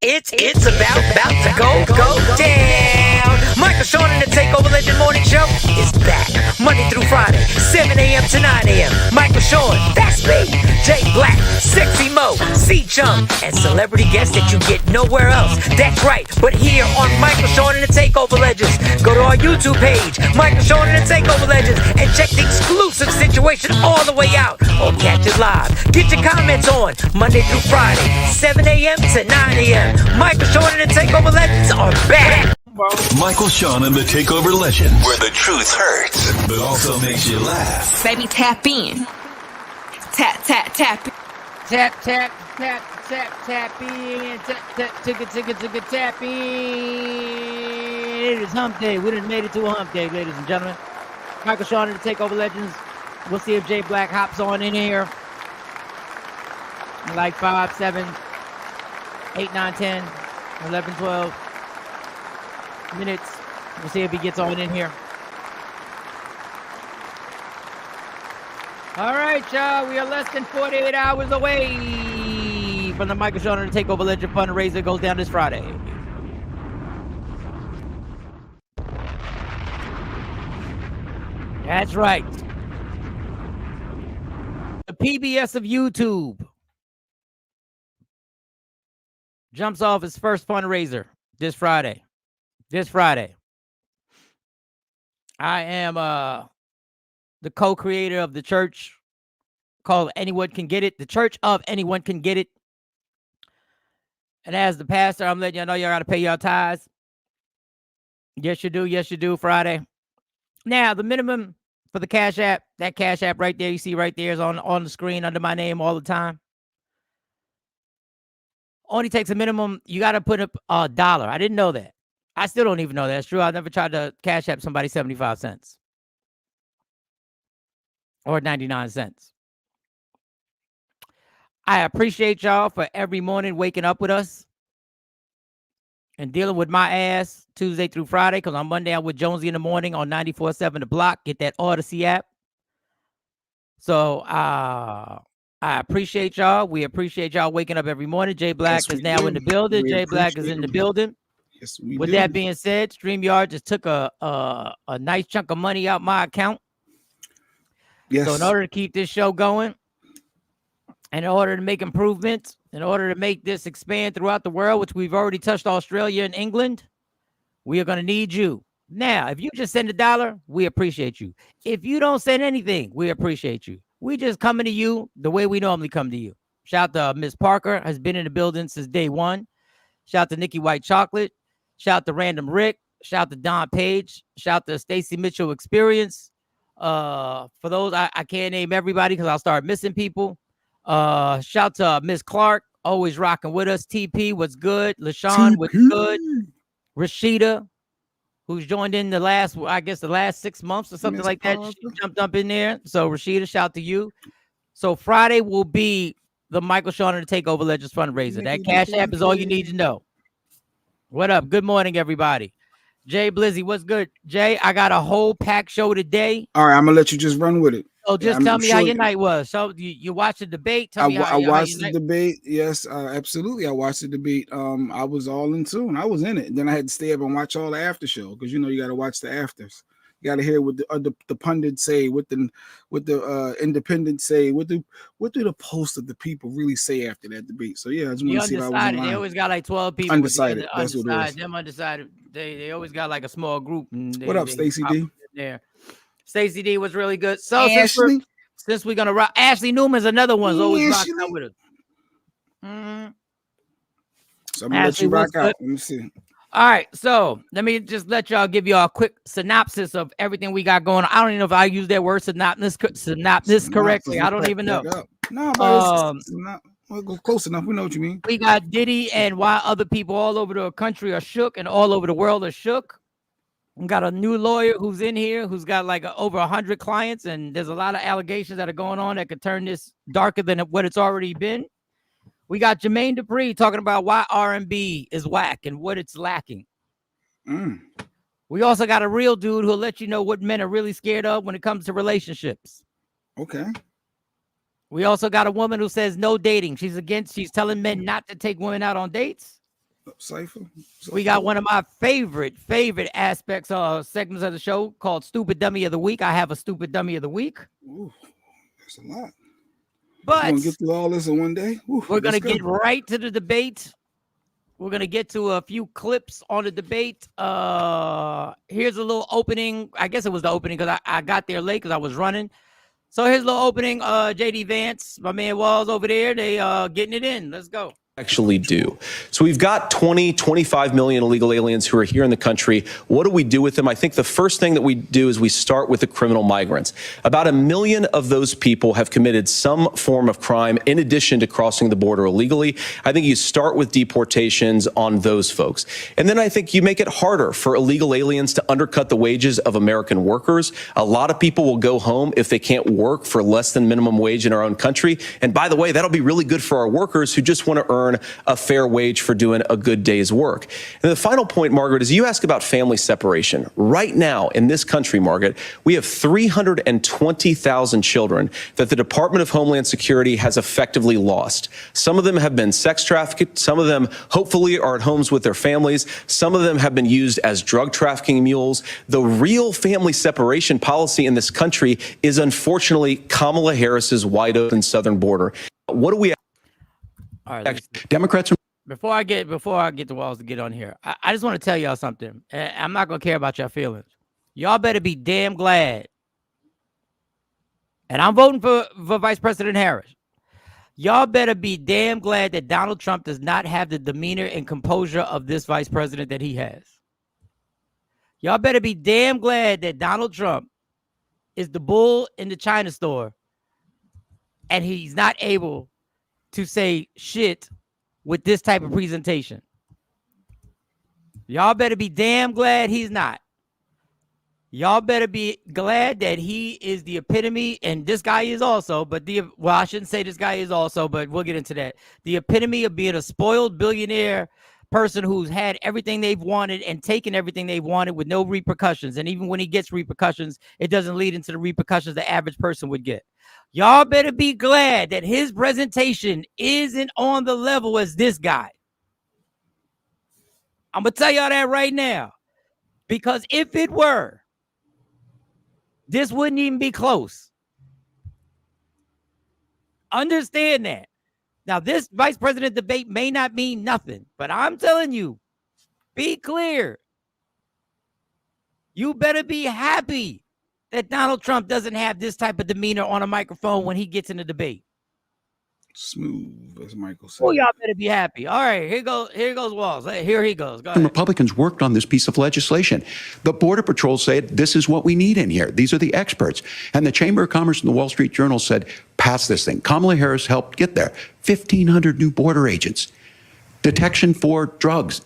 It's about to go down. Michael Sean and the Takeover Legend Morning Show is back Monday through Friday, 7 a.m. to 9 a.m. Michael Sean, that's me. Jay Black, Sexy Mo, C Chung, and celebrity guests that you get nowhere else. That's right, but here on Michael Sean and the Takeover Legends. Go to our YouTube page, Michael Sean and the Takeover Legends, and check the exclusive situation all the way out. Or catch it live. Get your comments on Monday through Friday, 7 a.m. to 9 a.m. Michael Sean and the Takeover Legends are back. Michael Sean and the Takeover Legends, where the truth hurts, but also makes you laugh. Baby, tap in. Tap, tap, tap. Tap, tap, tap, tap, tap in. Tap, tap, ticka, tap in. It is hump day. We done made it to a hump day, ladies and gentlemen. Michael Sean and the Takeover Legends. We'll see if Jay Black hops on in here. Like 5, 7, 8, 9, 10, 11, 12 minutes. We'll see if he gets on in here. All right, y'all. We are less than 48 hours away from the Michael Sean and the Takeover Legend fundraiser. Goes down this Friday. That's right. The PBS of YouTube jumps off his first fundraiser this Friday. I am the co-creator of the church called Anyone Can Get It. The Church of Anyone Can Get It. And as the pastor, I'm letting y'all know y'all got to pay y'all tithes. Yes, you do. Yes, you do. Friday. Now, the minimum for the Cash App, that Cash App right there, you see right there is on the screen under my name all the time. Only takes a minimum. You got to put up $1. I didn't know that. I still don't even know that's true. I never tried to Cash App somebody 75 cents or 99 cents. I appreciate y'all for every morning waking up with us and dealing with my ass Tuesday through Friday, because on Monday I'm with Jonesy in the morning on 94.7 The Block. Get that Odyssey app. So I appreciate y'all. We appreciate y'all waking up every morning. Jay Black is now in the building. Jay Black is in the building. Yes, we With do. that being said, StreamYard just took a nice chunk of money out my account. Yes. So in order to keep this show going, and in order to make improvements, in order to make this expand throughout the world, which we've already touched Australia and England, we are going to need you. Now, if you just send $1, we appreciate you. If you don't send anything, we appreciate you. We just coming to you the way we normally come to you. Shout out to Miss Parker, has been in the building since day one. Shout out to Nikki White Chocolate. Shout out to Random Rick. Shout out to Don Page. Shout out to Stacy Mitchell Experience. For those, I can't name everybody because I'll start missing people. Shout out to Miss Clark, always rocking with us. TP, what's good? LaShawn, what's good? Rashida, who's joined in the last 6 months or something Miss like that. Parker. She jumped up in there. So Rashida, shout out to you. So Friday will be the Michael Sean and the Takeover Legends fundraiser. That Cash App is all you need to know. What up? Good morning, everybody. Jay Blizzy, what's good? Jay, I got a whole packed show today. All right, I'm gonna let you just run with it. So just tell me how your night was. So you watched the debate. Tell me I how watched your the night- debate. Yes, absolutely. I watched the debate. I was all in tune. I was in it. Then I had to stay up and watch all the after show because you got to watch the afters. You got to hear what the pundits say, what the independents say, what do the post of the people really say after that debate. So yeah, I just want to see if I was in undecided. They line. always got like 12 people. Undecided. That's what it is. Them undecided. They always got like a small group. And What up, Stacey D? There, Stacey D was really good. So Ashley. since we're gonna rock, Ashley Newman's another one's always Ashley. rocking out with us. Mm-hmm. So I'm gonna let you Ashley, rock what's out. good? Let me see. All right, so let me just let y'all give y'all a quick synopsis of everything we got going on. I don't even know if I use that word synopsis correctly. I don't even know. No, but it's not. Well, go close enough. We know what you mean. We got Diddy and why other people all over the country are shook and all over the world are shook. We got a new lawyer who's in here who's got like over 100 clients, and there's a lot of allegations that are going on that could turn this darker than what it's already been. We got Jermaine Dupri talking about why R&B is whack and what it's lacking. We also got a real dude who'll let you know what men are really scared of when it comes to relationships. Okay. We also got a woman who says no dating. She's telling men not to take women out on dates. Cipher. We got one of my favorite aspects segments of the show called Stupid Dummy of the Week. I have a Stupid Dummy of the Week. Ooh, that's a lot. But we're gonna get through all this in one day. Ooh, we're gonna get right to the debate. We're gonna get to a few clips on the debate. Here's a little opening. I guess it was the opening because I got there late because I was running. So here's a little opening. JD Vance, my man Walls over there. They getting it in. Let's go. Actually do. So we've got 25 million illegal aliens who are here in the country. What do we do with them? I think the first thing that we do is we start with the criminal migrants. About 1 million of those people have committed some form of crime in addition to crossing the border illegally. I think you start with deportations on those folks. And then I think you make it harder for illegal aliens to undercut the wages of American workers. A lot of people will go home if they can't work for less than minimum wage in our own country. And by the way, that'll be really good for our workers who just want to earn a fair wage for doing a good day's work. And the final point, Margaret, is you ask about family separation. Right now in this country, Margaret, we have 320,000 children that the Department of Homeland Security has effectively lost. Some of them have been sex trafficked. Some of them hopefully are at homes with their families. Some of them have been used as drug trafficking mules. The real family separation policy in this country is unfortunately Kamala Harris's wide open southern border. What do we All right, Democrats? Before I get the Walls to get on here, I just want to tell y'all something. I'm not gonna care about your feelings. Y'all better be damn glad. And I'm voting for Vice President Harris. Y'all better be damn glad that Donald Trump does not have the demeanor and composure of this vice president that he has. Y'all better be damn glad that Donald Trump is the bull in the China store and he's not able to say shit with this type of presentation. Y'all better be damn glad he's not. Y'all better be glad that he is the epitome, and this guy is also, but I shouldn't say this guy is also, but we'll get into that. The epitome of being a spoiled billionaire person who's had everything they've wanted and taken everything they've wanted with no repercussions. And even when he gets repercussions, it doesn't lead into the repercussions the average person would get. Y'all better be glad that his presentation isn't on the level as this guy. I'm going to tell y'all that right now. Because if it were, this wouldn't even be close. Understand that. Now, this vice president debate may not mean nothing, but I'm telling you, be clear. You better be happy that Donald Trump doesn't have this type of demeanor on a microphone when he gets in the debate. Smooth, as Michael said. Oh, y'all better be happy. All right, here goes Walls. Here he goes. Go ahead. Republicans worked on this piece of legislation. The Border Patrol said, this is what we need in here. These are the experts. And the Chamber of Commerce and the Wall Street Journal said, pass this thing. Kamala Harris helped get there. 1,500 new border agents. Detection for drugs.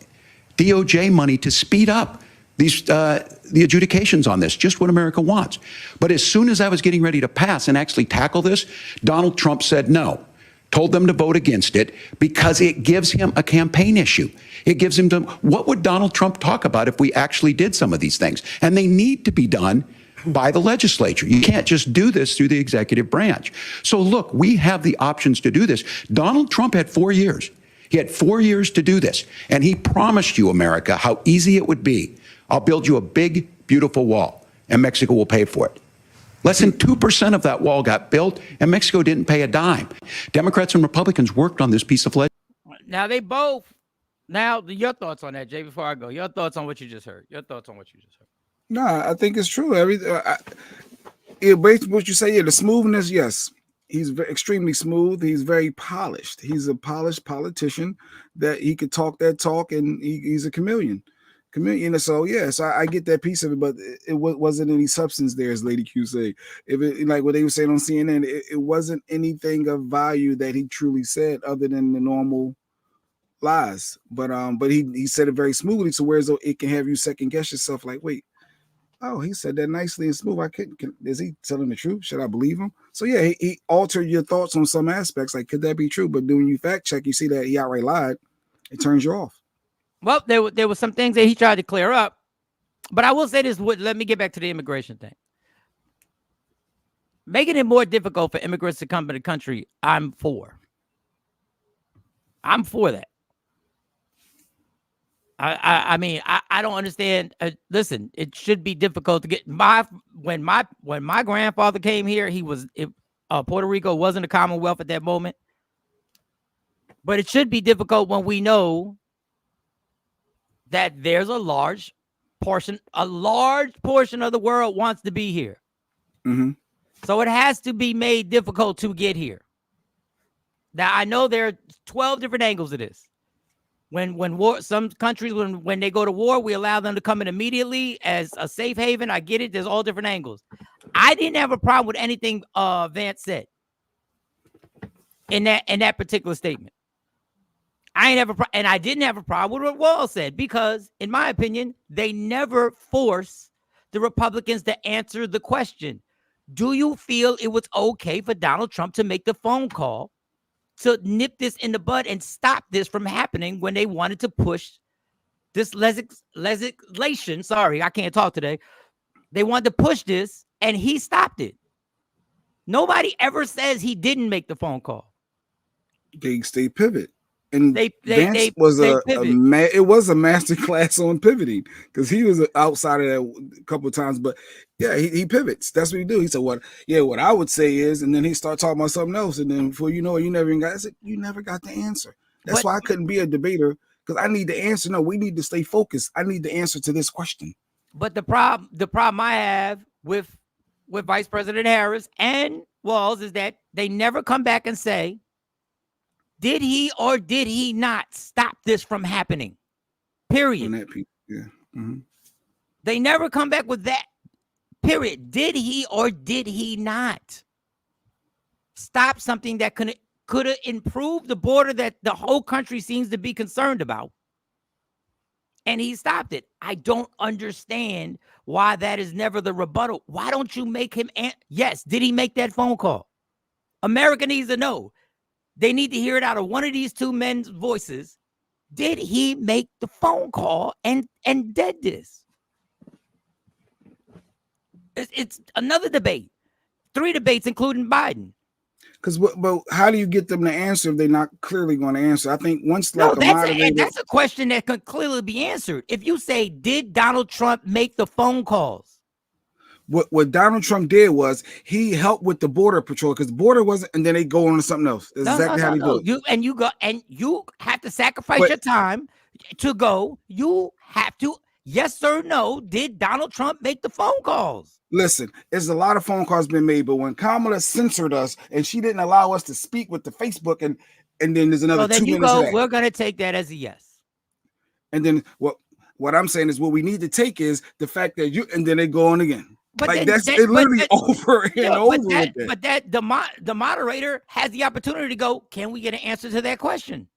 DOJ money to speed up the adjudications on this, just what America wants. But as soon as I was getting ready to pass and actually tackle this, Donald Trump said no. Told them to vote against it because it gives him a campaign issue. It gives him what would Donald Trump talk about if we actually did some of these things? And they need to be done by the legislature. You can't just do this through the executive branch. So look, we have the options to do this. Donald Trump had 4 years. He had 4 years to do this. And he promised you, America, how easy it would be. I'll build you a big, beautiful wall, and Mexico will pay for it. Less than 2% of that wall got built, and Mexico didn't pay a dime. Democrats and Republicans worked on this piece of legislation. Now, they both. Now, your thoughts on that, Jay, before I go. Your thoughts on what you just heard. No, I think it's true. Based on what you say, yeah, the smoothness, yes. He's extremely smooth. He's very polished. He's a polished politician that he could talk that talk, and he's a chameleon. So yes, I get that piece of it, but it wasn't any substance there, as Lady Q say. If it, like what they were saying on CNN, it wasn't anything of value that he truly said, other than the normal lies. But he said it very smoothly, so whereas it can have you second guess yourself, like, wait, oh, he said that nicely and smooth. Is he telling the truth? Should I believe him? So yeah, he altered your thoughts on some aspects. Like, could that be true? But when you fact check, you see that he outright lied. It turns you off. Well, there were some things that he tried to clear up, but I will say this. Let me get back to the immigration thing. Making it more difficult for immigrants to come to the country, I'm for. I'm for that. I mean, I don't understand. Listen, it should be difficult to get when my grandfather came here. Puerto Rico wasn't a Commonwealth at that moment, but it should be difficult when we know that there's a large portion of the world wants to be here. Mm-hmm. So it has to be made difficult to get here. Now I know there are 12 different angles of this. When war, some countries when they go to war, we allow them to come in immediately as a safe haven. I get it. There's all different angles. I didn't have a problem with anything Vance said in that particular statement. And I didn't have a problem with what Wall said because, in my opinion, they never force the Republicans to answer the question. Do you feel it was okay for Donald Trump to make the phone call to nip this in the bud and stop this from happening when they wanted to push this legislation? Sorry, I can't talk today. They wanted to push this and he stopped it. Nobody ever says he didn't make the phone call. They pivot. And Vance it was a master class on pivoting because he was outside of that a couple of times. But yeah, he pivots. That's what he do. He said, "What I would say is," and then he started talking about something else. And then before you know it, you never even got. I said, "You never got the answer." That's why I couldn't be a debater because I need the answer. No, we need to stay focused. I need the answer to this question. But the problem I have with Vice President Harris and Walz is that they never come back and say, did he or did he not stop this from happening? Period. Yeah. Mm-hmm. They never come back with that. Period. Did he or did he not stop something that could have improved the border that the whole country seems to be concerned about? And he stopped it. I don't understand why that is never the rebuttal. Why don't you make him? Yes. Did he make that phone call? America needs to know. They need to hear it out of one of these two men's voices. Did he make the phone call and did this? It's another debate. 3 debates, including Biden. But how do you get them to answer if they're not clearly going to answer? I think once that's a question that can clearly be answered. If you say, did Donald Trump make the phone calls? What Donald Trump did was he helped with the border patrol because the border wasn't, and then they go on to something else. That's exactly how they do it. You have to sacrifice your time to go. You have to, yes or no, did Donald Trump make the phone calls? Listen, there's a lot of phone calls been made, but when Kamala censored us and she didn't allow us to speak with the Facebook, and then there's another 2 minutes of that. We're going to take that as a yes. And then what I'm saying is what we need to take is the fact that and then they go on again. But like that's literally over and over. But the moderator has the opportunity to go, can we get an answer to that question?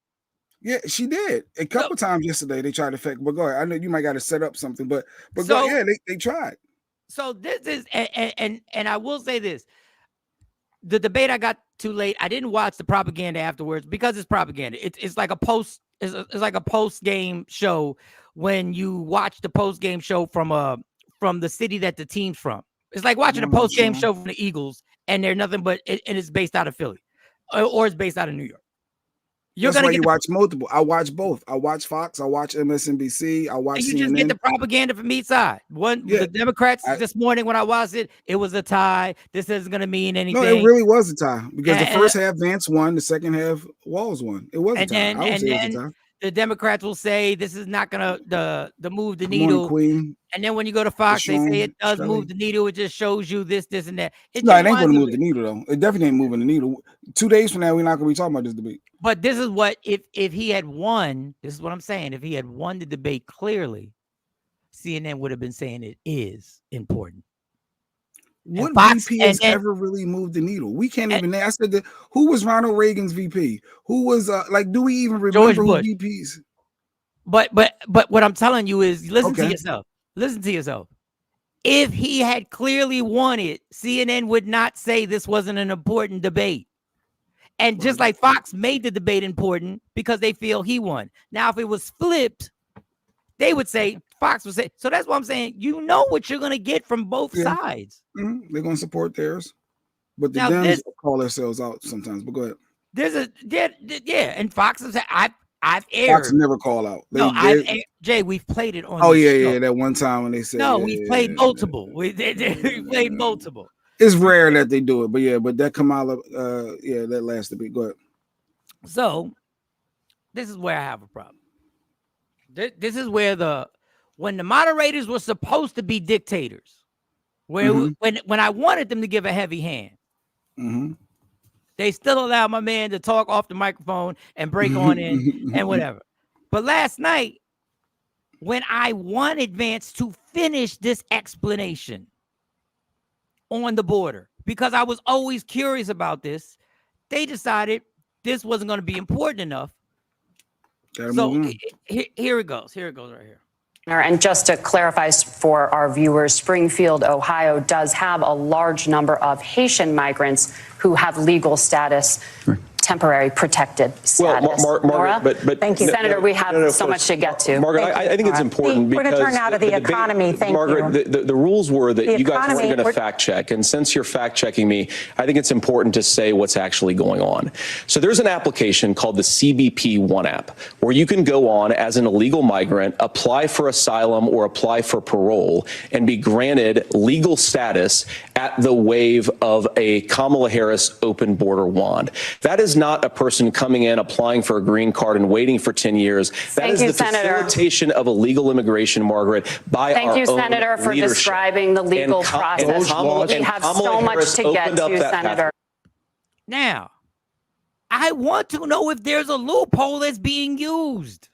Yeah, she did. A couple times yesterday they tried to affect, but go ahead. I know you might got to set up something, but they tried. So this is and I will say this. The debate I got too late. I didn't watch the propaganda afterwards because it's propaganda. It's like a post game show when you watch the post game show from the city that the team's from. It's like watching a post game show from the Eagles and they're nothing but and it's based out of Philly or it's based out of New York. That's why you watch multiple. I watch both. I watch Fox. I watch MSNBC. I watch CNN. You just get the propaganda from each side. The Democrats this morning when I watched it was a tie. This isn't going to mean anything. No, it really was a tie because the first half Vance won, the second half Walz won. It was a tie. I would say it was a tie. The Democrats will say this is not gonna the move the needle. Queen. And then when you go to Fox, they say it does move the needle. It just shows you this, and that. It ain't going to move the needle though. It definitely ain't moving the needle. 2 days from now, we're not going to be talking about this debate. But this is what if he had won. This is what I'm saying. If he had won the debate clearly, CNN would have been saying it is important. What VP has ever really moved the needle? We can't even. I said that. Who was Ronald Reagan's VP? Who was do we even remember who VPs? But what I'm telling you is listen to yourself. Listen to yourself. If he had clearly won it, CNN would not say this wasn't an important debate. And just like Fox made the debate important because they feel he won. Now, if it was flipped, they would say, Fox would say, so that's what I'm saying. You know what you're going to get from both sides. Mm-hmm. They're going to support theirs. But the Dems call themselves out sometimes. But go ahead. And Fox is, I've Fox aired. never call out. Jay, we've played it on. Oh this yeah, show. yeah. That one time when they said. No, yeah, we've yeah, played yeah, multiple. We played multiple. It's rare that they do it, but yeah, but that Kamala, that last debate. Go ahead. So, this is where I have a problem. This is where when the moderators were supposed to be dictators, where when I wanted them to give a heavy hand, they still allowed my man to talk off the microphone and break on in and whatever. But last night, when I wanted Vance to finish this explanation on the border, because I was always curious about this, they decided this wasn't going to be important enough. So here it goes. Here it goes right here. And just to clarify for our viewers, Springfield, Ohio does have a large number of Haitian migrants who have legal status, temporary protected status. Well, Margaret, but thank you, Senator. We have so much to get to. Margaret, I think it's important because we're going to turn now to the economy. Thank Margaret, you. The rules were that you guys weren't going to we're- fact check, and since you're fact checking me, I think it's important to say what's actually going on. So there's an application called the CBP One app where you can go on as an illegal migrant, apply for asylum or apply for parole, and be granted legal status at the wave of a Kamala Harris open border wand. That is not a person coming in, applying for a green card and waiting for 10 years. That is the facilitation of illegal immigration, Margaret, by our own leadership. Thank you, Senator, for describing the legal process. We have so much to get to, Senator. Now, I want to know if there's a loophole that's being used.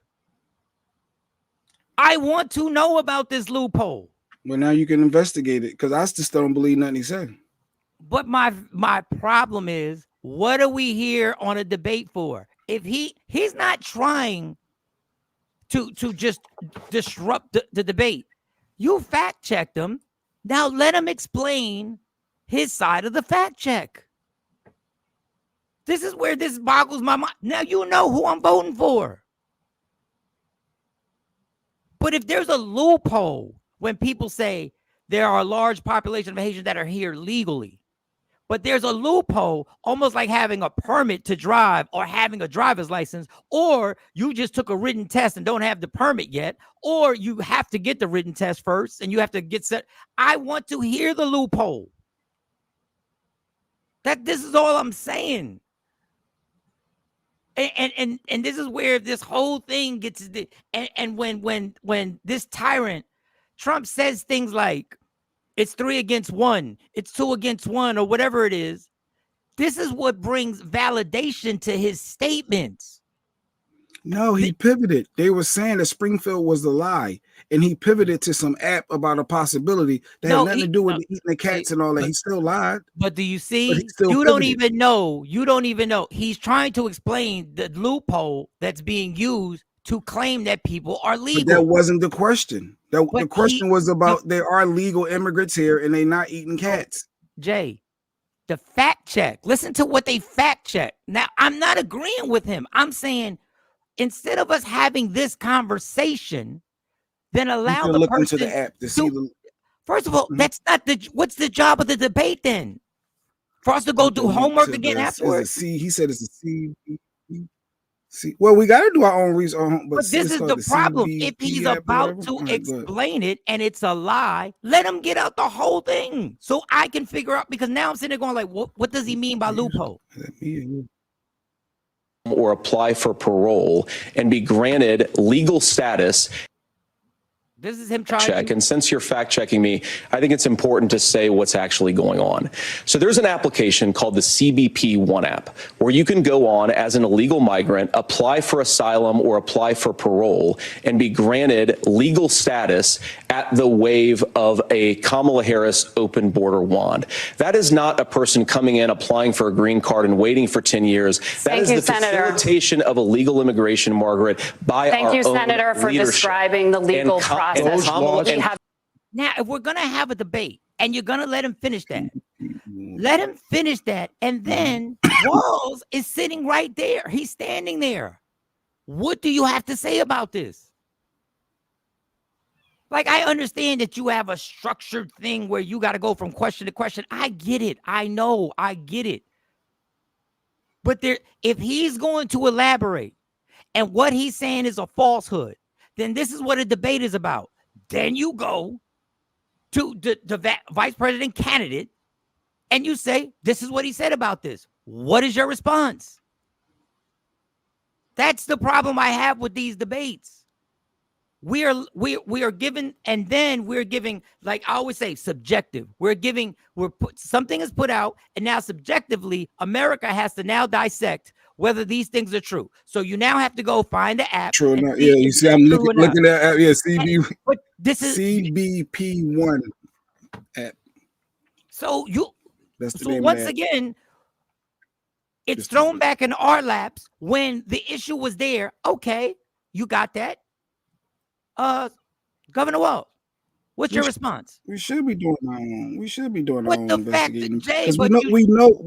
I want to know about this loophole. Well, now you can investigate it because I just don't believe nothing he said. But my problem is, what are we here on a debate for? If he's not trying to just disrupt the debate, you fact checked him. Now let him explain his side of the fact check. This is where this boggles my mind. Now you know who I'm voting for. But if there's a loophole when people say there are a large population of Haitians that are here legally, but there's a loophole, almost like having a permit to drive or having a driver's license, or you just took a written test and don't have the permit yet, or you have to get the written test first and you have to get set. I want to hear the loophole. This is all I'm saying. And this is where this whole thing gets, and when this tyrant Trump says things like, it's 3 against 1, it's 2 against 1, or whatever it is, this is what brings validation to his statements. No, he pivoted. They were saying that Springfield was the lie, and he pivoted to some app about a possibility that had nothing to do with eating the cats and all that. He still lied. But do you see? You don't even know. You don't even know. He's trying to explain the loophole that's being used to claim that people are legal. But that wasn't the question. The question was about there are legal immigrants here and they not eating cats. Jay, the fact check. Listen to what they fact check. Now, I'm not agreeing with him. I'm saying instead of us having this conversation, then allow the look person into the app to see the. First of all, that's not what's the job of the debate then? For us to go do homework again afterwards? He said it's a C. Well, we got to do our own research. But this is the problem. If he's about to explain it and it's a lie, let him get out the whole thing so I can figure out. Because now I'm sitting there going like, what does he mean by loophole? Or apply for parole and be granted legal status. This is him trying to. And since you're fact checking me, I think it's important to say what's actually going on. So there's an application called the CBP One app where you can go on as an illegal migrant, apply for asylum or apply for parole, and be granted legal status at the wave of a Kamala Harris open border wand. That is not a person coming in, applying for a green card and waiting for 10 years. That is the facilitation of illegal immigration, Margaret, by our own leadership. Thank you, Senator, for describing the legal process. Now, if we're going to have a debate and you're going to let him finish that, let him finish that. And then Walls is sitting right there. He's standing there. What do you have to say about this? Like, I understand that you have a structured thing where you got to go from question to question. I get it. I know. I get it. But if he's going to elaborate and what he's saying is a falsehood, then this is what a debate is about. Then you go to the vice president candidate and you say, this is what he said about this. What is your response? That's the problem I have with these debates. We are given, and then we're giving, like I always say, subjective. Something is put out, and now subjectively, America has to now dissect whether these things are true. So you now have to go find the app. True enough. Yeah, you see, I'm looking at that app. Yeah, but this is CBP1 app. So That's the so name once of that. again, it's thrown back in our laps when the issue was there. Okay, you got that. Governor Walz, what's your response? We should be doing our own. We should be doing our What own the fact investigating. that Jay, Because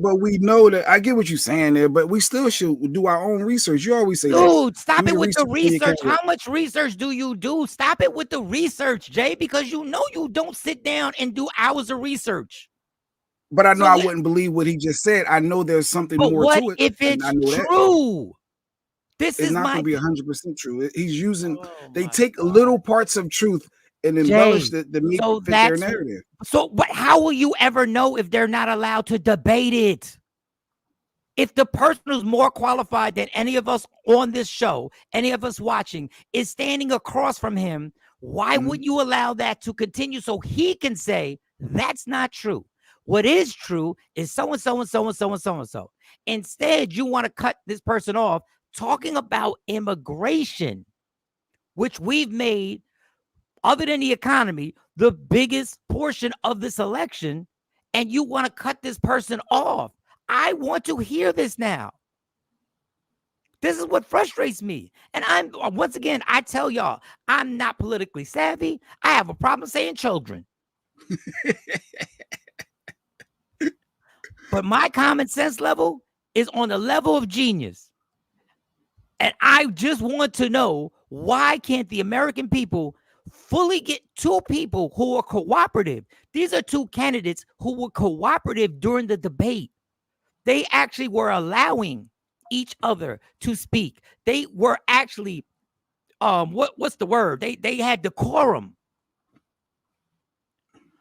but we know that I get what you're saying there, but we still should do our own research. You always say that. Dude, stop Do it your with the research. for your How much research do you do? Stop it with the research, Jay, because you know you don't sit down and do hours of research. But I know I wouldn't believe what he just said. I know there's something But more what to it. if it's I know true? It's This is not my going to be 100% true. He's using. They take little parts of truth and embellish Jay, the make so it fit their that's narrative. so. But how will you ever know if they're not allowed to debate it? If the person who's more qualified than any of us on this show, any of us watching, is standing across from him, why would you allow that to continue so he can say that's not true? What is true is so and so and so and so and so and so. Instead, you want to cut this person off talking about immigration, which we've made, other than the economy, the biggest portion of this election, and you want to cut this person off. I want to hear this now. This is what frustrates me. And once again, I tell y'all, I'm not politically savvy. I have a problem saying children. But my common sense level is on the level of genius. And I just want to know, why can't the American people fully get two people who are cooperative? These are two candidates who were cooperative during the debate. They actually were allowing each other to speak. They were actually, what's the word? They had decorum.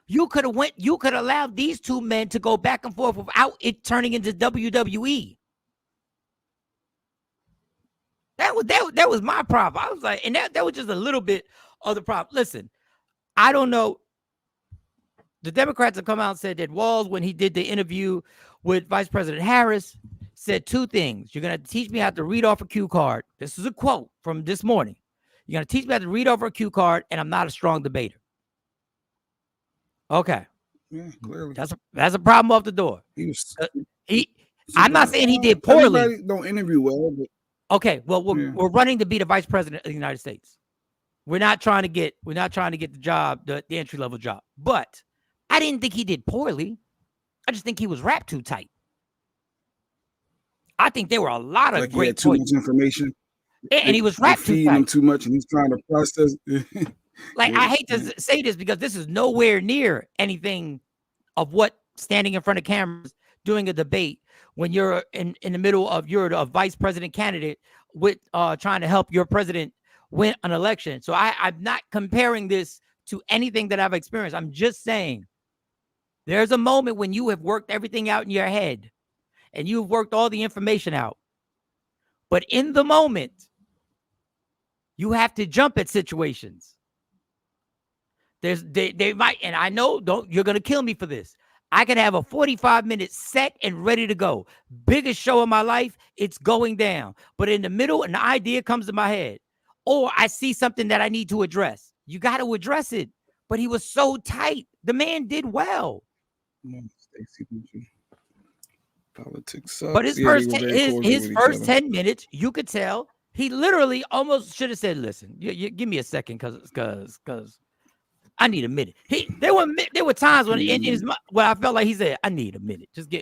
You could have allowed these two men to go back and forth without it turning into WWE. That was my problem. I was like, and that was just a little bit of the problem. Listen, I don't know. The Democrats have come out and said that Walz, when he did the interview with Vice President Harris, said two things. You're going to teach me how to read off a cue card. This is a quote from this morning. You're going to teach me how to read off a cue card, and I'm not a strong debater. Okay. Yeah, clearly. That's a problem off the door. I'm not saying he did poorly. Everybody don't interview well, but okay, well, we're running to be the vice president of the United States. We're not trying to get the job, the entry level job. But I didn't think he did poorly. I just think he was wrapped too tight. I think there were a lot of great too much information, and he was wrapped too tight. Him too much, and he's trying to process. Like, I hate to say this because this is nowhere near anything of what standing in front of cameras doing a debate when you're in the middle of, you're a vice president candidate with trying to help your president win an election. So I'm not comparing this to anything that I've experienced. I'm just saying there's a moment when you have worked everything out in your head and you've worked all the information out. But in the moment, you have to jump at situations. They might, and I know, you're gonna kill me for this. I can have a 45-minute set and ready to go. Biggest show of my life, it's going down. But in the middle, an idea comes to my head, or I see something that I need to address. You got to address it. But he was so tight. The man did well. Politics sucks. But his first 10 minutes, you could tell he literally almost should have said, "Listen, you give me a second, because I need a minute." There were times when when I felt like he said, "I need a minute. Just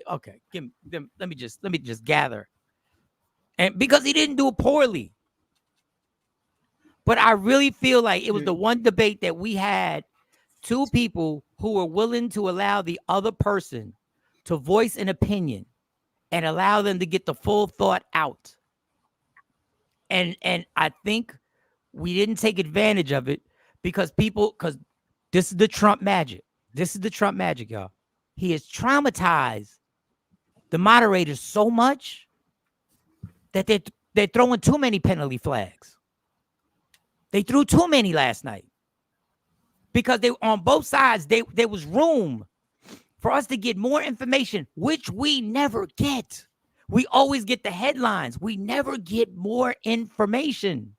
let me just gather." And because he didn't do it poorly. But I really feel like it was the one debate that we had two people who were willing to allow the other person to voice an opinion and allow them to get the full thought out. And I think we didn't take advantage of it because this is the Trump magic. This is the Trump magic, y'all. He has traumatized the moderators so much that they're throwing too many penalty flags. They threw too many last night because they on both sides. There was room for us to get more information, which we never get. We always get the headlines. We never get more information,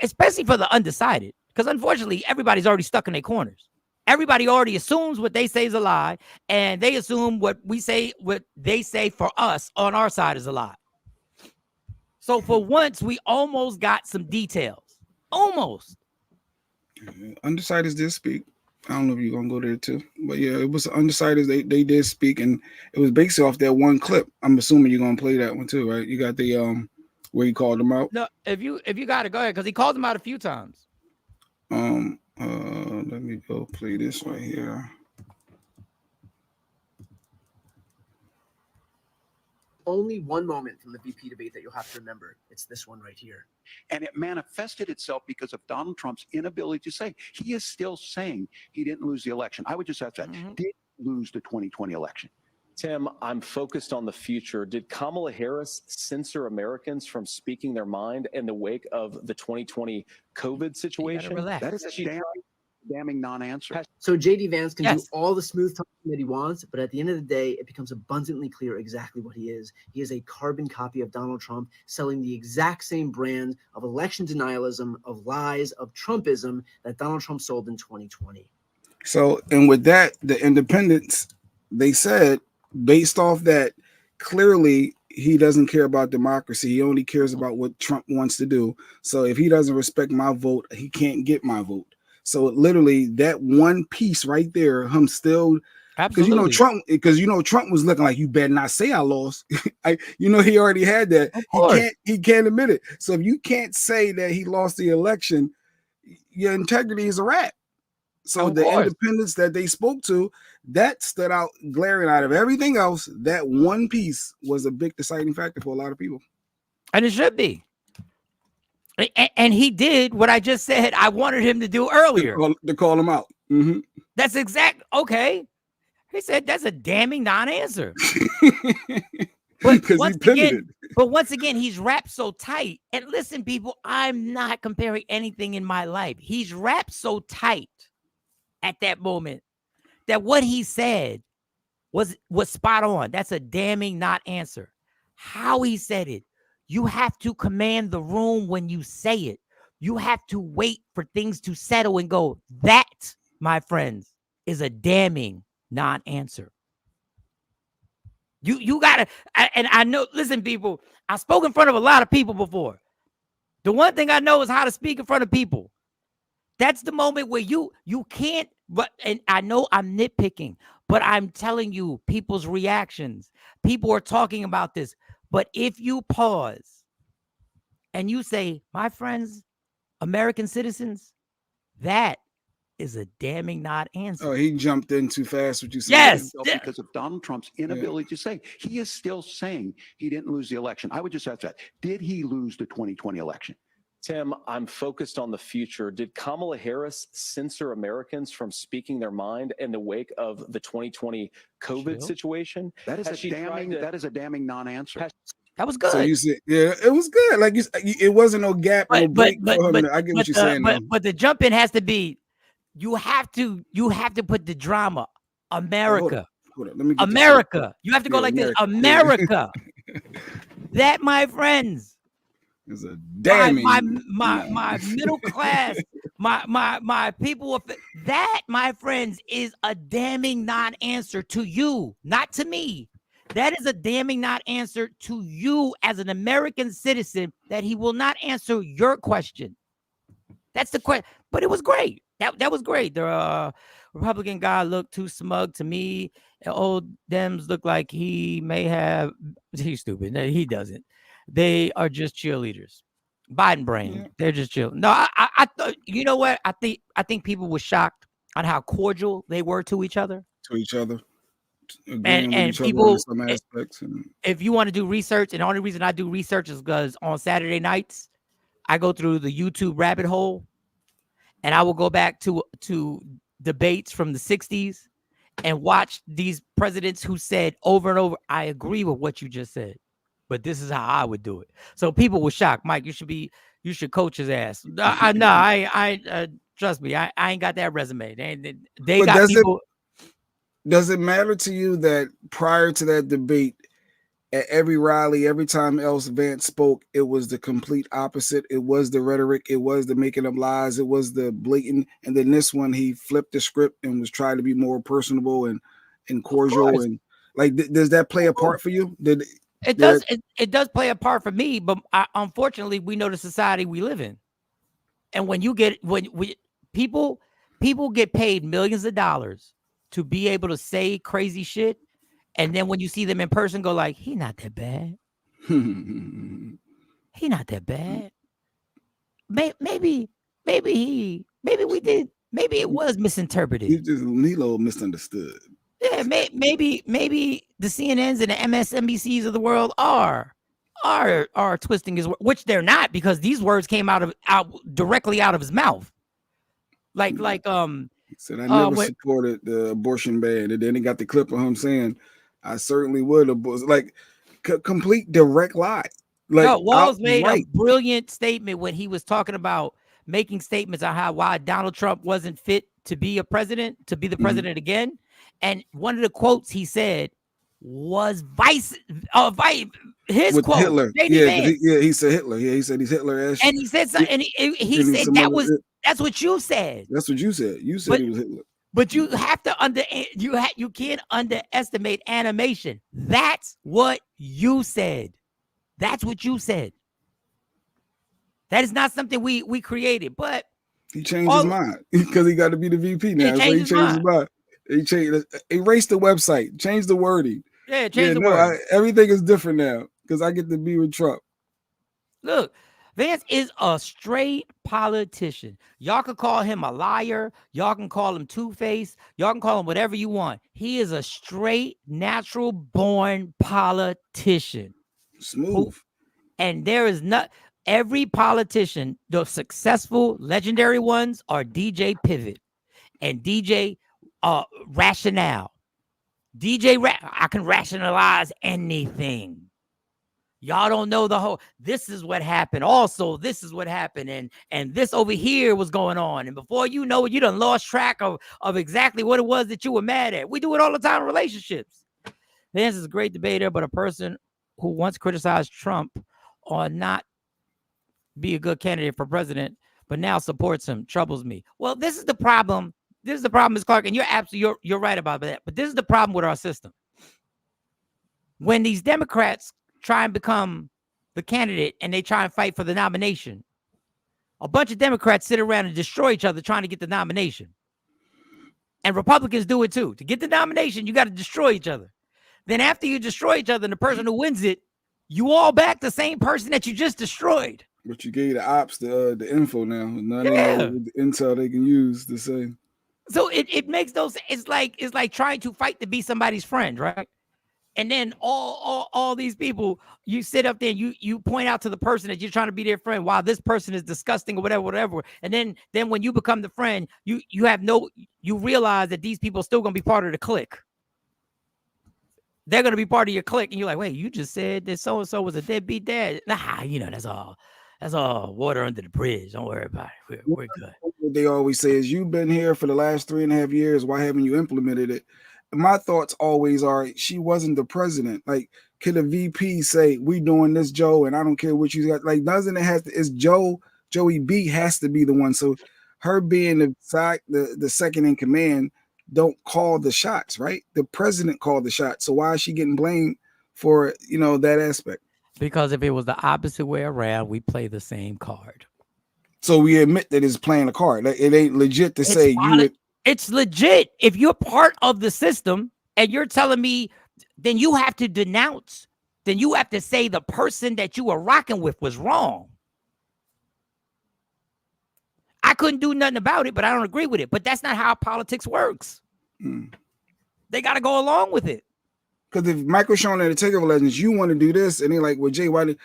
especially for the undecided, because unfortunately, everybody's already stuck in their corners. Everybody already assumes what they say is a lie, and they assume what they say for us on our side is a lie. So for once, we almost got some details. Almost. Undecideds did speak. I don't know if you're gonna go there too, but yeah, it was undecideds. They did speak, and it was basically off that one clip. I'm assuming you're gonna play that one too, right? You got the where he called them out. No, if you got to go ahead, because he called them out a few times. Let me go play this right here. Only one moment from the VP debate that you'll have to remember. It's this one right here. And it manifested itself because of Donald Trump's inability to say. He is still saying he didn't lose the election. I would just ask that. Did he lose the 2020 election? Tim, I'm focused on the future. Did Kamala Harris censor Americans from speaking their mind in the wake of the 2020 COVID situation? That is a damning non-answer. So JD Vance can do all the smooth talking that he wants, but at the end of the day, it becomes abundantly clear exactly what he is. He is a carbon copy of Donald Trump, selling the exact same brand of election denialism, of lies, of Trumpism that Donald Trump sold in 2020. So, and with that, the independents, they said, based off that, clearly he doesn't care about democracy. He only cares about what Trump wants to do. So if he doesn't respect my vote, he can't get my vote. So literally that one piece right there, him still, because Trump was looking like, you better not say I lost. He already had that. He can't admit it. So if you can't say that he lost the election, your integrity is a wrap. So the independents that they spoke to, that stood out glaring out of everything else. That one piece was a big deciding factor for a lot of people. And it should be. And he did what I just said I wanted him to do earlier. To call him out. Mm-hmm. That's okay. He said that's a damning non-answer. But once again, he's wrapped so tight. And listen, people, I'm not comparing anything in my life. He's wrapped so tight at that moment that what he said was spot on. That's a damning not answer. How he said it. You have to command the room when you say it. You have to wait for things to settle and go, that, my friends, is a damning non-answer. You gotta, and I know, listen, people, I spoke in front of a lot of people before. The one thing I know is how to speak in front of people. That's the moment where you can't, and I know I'm nitpicking, but I'm telling you, people's reactions, people are talking about this. But if you pause and you say, my friends, American citizens, that is a damning not answer. Oh, he jumped in too fast. What you said? Yes, because of Donald Trump's inability to say. He is still saying he didn't lose the election. I would just ask that. Did he lose the 2020 election? Tim, I'm focused on the future. Did Kamala Harris censor Americans from speaking their mind in the wake of the 2020 COVID situation? That is a damning non-answer. That was good. So you said, yeah, it was good. Like it wasn't no gap, no break for him. I get what you're saying. But the jump in has to be, you have to put the drama. America. Hold on. Let me get America. You have to go like this. America. That, my friends, is a damning my middle class, my people, that, my friends, is a damning non-answer to you, not to me. That is a damning not answer to you as an American citizen, that he will not answer your question. That's the question. But it was great. That was great. The Republican guy looked too smug to me. The old Dems look like he may have. He's stupid. No, he doesn't. They are just cheerleaders. Biden brain. Yeah. They're just chill. No, I thought, you know what? I think people were shocked on how cordial they were to each other. agreeing with each other people, on some aspects. If you want to do research, and the only reason I do research is because on Saturday nights, I go through the YouTube rabbit hole, and I will go back to debates from the 60s and watch these presidents who said over and over, I agree with what you just said, but this is how I would do it. So people were shocked. Mike, you should coach his ass. I trust me, I ain't got that resume. They but got people. Does it matter to you that prior to that debate, at every rally, every time else Vance spoke, it was the complete opposite? It was the rhetoric, it was the making up lies, it was the blatant. And then this one, he flipped the script and was trying to be more personable and cordial. And like, does that play a part for you? It does. It does play a part for me, but unfortunately, we know the society we live in, and when people get paid millions of dollars to be able to say crazy shit, and then when you see them in person, go like, "He not that bad. He not that bad. Maybe it was misinterpreted. He just Nilo misunderstood." Yeah, maybe the CNNs and the MSNBCs of the world are twisting his, which they're not, because these words came out directly out of his mouth. Like he said, I never supported the abortion ban, and then he got the clip of him saying, I certainly would. Like complete direct lie. Like, no, Walls made a brilliant statement when he was talking about making statements on why Donald Trump wasn't fit to be the president again. And one of the quotes he said was his with quote. Hitler. He said Hitler. Yeah, he said he's Hitler. And he said something, and he said that's what you said. That's what you said. You said he was Hitler. But you have to you can't underestimate animation. That's what you said. That's what you said. That is not something we created, but he changed his mind because he got to be the VP now. He changed his mind. He erased the website, changed the wording. Yeah, change the wording. Everything is different now because I get to be with Trump. Look, Vance is a straight politician. Y'all can call him a liar. Y'all can call him two-faced. Y'all can call him whatever you want. He is a straight, natural-born politician. Smooth. And there is not every politician, the successful, legendary ones are DJ Pivot and DJ Rationale. I can rationalize anything. Y'all don't know the whole, this is what happened. Also, this is what happened. And this over here was going on. And before you know it, you done lost track of exactly what it was that you were mad at. We do it all the time in relationships. Vance is a great debater, but a person who once criticized Trump or not be a good candidate for president, but now supports him, troubles me. Well, this is the problem. This is the problem, Ms. Clark, and you're right about that. But this is the problem with our system. When these Democrats try and become the candidate and they try and fight for the nomination, a bunch of Democrats sit around and destroy each other trying to get the nomination. And Republicans do it too. To get the nomination, you got to destroy each other. Then after you destroy each other and the person who wins it, you all back the same person that you just destroyed. But you gave the ops the info now. Now they know the intel they can use to say. So it makes those, it's like trying to fight to be somebody's friend, right? And then all these people, you sit up there and you point out to the person that you're trying to be their friend, while this person is disgusting or whatever. And then when you become the friend, you realize that these people are still gonna be part of the clique. They're gonna be part of your clique, and you're like, wait, you just said that so and so was a deadbeat dad. Nah, that's all water under the bridge. Don't worry about it. We're good. What they always say is, you've been here for the last 3.5 years. Why haven't you implemented it? My thoughts always are, she wasn't the president. Like, could a VP say, we doing this, Joe, and I don't care what you got? Like, doesn't it have to? It's Joey B has to be the one. So her being the second in command don't call the shots, right? The president called the shots. So why is she getting blamed for that aspect? Because if it was the opposite way around, we play the same card. So we admit that it's playing a card. Like, it ain't legit to say it's legit. If you're part of the system and you're telling me, then you have to denounce. Then you have to say the person that you were rocking with was wrong. I couldn't do nothing about it, but I don't agree with it. But that's not how politics works. They got to go along with it. Because if Michael Sean at the Takeover Legends, you want to do this, and they're like, well, Jay, why did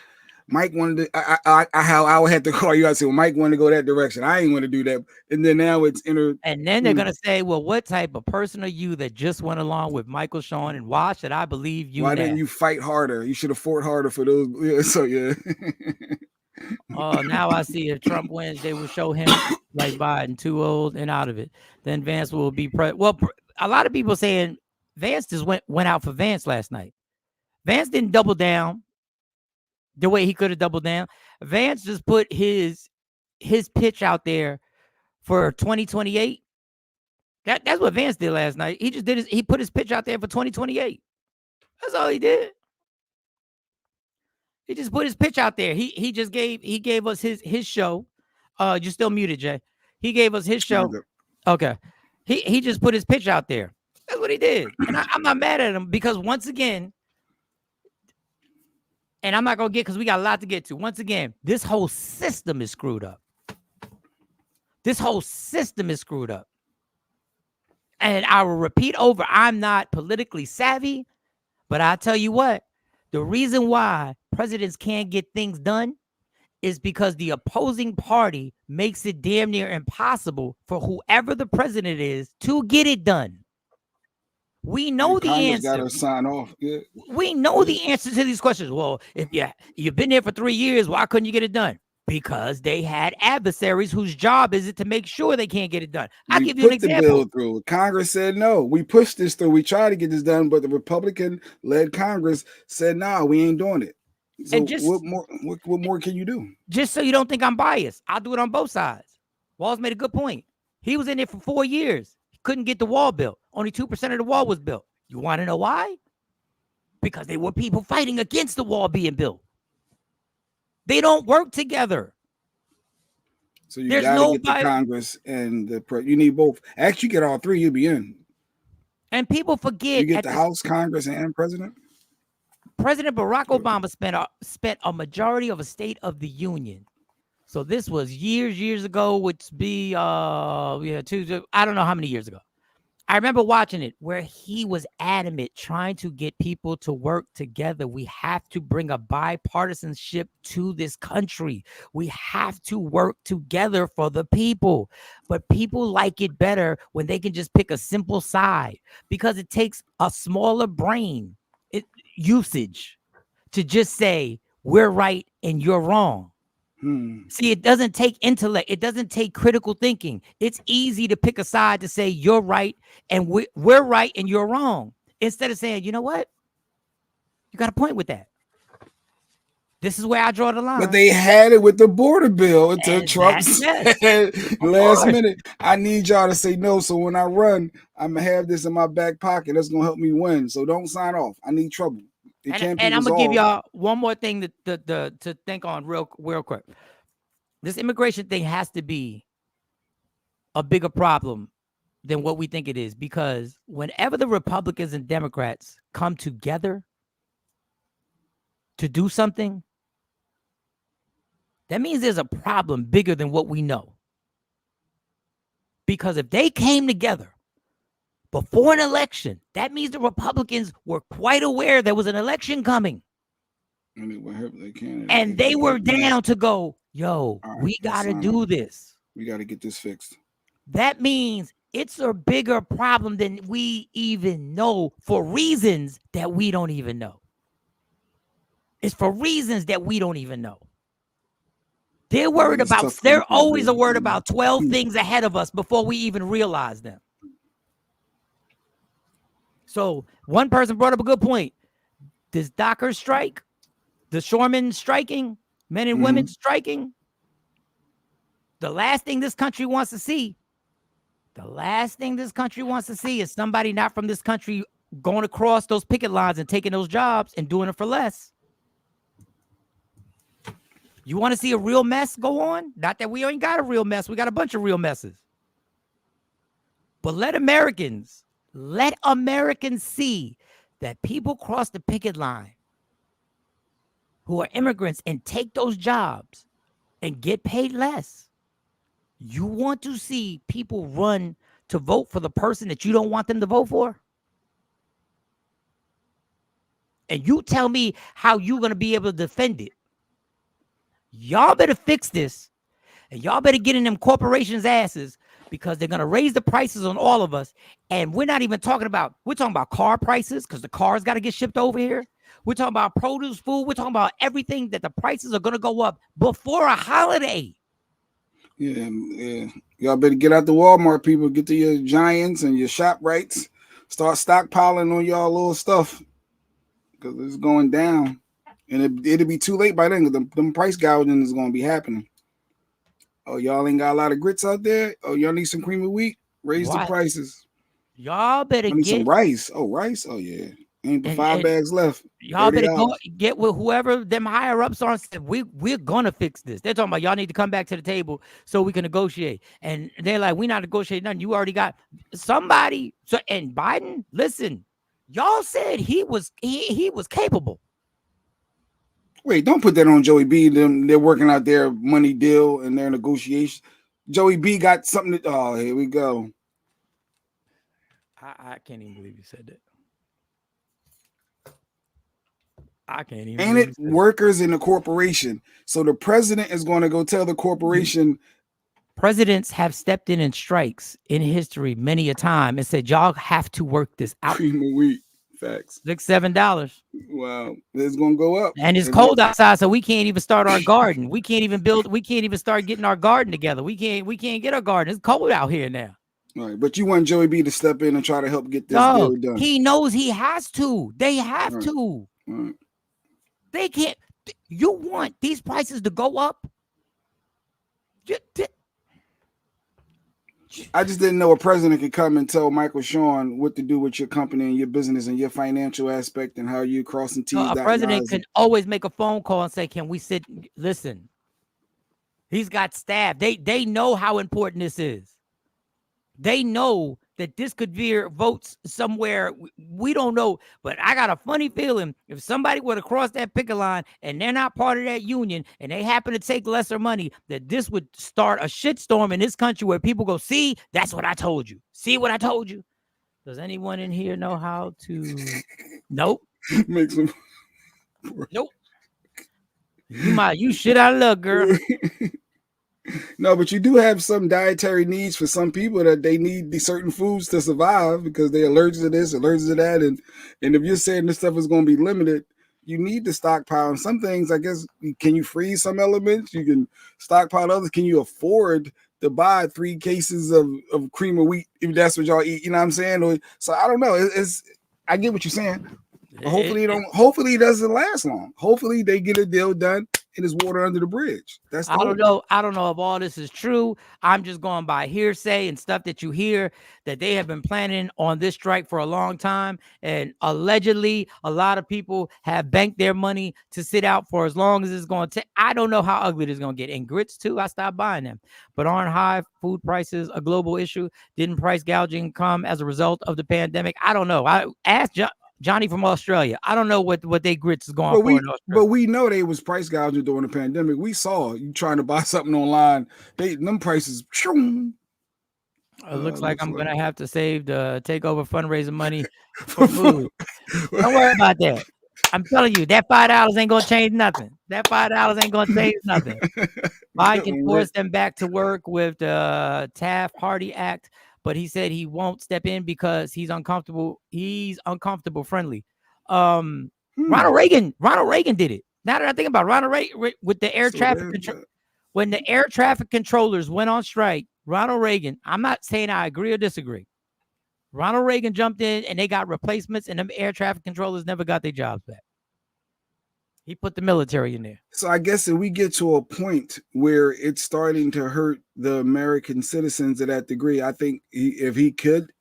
Mike wanted to? I would have to call you out and say, well, Mike wanted to go that direction. I ain't want to do that, and then now it's And then they're gonna say, well, what type of person are you that just went along with Michael Sean, and why should I believe you? Why now? didn't you fight harder? You should have fought harder for those. Yeah, so yeah. Oh, now I see if Trump wins, they will show him like Biden, too old and out of it. Then Vance will be a lot of people saying Vance just went out for Vance last night. Vance didn't double down the way he could have doubled down. Vance just put his pitch out there for 2028. That's what Vance did last night. He put his pitch out there for 2028. That's all he did. He just put his pitch out there. He gave us his show. You're still muted, Jay. He gave us his show. Okay. He just put his pitch out there. That's what he did. And I'm not mad at him because once again, and I'm not gonna because we got a lot to get to. Once again, this whole system is screwed up. This whole system is screwed up. And I will repeat over, I'm not politically savvy, but I tell you what, the reason why presidents can't get things done is because the opposing party makes it damn near impossible for whoever the president is to get it done. We know the answer. Got to sign off. Yeah. We know the answer to these questions. Well, if you've been there for 3 years, why couldn't you get it done? Because they had adversaries whose job is it to make sure they can't get it done. I'll give you an example. The bill through. Congress said no. We pushed this through. We tried to get this done, but the Republican-led Congress said, "Nah, we ain't doing it." So and what more can you do? Just so you don't think I'm biased, I'll do it on both sides. Walls made a good point. He was in there for 4 years. He couldn't get the wall built. Only 2% of the wall was built. You want to know why? Because there were people fighting against the wall being built. They don't work together. So you got to get the Congress and you need both. Actually, you get all three, you'll be in. And people forget. You get the House, Congress, and President. President Barack Obama spent a majority of a State of the Union. So this was years ago, which be I don't know how many years ago. I remember watching it where he was adamant trying to get people to work together. We have to bring a bipartisanship to this country. We have to work together for the people. But people like it better when they can just pick a simple side because it takes a smaller brain usage to just say we're right and you're wrong. See, it doesn't take intellect. It doesn't take critical thinking. It's easy to pick a side to say you're right and we're right and you're wrong. Instead of saying, you know what? You got a point with that. This is where I draw the line. But they had it with the border bill until Trump said last minute, I need y'all to say no. So when I run, I'm going to have this in my back pocket. That's going to help me win. So don't sign off. I need trouble. And I'm gonna give y'all one more thing to think on real quick. This immigration thing has to be a bigger problem than what we think it is, because whenever the Republicans and Democrats come together to do something, that means there's a problem bigger than what we know. Because if they came together before an election, that means the Republicans were quite aware there was an election coming. And they were down to go, yo, we got to do this. We got to get this fixed. That means it's a bigger problem than we even know for reasons that we don't even know. It's for reasons that we don't even know. They're worried about, they're always worried about 12 things ahead of us before we even realize them. So one person brought up a good point. This docker strike, the shoremen striking, men and women striking. The last thing this country wants to see, is somebody not from this country going across those picket lines and taking those jobs and doing it for less. You want to see a real mess go on? Not that we ain't got a real mess. We got a bunch of real messes. But let Americans see that people cross the picket line who are immigrants and take those jobs and get paid less. You want to see people run to vote for the person that you don't want them to vote for? and you tell me how you're going to be able to defend it. Y'all better fix this, and y'all better get in them corporations' asses, because they're going to raise the prices on all of us. And we're not even talking about, we're talking about car prices, because the cars got to get shipped over here. We're talking about produce, food. We're talking about everything, that the prices are going to go up before a holiday. Yeah. Y'all better get out the Walmart, people. Get to your Giants and your ShopRites. Start stockpiling on y'all little stuff, because it's going down. And it'll be too late by then, because them price gouging is going to be happening. Oh, y'all ain't got a lot of grits out there? Oh, y'all need some cream of wheat? Raise the prices. Y'all better I need get some rice. Oh, rice? Oh, yeah. Ain't but 5 bags left. Y'all better go get with whoever them higher ups are and say, we're gonna fix this. They're talking about y'all need to come back to the table so we can negotiate. And they're like, we're not negotiating nothing. You already got somebody. So, and Biden, listen, y'all said he was capable. Wait, don't put that on Joey B. They're working out their money deal and their negotiation. Joey B got something to, here we go. I can't even believe you said that. I can't even. Ain't it workers in the corporation? So the president is going to go tell the corporation. Presidents have stepped in strikes in history many a time and said, y'all have to work this out. Cream of wheat. Facts. $6-7. Wow. It's going to go up. And it's cold outside, so we can't even start our garden. We can't even start getting our garden together. We can't get our garden. It's cold out here now. All right, but you want Joey B to step in and try to help get this deal done. He knows he has to. They have to. Right. They can't. You want these prices to go up? I just didn't know a president could come and tell Michael Sean what to do with your company and your business and your financial aspect and how you crossing T's. A president can always make a phone call and say, "Can we sit? Listen." He's got staff. They know how important this is. They know that this could veer votes somewhere. We don't know, but I got a funny feeling if somebody were to cross that picket line and they're not part of that union and they happen to take lesser money, that this would start a shitstorm in this country where people go, see, that's what I told you. See what I told you? Does anyone in here know how to? Nope. Make some. Nope. You shit out of luck, girl. No, but you do have some dietary needs for some people that they need these certain foods to survive because they're allergic to this, allergic to that. And if you're saying this stuff is going to be limited, you need to stockpile. And some things, I guess, can you freeze some elements? You can stockpile others. Can you afford to buy 3 cases of cream of wheat if that's what y'all eat? You know what I'm saying? So I don't know. I get what you're saying. Hopefully it doesn't last long. Hopefully they get a deal done. It is water under the bridge. I don't know if all this is true. I'm just going by hearsay and stuff that you hear that they have been planning on this strike for a long time. And allegedly, a lot of people have banked their money to sit out for as long as it's going to take. I don't know how ugly this is going to get. And grits, too, I stopped buying them. But aren't high food prices a global issue? Didn't price gouging come as a result of the pandemic? I don't know. I asked Johnny from Australia. I don't know what they grits is going for in Australia. But we know they was price gouging during the pandemic. We saw you trying to buy something online. Them prices. It looks like I'm gonna have to save the takeover fundraising money for food. Don't worry about that. I'm telling you, that $5 ain't gonna change nothing. That $5 ain't gonna change nothing. Biden can force them back to work with the Taft-Hartley Act. But he said he won't step in because he's uncomfortable. He's uncomfortable friendly. Ronald Reagan did it. Now that I think about it, Ronald Reagan with the air traffic control, when the air traffic controllers went on strike, Ronald Reagan, I'm not saying I agree or disagree. Ronald Reagan jumped in and they got replacements, and them air traffic controllers never got their jobs back. He put the military in there. So I guess if we get to a point where it's starting to hurt the American citizens to that degree, I think if he could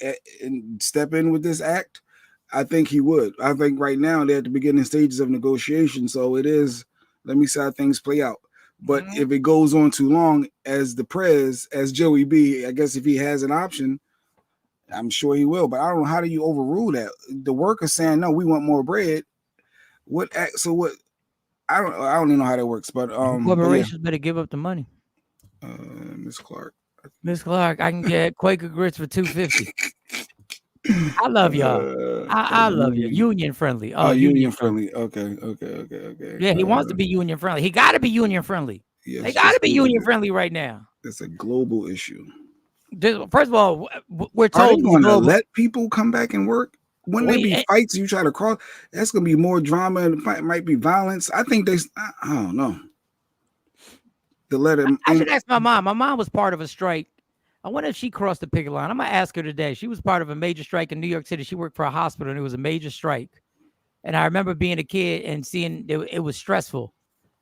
step in with this act, I think he would. I think right now they're at the beginning stages of negotiation. So it is, let me see how things play out. But if it goes on too long, as Joey B, I guess if he has an option, I'm sure he will. But I don't know, how do you overrule that? The workers saying, no, we want more bread. I don't even know how that works, but corporations better give up the money. Miss Clark, I can get Quaker grits for $2.50. I love y'all. I love you. Union friendly. Oh, union friendly. Okay. Yeah, he wants to be union friendly. He got to be union friendly. Yeah, they got to be union friendly right now. It's a global issue. First of all, we're Are told they going to let people come back and work? Wouldn't there be fights? You try to cross. That's going to be more drama. And it might be violence. I think I don't know. To let him. I should ask my mom. My mom was part of a strike. I wonder if she crossed the picket line. I'm gonna ask her today. She was part of a major strike in New York City. She worked for a hospital, and it was a major strike. And I remember being a kid and seeing it was stressful.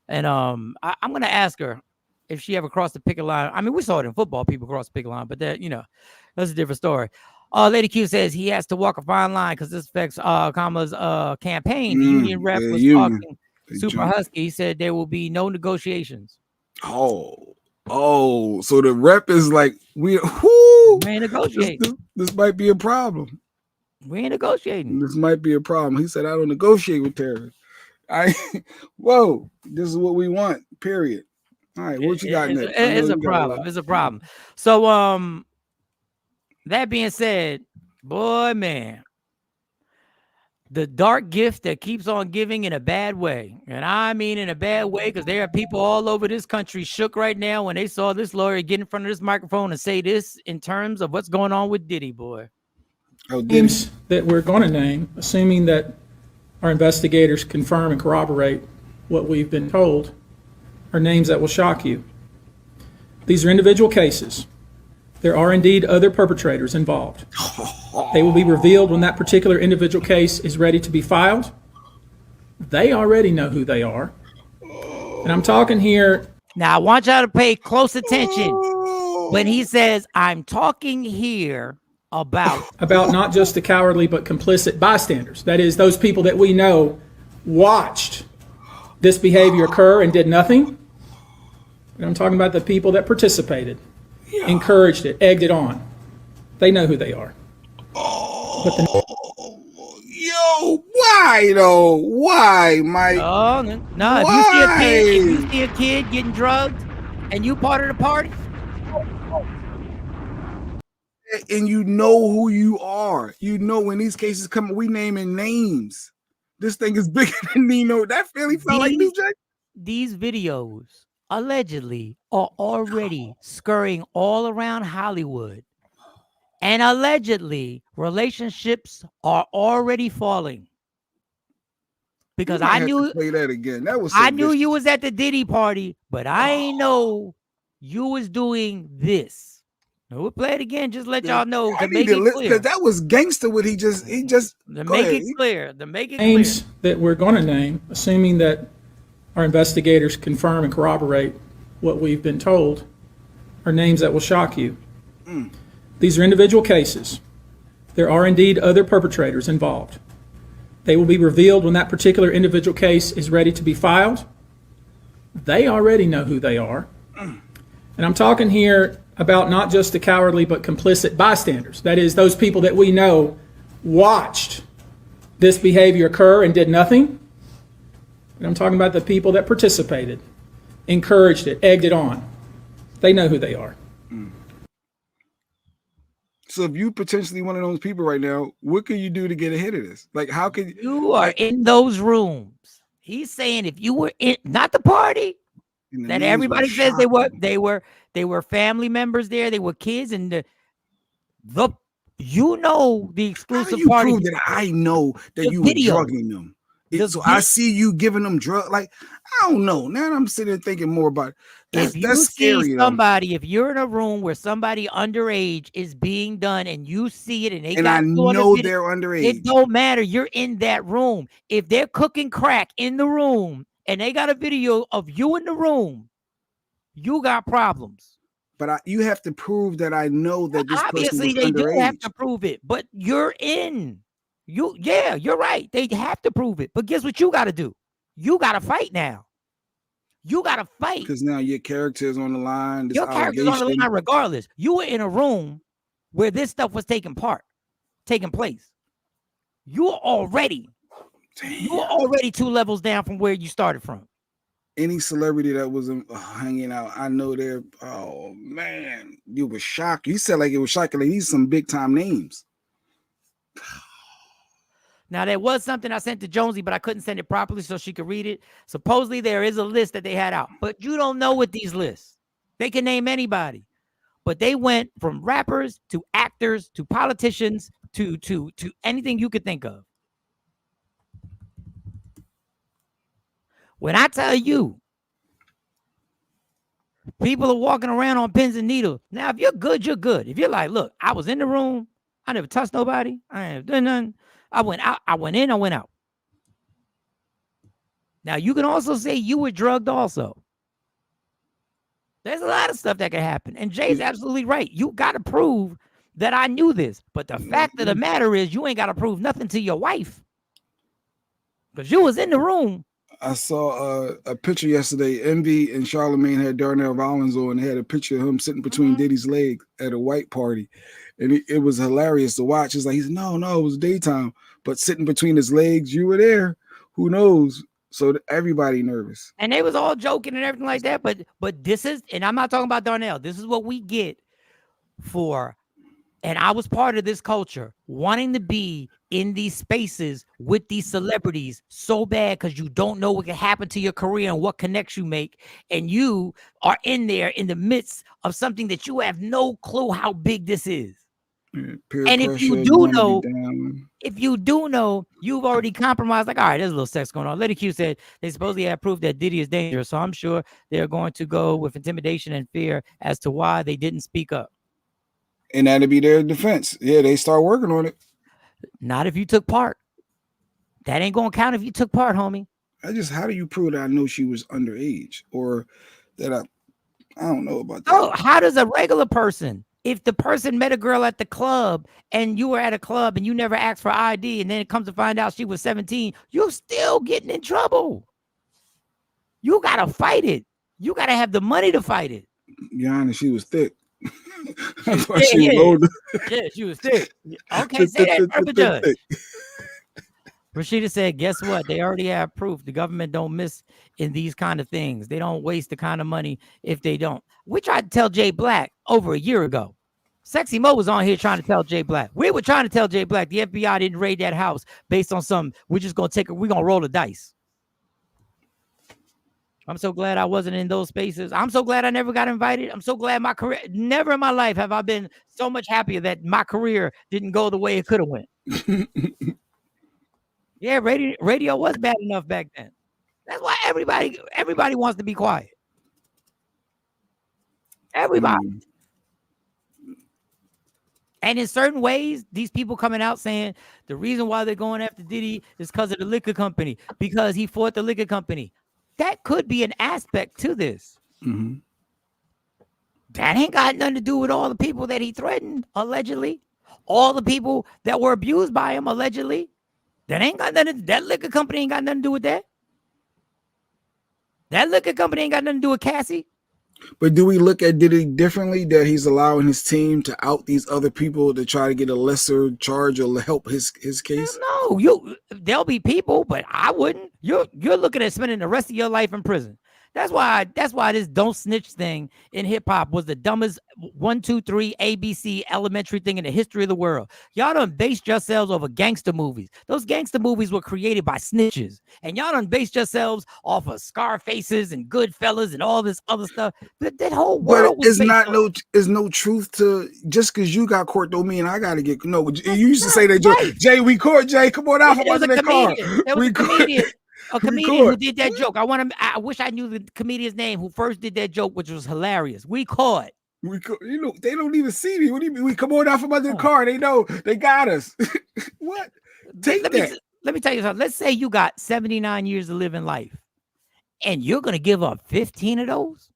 And I'm gonna ask her if she ever crossed the picket line. I mean, we saw it in football; people cross the picket line, but that's a different story. Lady Q says he has to walk a fine line because this affects Kamala's campaign. The union rep was talking super husky. He said there will be no negotiations. Oh, so the rep is like, we ain't negotiating. This might be a problem. We ain't negotiating. This might be a problem. He said, I don't negotiate with terrorists. Whoa, this is what we want, period. All right, what you got next? It's a problem. It's a problem. So, that being said, boy, man, the dark gift that keeps on giving in a bad way. And I mean in a bad way, because there are people all over this country shook right now when they saw this lawyer get in front of this microphone and say this in terms of what's going on with Diddy, boy. Names that we're going to name, assuming that our investigators confirm and corroborate what we've been told, are names that will shock you. These are individual cases. There are indeed other perpetrators involved. They will be revealed when that particular individual case is ready to be filed. They already know who they are. And I'm talking here. Now, I want y'all to pay close attention when he says, I'm talking here about not just the cowardly but complicit bystanders. That is, those people that we know watched this behavior occur and did nothing. And I'm talking about the people that participated, encouraged it, egged it on. They know who they are. Yo, why though? Why, Mike? Oh no! If you see a kid getting drugged, and you part of the party, and you know who you are, when these cases come, we naming names. This thing is bigger than Nino. That really felt like New Jack. These videos allegedly are already scurrying all around Hollywood. And allegedly, relationships are already falling. Because I knew play that again. That was I knew you was at the Diddy party, but I ain't know you was doing this. No, we'll play it again. Just let y'all know to make it clear. That was gangster. What he just to make it clear. To make it names that we're going to name, assuming that our investigators confirm and corroborate what we've been told, are names that will shock you. These are individual cases. There are indeed other perpetrators involved. They will be revealed when that particular individual case is ready to be filed. They already know who they are. And I'm talking here about not just the cowardly but complicit bystanders. That is, those people that we know watched this behavior occur and did nothing. And I'm talking about the people that participated, encouraged it, egged it on. They know who they are. So if you potentially one of those people right now, what can you do to get ahead of this? Like, how could you are in those rooms? He's saying if you were in, not the party that everybody says they were family members there, they were kids, and the exclusive party. Prove that I know that you were drugging them. So I see you giving them drugs. Like, I don't know. Now I'm sitting there thinking more about it. That's scary. If you're in a room where somebody underage is being done and you see it and I know they're underage, it don't matter. You're in that room. If they're cooking crack in the room and they got a video of you in the room, you got problems. But you have to prove that I know that this obviously person was they underage. do have to prove it, but you're in. You're right. They have to prove it. But guess what you got to do? You got to fight now. You got to fight. Because now your character is on the line. Your character's on the line regardless. You were in a room where this stuff was taking place. You're already 2 levels down from where you started from. Any celebrity that was hanging out, I know they're, oh man, you were shocked. You said like it was shocking. Like these some big time names. Now, there was something I sent to Jonesy, but I couldn't send it properly so she could read it. Supposedly, there is a list that they had out, but you don't know what these lists. They can name anybody, but they went from rappers to actors to politicians to anything you could think of. When I tell you, people are walking around on pins and needles. Now, if you're good, you're good. If you're like, look, I was in the room, I never touched nobody, I ain't done nothing. I went out, I went in, I went out. Now, you can also say you were drugged also. There's a lot of stuff that can happen. And Jay's absolutely right. You got to prove that I knew this. But the fact of the matter is you ain't got to prove nothing to your wife. Because you was in the room. I saw a picture yesterday. Envy and Charlemagne had Darnell Rollins on. They had a picture of him sitting between Diddy's legs at a white party. And it was hilarious to watch. It's like, he's no, it was daytime. But sitting between his legs, you were there. Who knows? So everybody nervous. And they was all joking and everything like that. But this is, and I'm not talking about Darnell. This is what we get for, and I was part of this culture, wanting to be in these spaces with these celebrities so bad because you don't know what can happen to your career and what connects you make. And you are in there in the midst of something that you have no clue how big this is. And if you do know, you've already compromised. Like, all right, there's a little sex going on. Lady Q said they supposedly have proof that Diddy is dangerous. So I'm sure they're going to go with intimidation and fear as to why they didn't speak up. And that'd be their defense. Yeah, they start working on it. Not if you took part. That ain't going to count if you took part, homie. How do you prove that I know she was underage or that I don't know about that? Oh, how does a regular person, if the person met a girl at the club and you were at a club and you never asked for ID and then it comes to find out she was 17, you're still getting in trouble. You got to fight it. You got to have the money to fight it. Yeah, she was thick. That's why she was older. Yeah, she was thick. Okay, say that, Purple Judge. Rashida said, guess what? They already have proof. The government don't miss in these kind of things. They don't waste the kind of money if they don't. We tried to tell Jay Black over a year ago. Sexy Mo was on here trying to tell Jay Black. We were trying to tell Jay Black the FBI didn't raid that house based on we're just going to we're going to roll the dice. I'm so glad I wasn't in those spaces. I'm so glad I never got invited. I'm so glad my career, never in my life have I been so much happier that my career didn't go the way it could have went. Yeah, radio was bad enough back then. That's why everybody wants to be quiet. Everybody. And in certain ways, these people coming out saying the reason why they're going after Diddy is because of the liquor company, because he fought the liquor company. That could be an aspect to this. Mm-hmm. That ain't got nothing to do with all the people that he threatened, allegedly. All the people that were abused by him, allegedly. That ain't got nothing. That liquor company ain't got nothing to do with that. That liquor company ain't got nothing to do with Cassie. But do we look at Diddy differently, that he's allowing his team to out these other people to try to get a lesser charge or help his case? No, there'll be people, but I wouldn't. You're looking at spending the rest of your life in prison. That's why this don't snitch thing in hip hop was the dumbest 1, 2, 3 ABC elementary thing in the history of the world. Y'all done based yourselves over gangster movies. Those gangster movies were created by snitches, and y'all done based yourselves off of Scarfaces and Goodfellas and all this other stuff. That whole world. But it's no truth to just because you got caught don't mean I gotta get no. You used to say that, right. Jay, we caught Jay. Come on out from under that car. There was a comedian. A comedian who did that joke. I wish I knew the comedian's name who first did that joke, which was hilarious. We caught. They don't even see me. What do you mean? We come on out from under the car. They know they got us. What? Let me tell you something. Let's say you got 79 years to live in life, and you're gonna give up 15 of those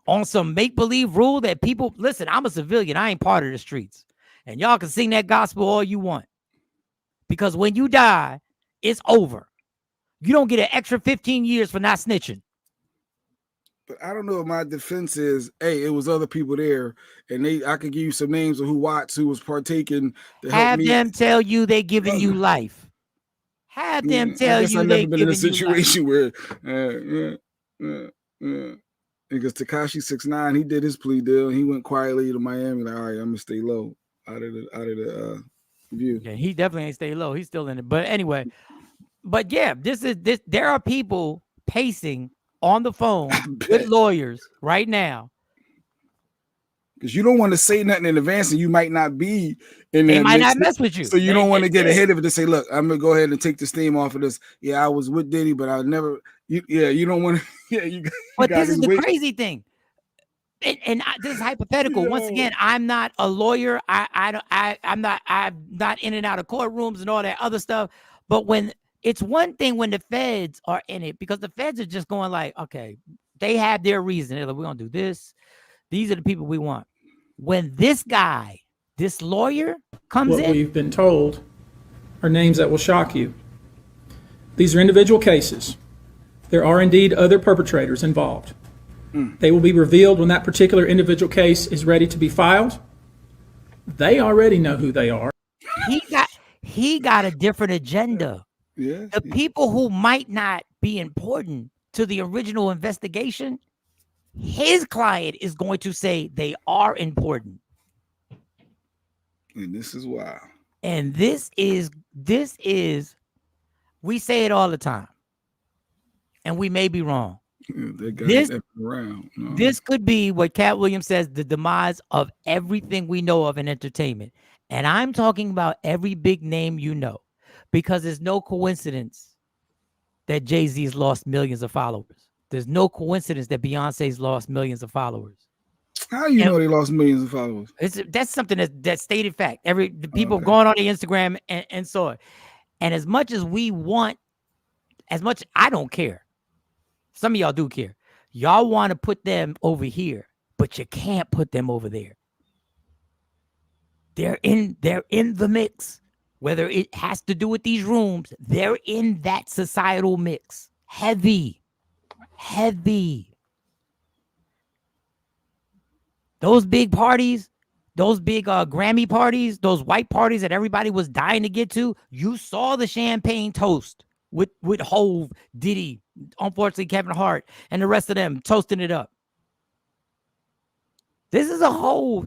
on some make-believe rule that people listen. I'm a civilian. I ain't part of the streets, and y'all can sing that gospel all you want, because when you die, it's over. You don't get an extra 15 years for not snitching. But I don't know if my defense is, hey, it was other people there, and I could give you some names of who was partaking to help me. Have them tell you they giving you life. Have them tell you I've they never been in a giving you life. situation where, because Tekashi 6ix9ine, he did his plea deal. He went quietly to Miami, like, all right, I'm gonna stay low out of the View. Yeah, he definitely ain't stay low. He's still in it. But anyway, but yeah, this. There are people pacing on the phone with lawyers right now. Because you don't want to say nothing in advance, and you might not be in there. They might not mess with you. So you don't want to get ahead of it to say, "Look, I'm gonna go ahead and take the steam off of this." Yeah, I was with Diddy, but I never. You don't want to. Yeah, you. But this is the crazy thing. And this is hypothetical. Once again, I'm not a lawyer. I'm not in and out of courtrooms and all that other stuff. But when it's one thing when the feds are in it, because the feds are just going like, okay, they have their reason. They're like, we're gonna do this. These are the people we want. When this guy, this lawyer comes in, what we've been told are names that will shock you. These are individual cases. There are indeed other perpetrators involved. They will be revealed when that particular individual case is ready to be filed. They already know who they are. He got a different agenda. Yeah. The people who might not be important to the original investigation, his client is going to say they are important. And this is why. And this is, we say it all the time. And we may be wrong. Yeah, this could be what Cat Williams says, the demise of everything we know of in entertainment. And I'm talking about every big name you know, because there's no coincidence that Jay-Z's lost millions of followers. There's no coincidence that Beyonce's lost millions of followers. How do you know they lost millions of followers? That's something that's stated fact. The people going on the Instagram and saw it. And as much as we want, as much I don't care. Some of y'all do care. Y'all want to put them over here, but you can't put them over there. They're in the mix. Whether it has to do with these rooms, they're in that societal mix. Heavy. Those big parties, those big Grammy parties, those white parties that everybody was dying to get to, you saw the champagne toast with Hove, Diddy, unfortunately Kevin Hart, and the rest of them toasting it up. This is a whole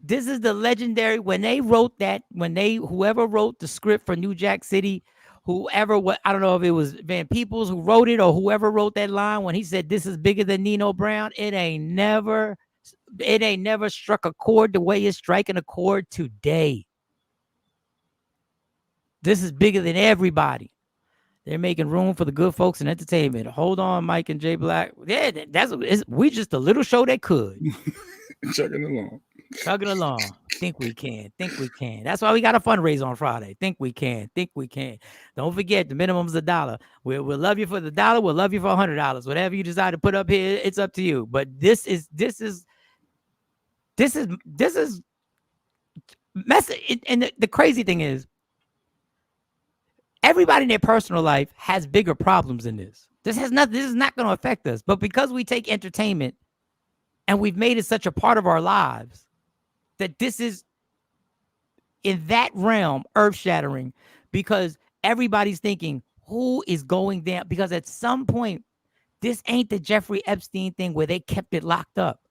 this is the legendary, when they wrote that, whoever wrote the script for New Jack City, I don't know if it was Van Peebles who wrote it or whoever wrote that line when he said this is bigger than Nino Brown, it ain't never struck a chord the way it's striking a chord today. This is bigger than everybody. They're making room for the good folks in entertainment. Hold on, Mike and Jay Black. Yeah, we just a little show that could. Chugging along. Think we can. That's why we got a fundraiser on Friday. Think we can. Don't forget, the minimum's $1. We'll love you for the $1. We'll love you for $100. Whatever you decide to put up here, it's up to you. But this is messy. And the crazy thing is, everybody in their personal life has bigger problems than this. This is not going to affect us. But because we take entertainment and we've made it such a part of our lives that this is in that realm earth-shattering, because everybody's thinking, who is going down? Because at some point, this ain't the Jeffrey Epstein thing where they kept it locked up.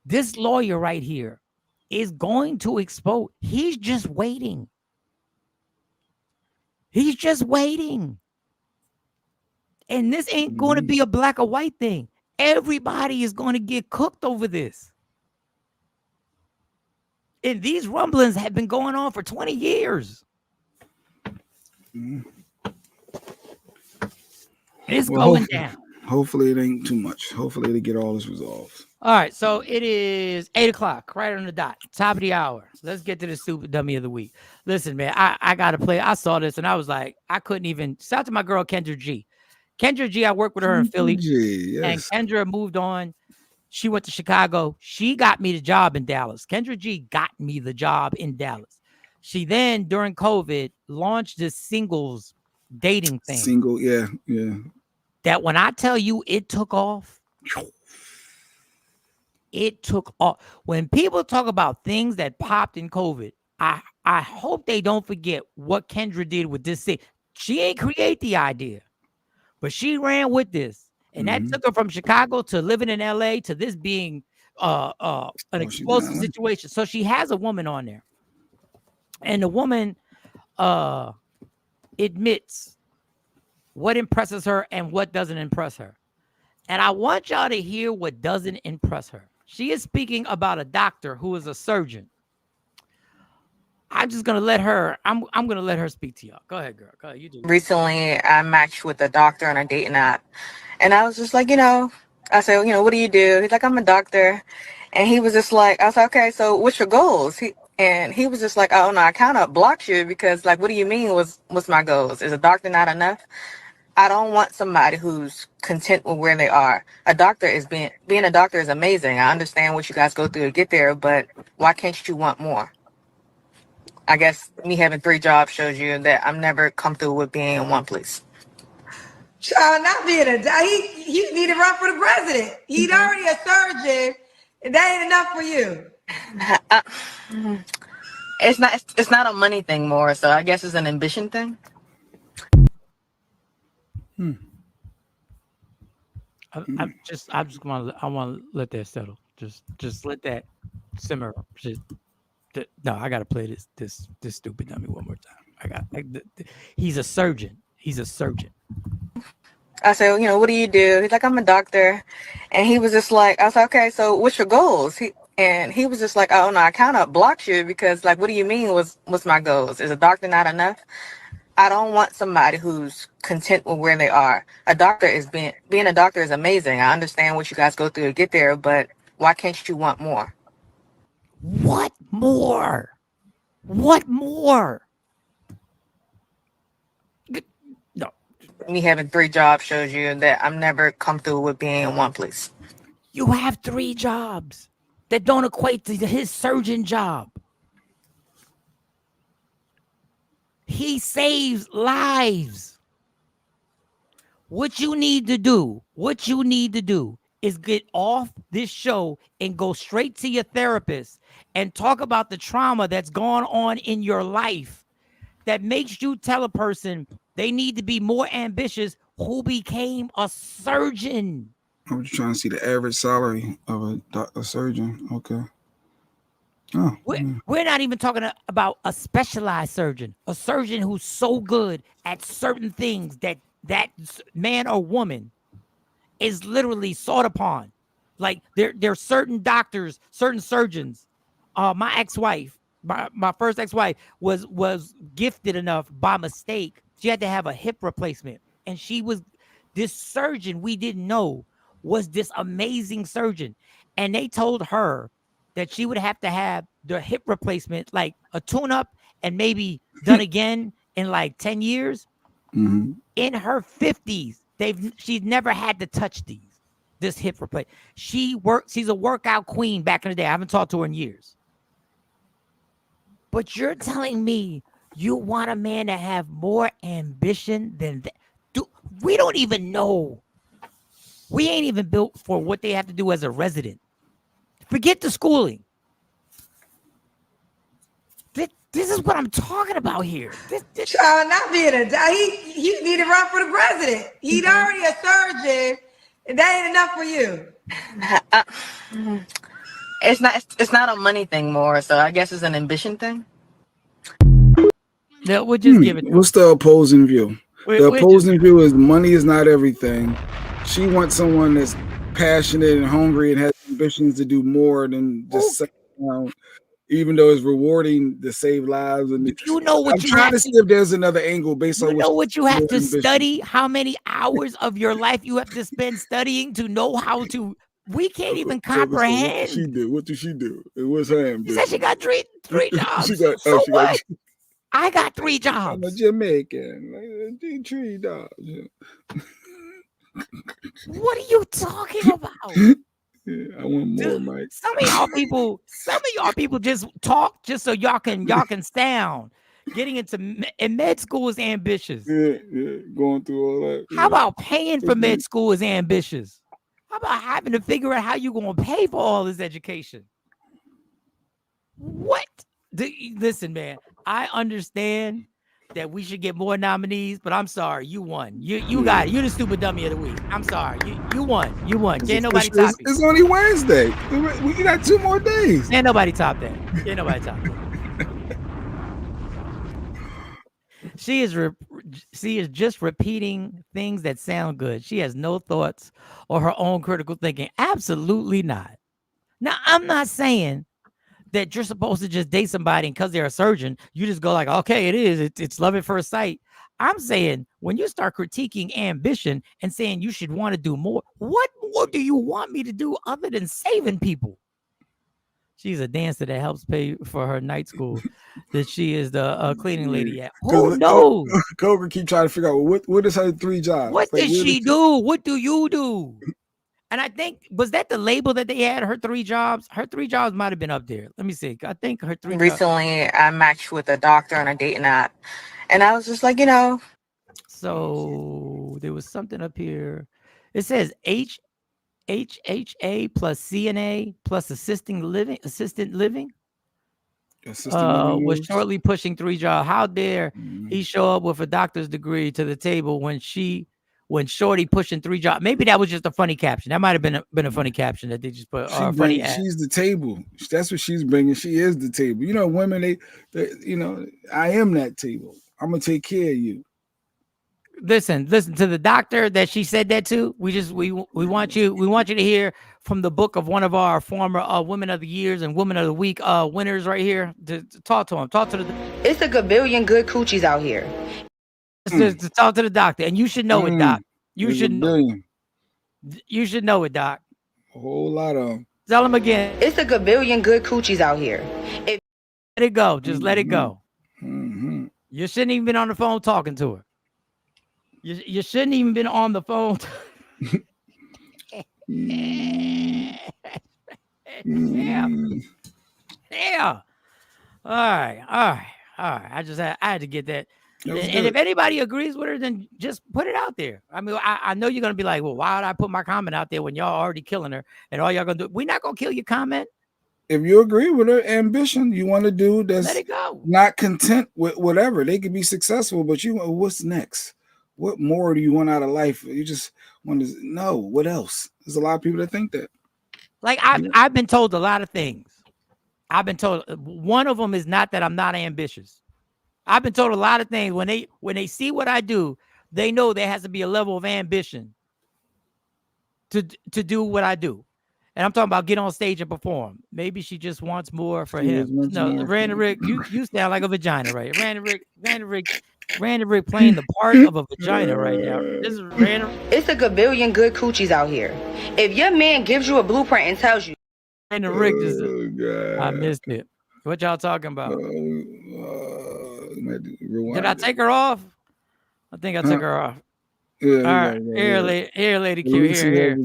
This lawyer right here is going to expose. He's just waiting. And this ain't going to be a black or white thing. Everybody is going to get cooked over this. And these rumblings have been going on for 20 years. It's going down. Hopefully it ain't too much. Hopefully they get all this resolved. All right, so it is 8:00, right on the dot, top of the hour. Let's get to the stupid dummy of the week. Listen, man, I got to play. I saw this and I was like, I couldn't even. Shout out to my girl, Kendra G. Kendra G, I worked with her in Philly. Yes. And Kendra moved on. She went to Chicago. She got me the job in Dallas. Kendra G got me the job in Dallas. She then, during COVID, launched this singles dating thing. Yeah. That when I tell you it took off, it took off. When people talk about things that popped in COVID, I hope they don't forget what Kendra did with this thing. She ain't create the idea, but she ran with this. And that took her from Chicago to living in LA to this being an explosive situation. So she has a woman on there. And the woman admits what impresses her and what doesn't impress her. And I want y'all to hear what doesn't impress her. She is speaking about a doctor who is a surgeon. I'm just gonna let her. I'm gonna let her speak to y'all. Go ahead, girl. Go ahead. You do. Recently, I matched with a doctor on a dating app, and I was just like, I said, what do you do? He's like, I'm a doctor, and he was just like, I was like, okay, so what's your goals? He was just like, oh no, I kind of blocked you because like, what do you mean? What's my goals? Is a doctor not enough? I don't want somebody who's content with where they are. A doctor is being a doctor is amazing. I understand what you guys go through to get there, but why can't you want more? I guess me having 3 jobs shows you that I'm never comfortable with being in one place. Not being he need to run for the president. He's already a surgeon, and that ain't enough for you. It's not a money thing more, so I guess it's an ambition thing. I want to let that settle. Just let that simmer. No, I gotta play this stupid dummy one more time. He's a surgeon. He's a surgeon. I said, what do you do? He's like, I'm a doctor, and he was just like, I was like, okay, so what's your goals? He was just like, oh no, I kind of blocked you because like, what do you mean? What's my goals? Is a doctor not enough? I don't want somebody who's content with where they are. A doctor is being a doctor is amazing. I understand what you guys go through to get there, but why can't you want more? What more? What more? No. Me having 3 jobs shows you that I'm never comfortable with being in one place. You have 3 jobs that don't equate to his surgeon job. He saves lives. What you need to do is get off this show and go straight to your therapist and talk about the trauma that's gone on in your life that makes you tell a person they need to be more ambitious who became a surgeon. I'm just trying to see the average salary of a surgeon. Okay. Oh, we're not even talking about a specialized surgeon, a surgeon who's so good at certain things that man or woman is literally sought upon. Like there are certain doctors, certain surgeons. My ex-wife, my first ex-wife was gifted enough by mistake. She had to have a hip replacement, and she was this surgeon we didn't know was this amazing surgeon, and they told her that she would have to have the hip replacement, like a tune-up, and maybe done again in like 10 years. Mm-hmm. In her 50s, she's never had to touch this hip replacement. She's a workout queen back in the day. I haven't talked to her in years. But you're telling me you want a man to have more ambition than that? We don't even know. We ain't even built for what they have to do as a resident. Forget the schooling. This is what I'm talking about here. Not being he need to run for the president. He's already a surgeon, and that ain't enough for you. It's not a money thing more, so I guess it's an ambition thing. No, we'll just give it to What's the opposing view? The opposing view is money is not everything. She wants someone that's passionate and hungry and has ambitions to do more than just sit down, even though it's rewarding to save lives. And you know what I'm trying to see if there's another angle based on what you have to study, how many hours of your life you have to spend studying to know how to. We can't even comprehend. What did she do? What's her ambition? She said she got three jobs. What? I got 3 jobs. I'm a Jamaican. 3 jobs. What are you talking about? I want more, Mike. Some of y'all people just talk just so y'all can sound. Getting into med school is ambitious. Yeah, going through all that. How about paying for med school is ambitious? How about having to figure out how you're going to pay for all this education? What? Listen, man, I understand that we should get more nominees, but I'm sorry, you won. You got it. You're the stupid dummy of the week. I'm sorry. You won. Can't nobody top it. It's only Wednesday. We got 2 more days. Can't nobody top that. She is just repeating things that sound good. She has no thoughts or her own critical thinking. Absolutely not. Now, I'm not saying that you're supposed to just date somebody and because they're a surgeon, you just go like, okay, it's love at first sight. I'm saying when you start critiquing ambition and saying you should want to do more, what more do you want me to do other than saving people? She's a dancer that helps pay for her night school that she is the cleaning lady at. Who knows? Coker keep trying to figure out what is her 3 jobs? What does she do? What do you do? And I think, was that the label that they had, her 3 jobs? Her 3 jobs might have been up there. Let me see. I think her 3 jobs. Recently, I matched with a doctor on a dating app. And I was just like, So there was something up here. It says HHA plus CNA plus assistant living. Was shortly pushing 3 jobs. How dare he show up with a doctor's degree to the table when Shorty pushing 3 jobs? Maybe that was just a funny caption. That might have been a funny caption that they just put. Funny ad. She's the table. That's what she's bringing. She is the table. You know, women, they I am that table. I'm gonna take care of you. Listen to the doctor that she said that to. We want you to hear from the book of one of our former Women of the Years and Women of the Week winners right here. To talk to him. Talk to the. It's a gabillion good coochies out here. To talk to the doctor, and you should know it, Doc. You should know it, Doc. A whole lot of them. Tell him again. It's a gabillion good coochies out here. Let it go. Just let it go. You shouldn't even been on the phone talking to her. You shouldn't even been on the phone. Yeah. All right. I had to get that. And if anybody agrees with her, then just put it out there. I mean, I know you're gonna be like, well, why would I put my comment out there when y'all already killing her and all y'all gonna do? We're not gonna kill your comment. If you agree with her ambition, you want to do that's let it go. Not content with whatever. They could be successful, but what's next? What more do you want out of life? You just want to know what else. There's a lot of people that think that. Like I've been told a lot of things. I've been told one of them is not that I'm not ambitious. I've been told a lot of things. When they see what I do, they know there has to be a level of ambition to do what I do. And I'm talking about get on stage and perform. Maybe she just wants more for him. No, Randy Rick, you sound like a vagina, right? Randy Rick playing the part of a vagina right now. This is Randy. It's a gabillion good coochies out here. If your man gives you a blueprint and tells you. Randy Rick just, I missed it. What y'all talking about? Did I take her off? I think I took her off. Yeah, all right, here, Lady Q. Here.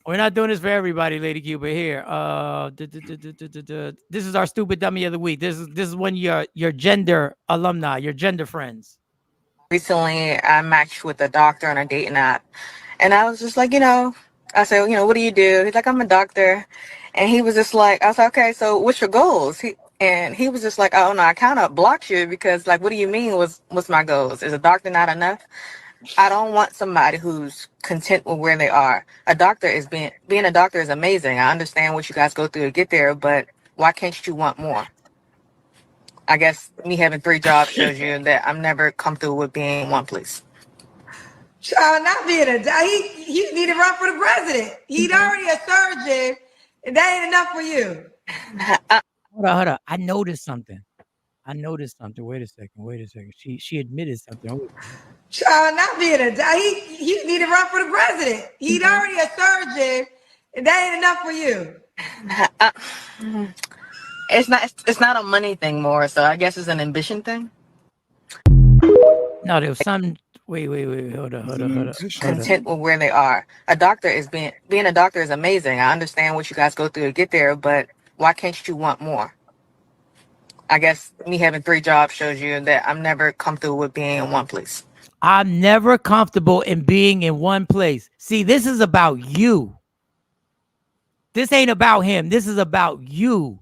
We're not doing this for everybody, Lady Q, but here. This is our stupid dummy of the week. This is when your gender alumni, your gender friends. Recently, I matched with a doctor on a dating app, and I was just like, I said, what do you do? He's like, I'm a doctor, and he was just like, I was like, okay, so what's your goals? He was just like, oh no, I kind of blocked you because like, what do you mean? What's my goals? Is a doctor not enough? I don't want somebody who's content with where they are. A doctor is being a doctor is amazing. I understand what you guys go through to get there, but why can't you want more? I guess me having 3 jobs shows you that I'm never comfortable with being in one place. Not being he need to run for the president. He's already a surgeon, and that ain't enough for you. Hold on. I noticed something. Wait a second. She admitted something. Not being he need to run for the president. He's already a surgeon, and that ain't enough for you. It's not a money thing more, so I guess it's an ambition thing. No, there was some. Wait. Hold on. Content with where they are. A doctor is being a doctor is amazing. I understand what you guys go through to get there, but why can't you want more? I guess me having 3 jobs shows you that I'm never comfortable with being in one place. I'm never comfortable in being in one place. See, this is about you. This ain't about him. This is about you.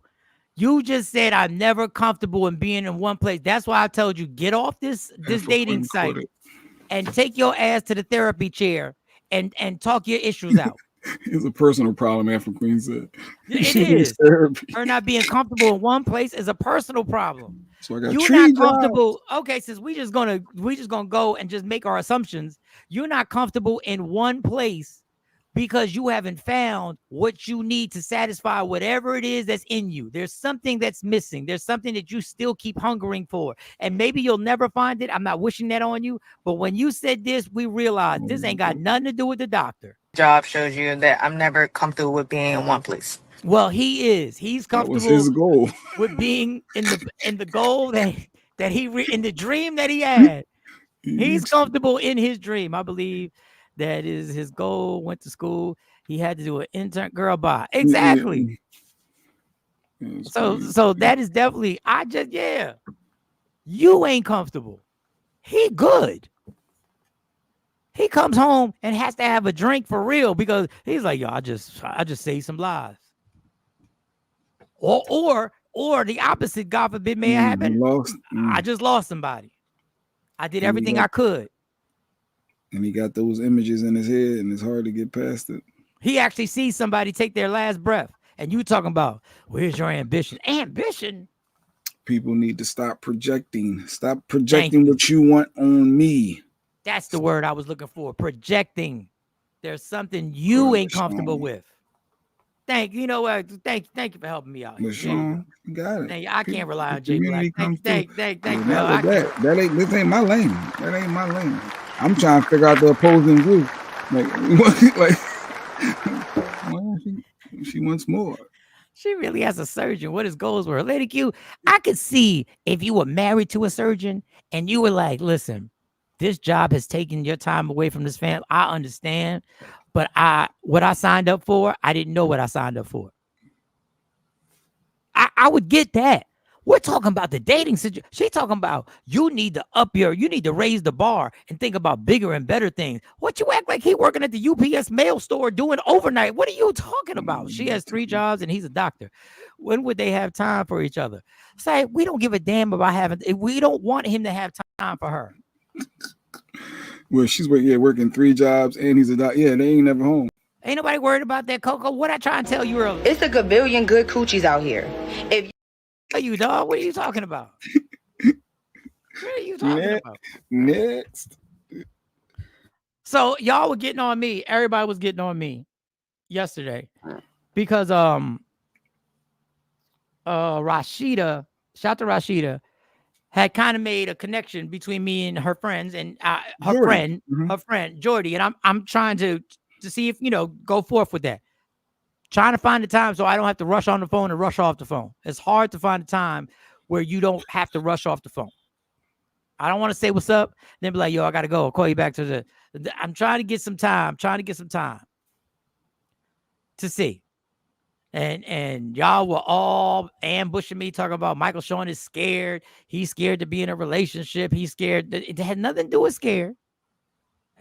You just said I'm never comfortable in being in one place. That's why I told you get off this dating site and take your ass to the therapy chair and talk your issues out. It's a personal problem, Afro Queen said. It She needs is. therapy. Her not being comfortable in one place is a personal problem. So I got You're tree not jobs. comfortable. Okay, since we just gonna go and just make our assumptions. You're not comfortable in one place because you haven't found what you need to satisfy whatever it is that's in you. There's something that's missing. There's something that you still keep hungering for. And maybe you'll never find it. I'm not wishing that on you. But when you said this, we realized this ain't got nothing to do with the doctor. Job shows you that I'm never comfortable with being in one place. Well, he is. He's comfortable That was his goal. with being in the goal that in the dream that he had. He's comfortable in his dream. I believe that is his goal. Went to school. He had to do an intern. Girl, bye. Exactly. So that is definitely. You ain't comfortable. He good. He comes home and has to have a drink for real because he's like, yo, I just say some lies. Or the opposite, God forbid, may happen. I just lost somebody. I did everything I could. And he got those images in his head, and it's hard to get past it. He actually sees somebody take their last breath. And you talking about, where's your ambition? Ambition? People need to stop projecting. Stop projecting what you want on me. That's the word I was looking for. Projecting. There's something you ain't comfortable with. Thank you. You know what? Thank you for helping me out. Sean, you got it. I can't rely on Jay Black. Thank you. This ain't my lane. That ain't my lane. I'm trying to figure out the opposing view. She wants more. She really has a surgeon. What his goals were. Lady Q, I could see if you were married to a surgeon and you were like, listen, this job has taken your time away from this family. I understand. But what I signed up for, I didn't know what I signed up for. I would get that. We're talking about the dating situation. She's talking about you need to raise the bar and think about bigger and better things. What you act like he working at the UPS mail store doing overnight? What are you talking about? She has 3 jobs and he's a doctor. When would they have time for each other? Say, we don't give a damn about we don't want him to have time for her. Well, she's working 3 jobs and he's a doctor. Yeah, they ain't never home. Ain't nobody worried about that, Coco. What I try and tell you earlier? It's a gabillion good coochies out here. If you dog, what are you talking about? What are you talking about? Next. So y'all were getting on me. Everybody was getting on me yesterday because Rashida, shout out to Rashida, had kind of made a connection between me and her friends and her friend Jordy, and I'm trying to see if go forth with that. Trying to find the time so I don't have to rush on the phone and rush off the phone. It's hard to find a time where you don't have to rush off the phone. I don't want to say what's up, then be like, yo, I gotta go. I'll call you back to I'm trying to get some time. To see. And y'all were all ambushing me, talking about Michael Sean is scared. He's scared to be in a relationship. He's scared. It had nothing to do with scared.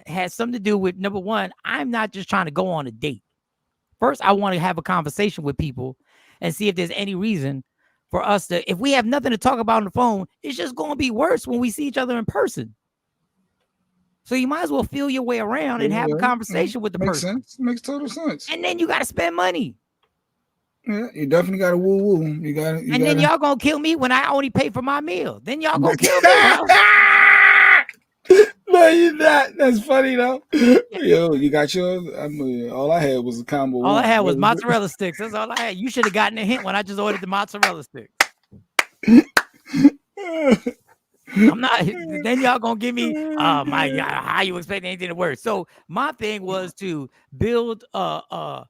It had something to do with, number one, I'm not just trying to go on a date. First, I want to have a conversation with people and see if there's any reason for us to, if we have nothing to talk about on the phone, it's just going to be worse when we see each other in person. So you might as well feel your way around and have a conversation with the person. Makes total sense. And then you got to spend money. Yeah, you definitely got to woo-woo. Then y'all going to kill me when I only pay for my meal. Then y'all going to kill me. No, you're not. That's funny though. Yo, you got yours. All I had was a combo. All I had was mozzarella sticks. That's all I had. You should have gotten a hint when I just ordered the mozzarella sticks. I'm not. Then y'all gonna give me. My God, how you expect anything to work? So my thing was to build a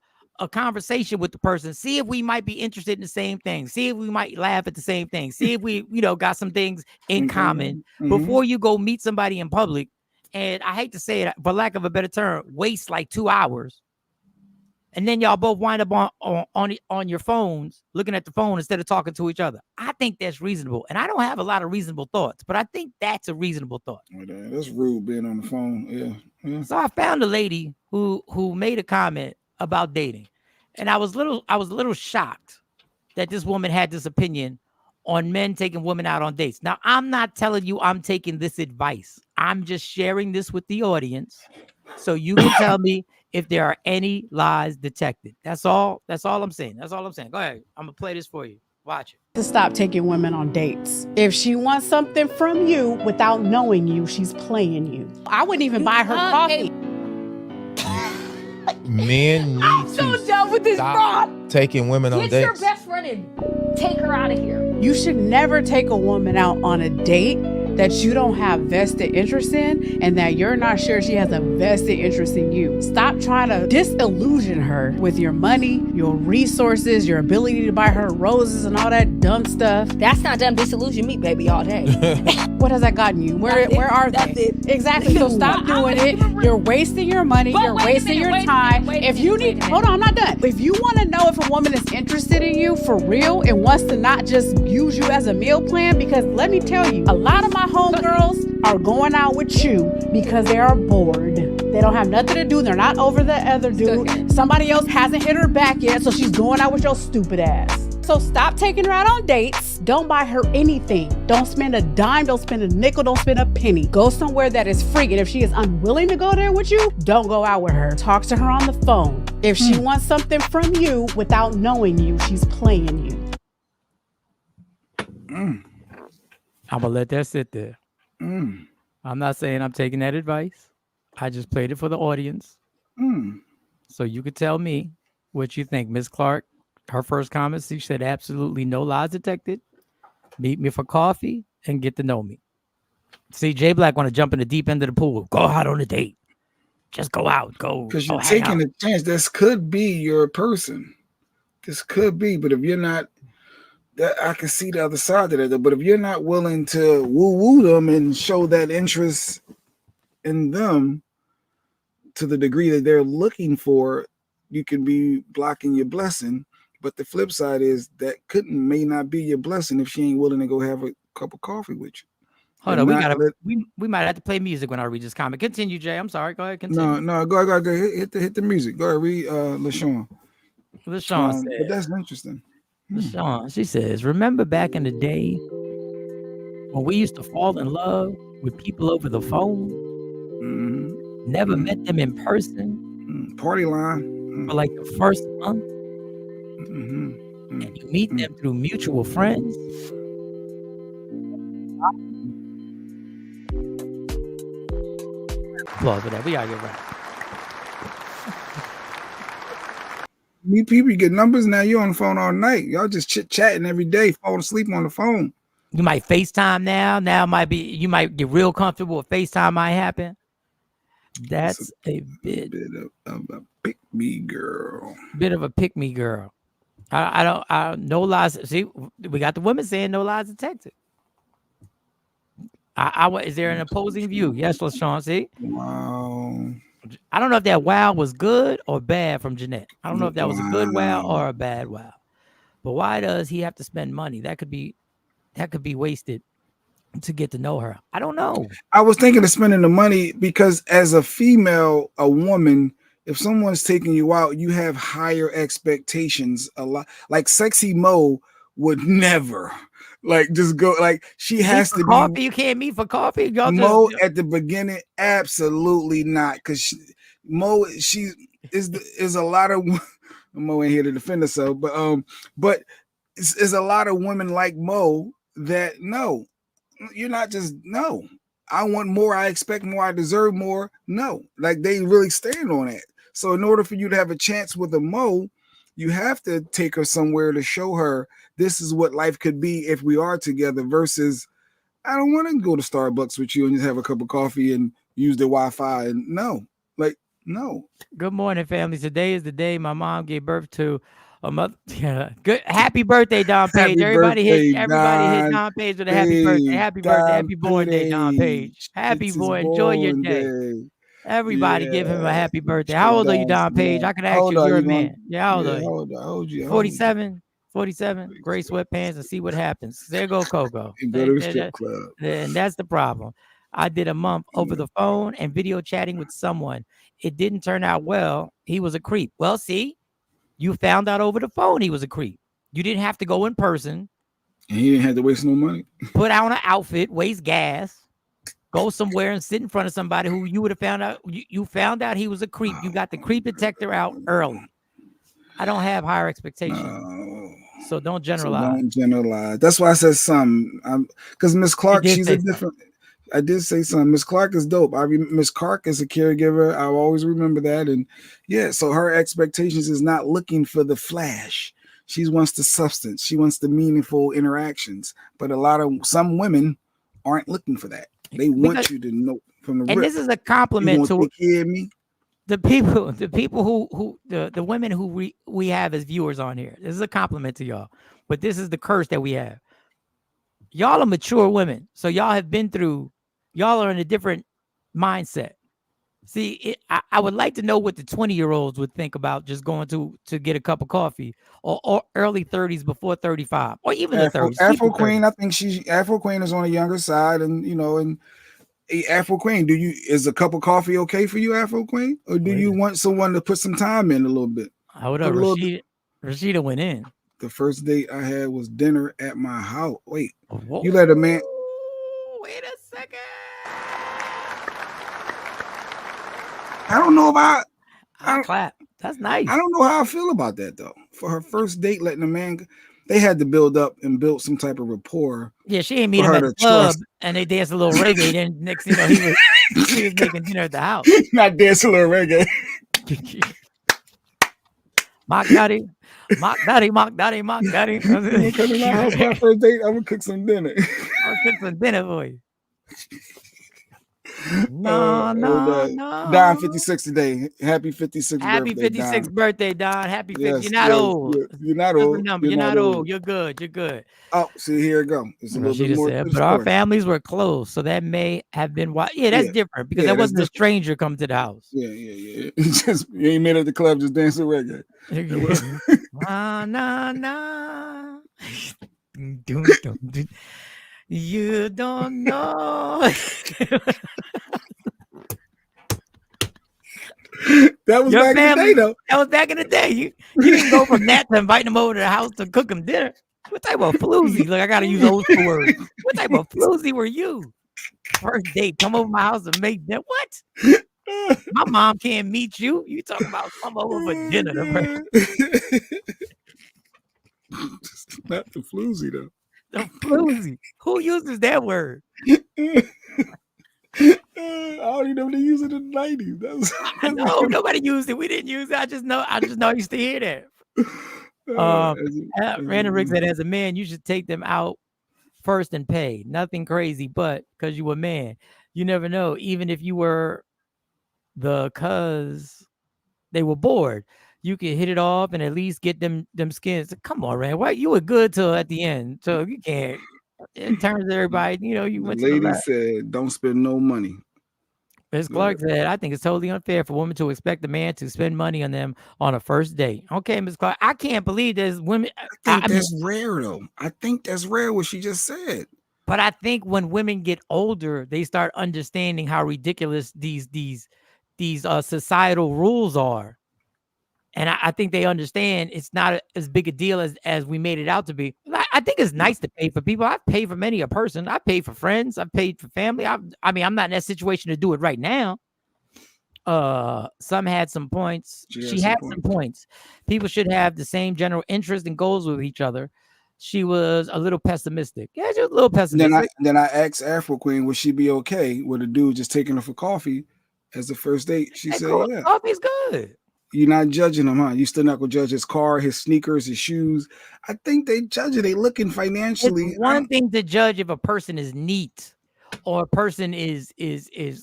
conversation with the person, see if we might be interested in the same thing, see if we might laugh at the same thing, see if we, got some things in common before you go meet somebody in public. And I hate to say it, for lack of a better term, waste like 2 hours. And then y'all both wind up on your phones, looking at the phone instead of talking to each other. I think that's reasonable. And I don't have a lot of reasonable thoughts, but I think that's a reasonable thought. That's rude being on the phone. Yeah. So I found a lady who made a comment about dating. And I was a little shocked that this woman had this opinion on men taking women out on dates. Now, I'm not telling you I'm taking this advice. I'm just sharing this with the audience so you can tell me if there are any lies detected. That's all I'm saying. That's all I'm saying. Go ahead. I'm gonna play this for you. Watch it. To stop taking women on dates. If she wants something from you without knowing you, she's playing you. I wouldn't even buy her coffee. Men need So to done with this stop broad. taking women on Get dates. your best friend and take her out of here. You should never take a woman out on a date that you don't have vested interest in and that you're not sure she has a vested interest in you. Stop trying to disillusion her with your money, your resources, your ability to buy her roses and all that dumb stuff. That's not done disillusion me, baby, all day. What has that gotten you? Where are they? That's it. Exactly. So stop doing it. You're wasting your money. You're wasting your time. If you need, hold on, I'm not done. If you want to know if a woman is interested in you for real and wants to not just use you as a meal plan, because let me tell you, a lot of my homegirls are going out with you because they are bored. They don't have nothing to do. They're not over the other dude. Somebody else hasn't hit her back yet, so she's going out with your stupid ass. So stop taking her out on dates. Don't buy her anything. Don't spend a dime. Don't spend a nickel. Don't spend a penny. Go somewhere that is free. And if she is unwilling to go there with you, don't go out with her. Talk to her on the phone. If she wants something from you without knowing you, she's playing you. I'm gonna let that sit there. I'm not saying I'm taking that advice. I just played it for the audience. So you could tell me what you think. Miss Clark, her first comment, she said absolutely no lies detected. Meet me for coffee and get to know me. See, Jay Black want to jump in the deep end of the pool. Go out on a date. Just go out. Go. Because you're hang taking out. a chance. This could be your person. This could be, but if you're not, that I can see the other side of that. But if you're not willing to woo them and show that interest in them to the degree that they're looking for, you can be blocking your blessing. But the flip side is that may not be your blessing if she ain't willing to go have a cup of coffee with you. Hold on, we might have to play music when I read this comment. Continue, Jay. I'm sorry. Go ahead. Continue. No, go. Hit the music. Go ahead, read LaShawn. LaShawn said, but that's interesting. LaShawn, she says, remember back in the day when we used to fall in love with people over the phone? Never met them in person. Party line. For like the first month. And you meet them through mutual friends. Applause for that. We out here right. Meet people, you get numbers. Now you're on the phone all night. Y'all just chit-chatting every day, falling asleep on the phone. You might FaceTime now. Now you might get real comfortable with FaceTime might happen. That's a bit of a pick-me girl. Bit of a pick-me girl. I no lies. See, we got the women saying no lies detected. Is there an opposing view? Yes, LaShawn. See? Wow. I don't know if that wow was good or bad from Jeanette. I don't know if that was a good wow or a bad wow. But why does he have to spend money? That could be wasted to get to know her. I don't know. I was thinking of spending the money because as a female, a woman, if someone's taking you out, you have higher expectations. A lot, like Sexy Mo would never just go. Like she has to coffee. Be. You can't meet for coffee. Y'all Mo at the beginning, absolutely not. Because Mo, she is a lot of Mo ain't here to defend herself, but it's a lot of women like Mo that no, you're not just no. I want more. I expect more. I deserve more. No, like they really stand on it. So in order for you to have a chance with a Mo, you have to take her somewhere to show her this is what life could be if we are together versus I don't want to go to Starbucks with you and just have a cup of coffee and use the Wi-Fi. And no. Good morning, family. Today is the day my mom gave birth to a mother. Yeah. Good. Happy birthday, Don Page. Everybody hit Don Page with a happy birthday. Happy birthday. Happy born day, Don Page. Happy boy. Enjoy your day. Everybody give him a happy birthday. How old are you, Don Page? I can ask you if you're a man. Yeah, how old are you? 47. 47. Gray sweatpants and see what happens. There go Coco. Go to the strip club. And that's the problem. I did a month over the phone and video chatting with someone. It didn't turn out well. He was a creep. Well, see, you found out over the phone he was a creep. You didn't have to go in person. And he didn't have to waste no money. Put on an outfit, waste gas. Go somewhere and sit in front of somebody who you would have found out. You found out he was a creep. You got the creep detector out early. I don't have higher expectations. So don't generalize. So don't generalize. That's why I said something. Because Miss Clark, she's a different. I did say something. Miss Clark is dope. Miss Clark is a caregiver. I always remember that. And yeah, so her expectations is not looking for the flash. She wants the substance. She wants the meaningful interactions. But some women aren't looking for that. They want you to know from the rip. And this is a compliment to take care of me. The people who the women who we have as viewers on here. This is a compliment to y'all. But this is the curse that we have. Y'all are mature women. So y'all have been through, y'all are in a different mindset. See, I would like to know what the 20-year-olds would think about just going to get a cup of coffee or early 30s before 35 or even the 30s. Afro Queen, I think Afro Queen is on the younger side, and Afro Queen, is a cup of coffee okay for you, Afro Queen? Or do you want someone to put some time in a little bit? I would have Rashida went in. The first date I had was dinner at my house. Wait, you let a man. Wait a second. I don't know about. I clap. That's nice. I don't know how I feel about that though. For her first date, letting a man, they had to build some type of rapport. Yeah, she ain't meet him at the club and they danced a little reggae. Then next thing you know, he was making dinner at the house. Not dance a little reggae. Mock daddy. I'm gonna come to my house my first date. I'm gonna cook some dinner. I'll cook some dinner for you. No. Don 56 today. Happy 56th Happy birthday. 56th birthday, Don. Happy 50. Yes, You're not old. You're not old. Number. You're not old. You're good. Oh, see, here it go. It's a little bit more. But our families were close, so that may have been why. Yeah, that's different because that wasn't a stranger come to the house. Yeah. Just you ain't made at the club just dancing reggae. Nah. You don't know. That was back in the day, though. That was back in the day. You didn't go from that to inviting them over to the house to cook them dinner. What type of floozy? Look, I gotta use old school words. What type of floozy were you? First date, come over my house and make dinner. What? My mom can't meet you. You talking about come over for dinner? Not the floozy though. The floozy. Who uses that word? I don't even know they use it in the 90s. I know nobody used it. We didn't use it. I just know I used to hear that. Random Rick said, as a man, you should take them out first and pay. Nothing crazy, but because you a man, you never know. Even if you were cause they were bored, you could hit it off and at least get them skins. Come on, Rand. Why you were good till at the end? So you can't. In terms of everybody, you went to the lady said, "Don't spend no money." Ms. Clark said, I think it's totally unfair for women to expect a man to spend money on them on a first date. Okay, Ms. Clark, I can't believe there's women. I think that's rare, though. I think that's rare what she just said. But I think when women get older, they start understanding how ridiculous these societal rules are. And I think they understand it's not as big a deal as we made it out to be. I think it's nice to pay for people. I've paid for many a person. I paid for friends. I've paid for family. I'm not in that situation to do it right now. Some had some points. She had some points. People should have the same general interest and goals with each other. She was a little pessimistic. Yeah, she was a little pessimistic. Then I asked Afro Queen, would she be okay with a dude just taking her for coffee as the first date? She said, yeah. Coffee's good. You're not judging him, huh? You still not gonna judge his car, his sneakers, his shoes. I think they judge it. They looking financially. It's one thing to judge if a person is neat or a person is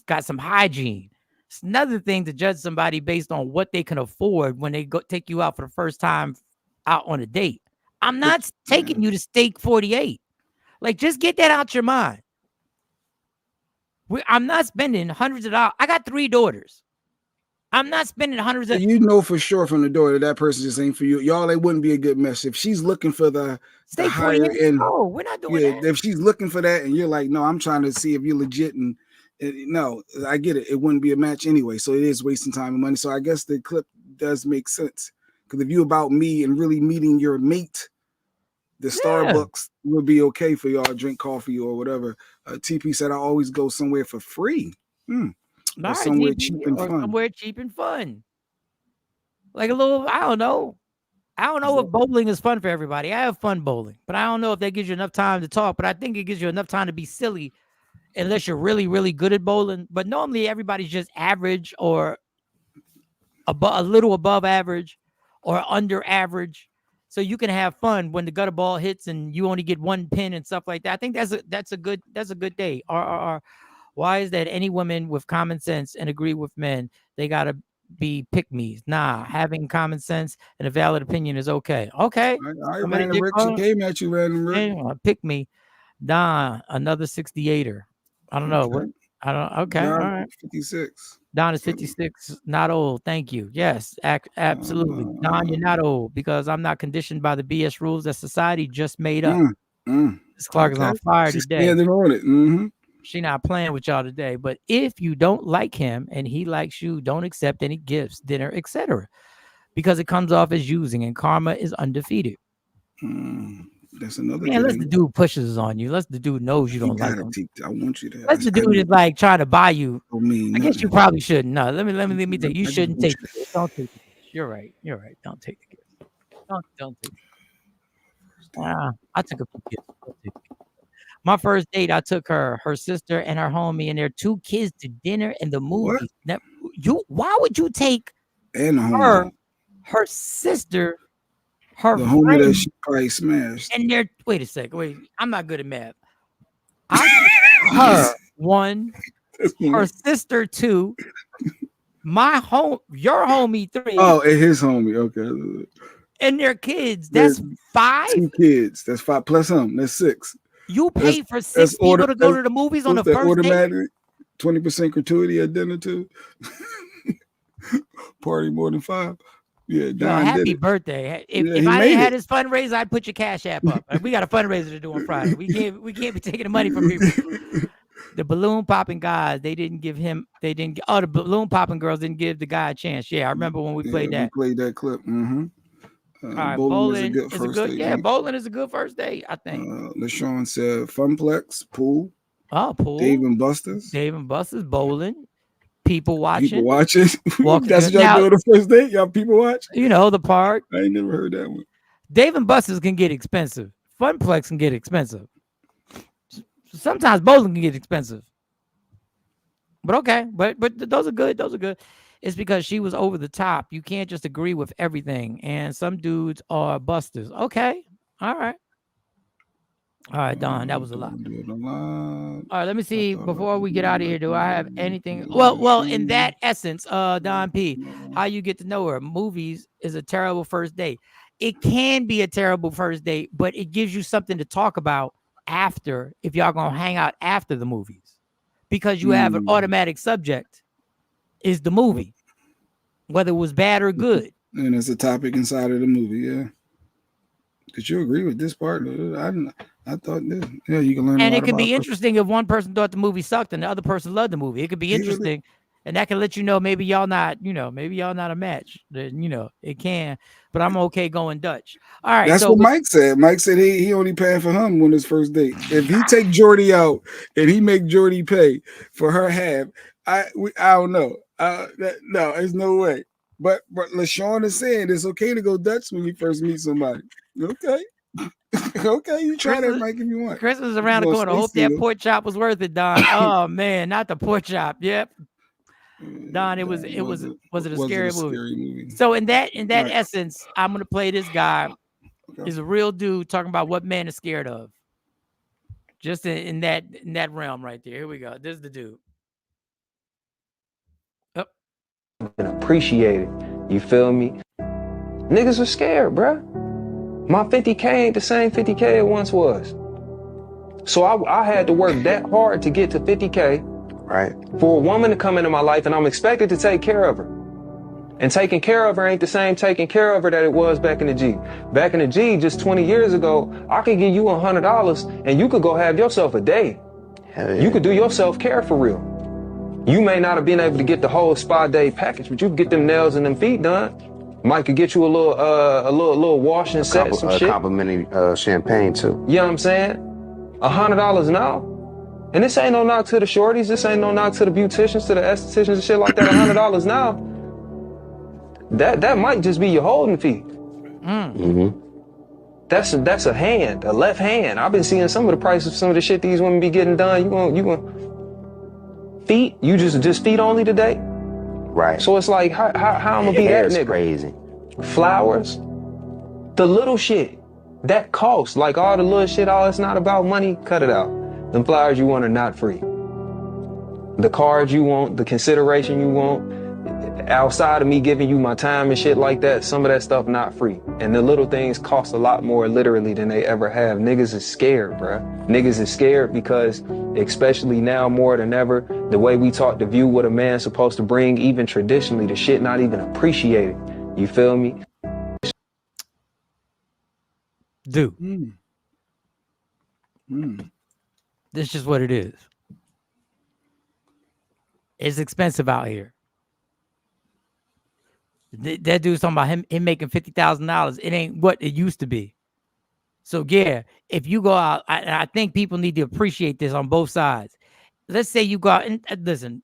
got some hygiene. It's another thing to judge somebody based on what they can afford when they go take you out for the first time out on a date. I'm not taking you to Steak 48. Like, just get that out your mind. I'm not spending hundreds of dollars. I got 3 daughters. I'm not spending hundreds of. You know for sure from the door that person just ain't for you. Y'all, it wouldn't be a good mess if she's looking for the higher end. No, we're not doing that. If she's looking for that, and you're like, no, I'm trying to see if you're legit, and no, I get it. It wouldn't be a match anyway, so it is wasting time and money. So I guess the clip does make sense because if you about me and really meeting your mate, the Starbucks would be okay for y'all to drink coffee or whatever. TP said I always go somewhere for free. Or somewhere cheap and fun. Somewhere cheap and fun. Like a little, I don't know if bowling is fun for everybody. I have fun bowling, but I don't know if that gives you enough time to talk. But I think it gives you enough time to be silly, unless you're really, really good at bowling. But normally everybody's just average or a little above average or under average. So you can have fun when the gutter ball hits and you only get one pin and stuff like that. I think that's a good day. Why is that any woman with common sense and agree with men, they gotta be pick-me's? Nah, having common sense and a valid opinion is okay. Okay. I Random Rick. She came at you, Random Rick. Pick me. Don, another 68er. I don't know. Okay. Okay. Don, All right. 56. Don is 56. Not old. Thank you. Yes, absolutely. Don, you're not old because I'm not conditioned by the BS rules that society just made up. Miss Clark is on fire today. Standing on it. She not playing with y'all today. But if you don't like him and he likes you, don't accept any gifts, dinner, etc. Because it comes off as using and karma is undefeated. That's another thing. Unless the dude pushes on you. Unless the dude knows you don't like him. I want you to. Unless the dude is like trying to buy you. I guess you probably shouldn't. No, let me tell you. You shouldn't take the gift. Don't take the gift. You're right. Don't take the gift. Don't take the gift. I took a gift. My first date, I took her sister, and her homie, and their 2 kids to dinner and the movies. Now, why would you take her sister, her the homie friend, that she probably smashed, and they're wait a second, wait, I'm not good at math. I took her 1, her sister 2, your homie 3. Oh, and his homie, okay, and their kids. That's 5. 2 kids. That's 5 plus him. That's 6. You pay for 6 people to go to the movies on the first date? 20% gratuity at dinner too. Party more than 5. Yeah, Don happy birthday. If I didn't have this fundraiser, I'd put your Cash App up. We got a fundraiser to do on Friday. We can't be taking the money from people. The balloon popping guys, the balloon popping girls didn't give the guy a chance. Yeah, I remember when we played that. We played that clip. All right, bowling is a good. Yeah, bowling is a good first date, I think. LaShawn said Funplex, pool. Oh, pool. Dave and Buster's, bowling. People watching. That's what y'all do on the first date. Y'all people watch. The park. I ain't never heard that one. Dave and Buster's can get expensive. Funplex can get expensive. Sometimes bowling can get expensive. But okay, but those are good. Those are good. It's because she was over the top. You can't just agree with everything. And some dudes are busters. Okay. All right. All right, Don, that was a lot. All right, let me see. Before we get out of here, do I have anything? Well, in that essence, Don P, how you get to know her. Movies is a terrible first date. It can be a terrible first date, but it gives you something to talk about after, if y'all gonna hang out after the movies. Because you have an automatic subject. Is the movie, whether it was bad or good. And it's a topic inside of the movie, yeah. Did you agree with this part? I thought this. Yeah, you can learn. And it could be interesting if one person thought the movie sucked and the other person loved the movie. It could be interesting, and that can let you know maybe y'all not, maybe y'all not a match. It can. But I'm okay going Dutch. All right. That's what Mike said. Mike said he only paying for him on his first date. If he take Jordy out and he make Jordy pay for her half, I don't know. No, there's no way. But LaShawn is saying it's okay to go Dutch when you first meet somebody. Okay. Okay, you try that, Mike, if you want. Christmas is around the corner. Hope that pork chop was worth it, Don. Oh man, not the pork chop. Yep. Don, was it a scary movie? So in that essence, I'm gonna play this guy. Is a real dude talking about what man is scared of. Just in that realm right there. Here we go. This is the dude. Appreciate it. You feel me? Niggas are scared, bruh. My 50K ain't the same 50K it once was. So I had to work that hard to get to 50K, right? For a woman to come into my life, and I'm expected to take care of her. And taking care of her ain't the same taking care of her that it was back in the G. Back in the G, just 20 years ago, I could give you $100 and you could go have yourself a day. Yeah. You could do your self-care for real. You may not have been able to get the whole spa day package, but you can get them nails and them feet done. Mike could get you a little wash and set, some shit. Complimentary champagne too. You know what I'm saying? $100 now. And this ain't no knock to the shorties. This ain't no knock to the beauticians, to the estheticians and shit like that. $100 now. That might just be your holding fee. That's a hand, a left hand. I've been seeing some of the prices of some of the shit these women be getting done. You want feet? You just feet only today? Right. So it's like, how I'm gonna be that nigga? Crazy. Flowers, the little shit that costs, like all the little shit. It's not about money. Cut it out. Them flowers you want are not free. The cards you want, the consideration you want, outside of me giving you my time and shit like that, some of that stuff not free. And the little things cost a lot more literally than they ever have. Niggas is scared, bruh. Niggas is scared because, especially now more than ever, the way we taught to view what a man's supposed to bring, even traditionally, the shit not even appreciated. You feel me? Dude. This is just what it is. It's expensive out here. That dude's talking about him making $50,000. It ain't what it used to be. So yeah, if you go out, I think people need to appreciate this on both sides. Let's say you go out and listen,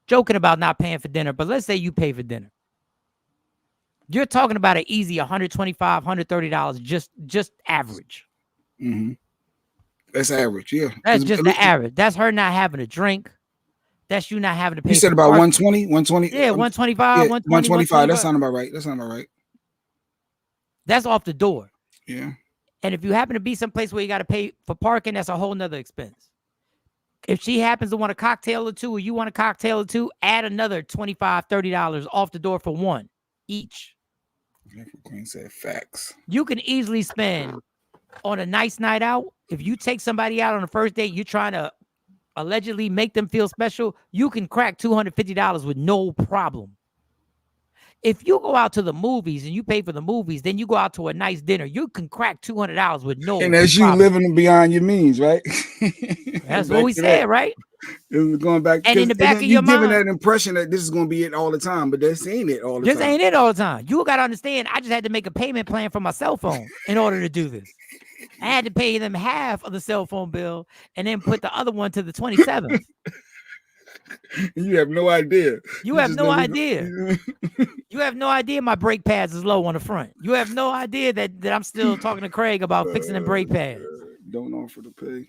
joking about not paying for dinner, but let's say you pay for dinner. You're talking about an easy $125, $130, just average. That's average, yeah. That's just the average. That's her not having a drink. That's you not having to pay. You said about 120, 120. Yeah, 125, yeah, 125. That sound about right. That sound about right. That's off the door. Yeah. And if you happen to be someplace where you got to pay for parking, that's a whole nother expense. If she happens to want a cocktail or two, or you want a cocktail or two, add another $25, $30 off the door for one each. Queen said facts. You can easily spend on a nice night out. If you take somebody out on the first date, you're trying to allegedly make them feel special, you can crack $250 with no problem. If you go out to the movies and you pay for the movies, then you go out to a nice dinner, you can crack $200 with no problem. And that's you living beyond your means, right? That's what we said, right? It was going back. And in the back of your mind, giving that impression that this is going to be it all the time, but this ain't it all the time. This ain't it all the time. You got to understand, I just had to make a payment plan for my cell phone in order to do this. I had to pay them half of the cell phone bill and then put the other one to the 27th. You have no idea. You have no idea. You have no idea my brake pads is low on the front. You have no idea that I'm still talking to Craig about fixing the brake pads. Don't offer to pay.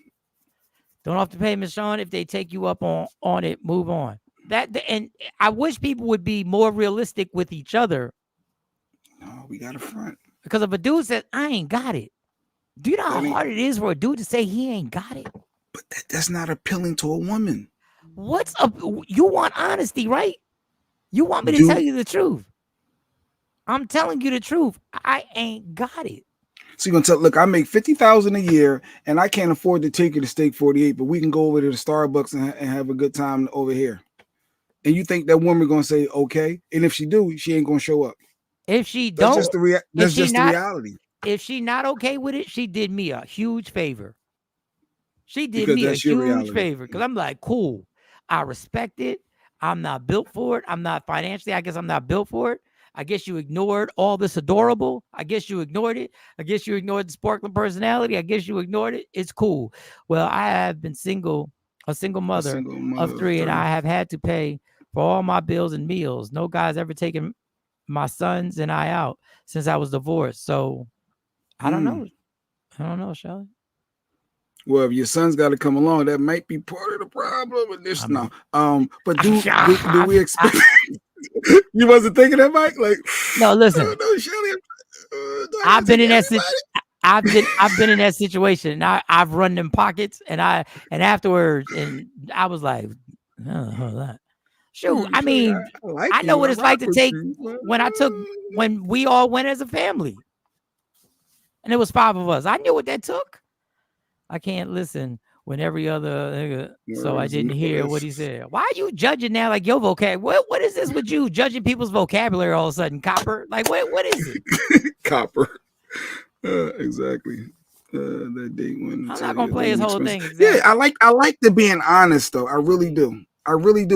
Don't offer to pay, Miss Sean. If they take you up on it, move on. And I wish people would be more realistic with each other. No, we got a front. Because if a dude says, I ain't got it, do you know how hard it is for a dude to say he ain't got it? But that's not appealing to a woman. What's up? You want honesty, right? You want me to tell you the truth. I'm telling you the truth. I ain't got it. So you're gonna tell, look, I make $50,000 a year and I can't afford to take you to Steak 48, but we can go over to the Starbucks and have a good time over here. And you think that woman gonna say okay? And if she do, she ain't gonna show up. If she that's don't, just the reality. If she not okay with it, she did me a huge favor. She did Because me a that's your huge reality. favor because I'm like, cool. I respect it. I'm not built for it. I'm not financially. I guess I'm not built for it. I guess you ignored all this adorable. I guess you ignored it. I guess you ignored the sparkling personality. I guess you ignored it. It's cool. Well, I have been a single mother of three, and I have had to pay for all my bills and meals. No guy's ever taken my sons and I out since I was divorced. So I don't know. I don't know, Shelly. Well, if your son's got to come along, that might be part of the problem with this. But do we expect? You wasn't thinking that, Mike? Like, no, listen. No, Shelly, I've been in that situation. I've been in that situation. And I've run them pockets, and afterwards, and I was like, shoot. I mean, I know what it's like to take when we all went as a family, and it was 5 of us. I knew what that took. I can't listen when every other nigga, so I didn't hear what he said. Why are you judging now like your vocabulary? What is this with you judging people's vocabulary all of a sudden, Copper? Like what is it? Copper. Exactly. That date when I'm not gonna play his whole thing. Exactly. Yeah, I like the being honest though. I really do.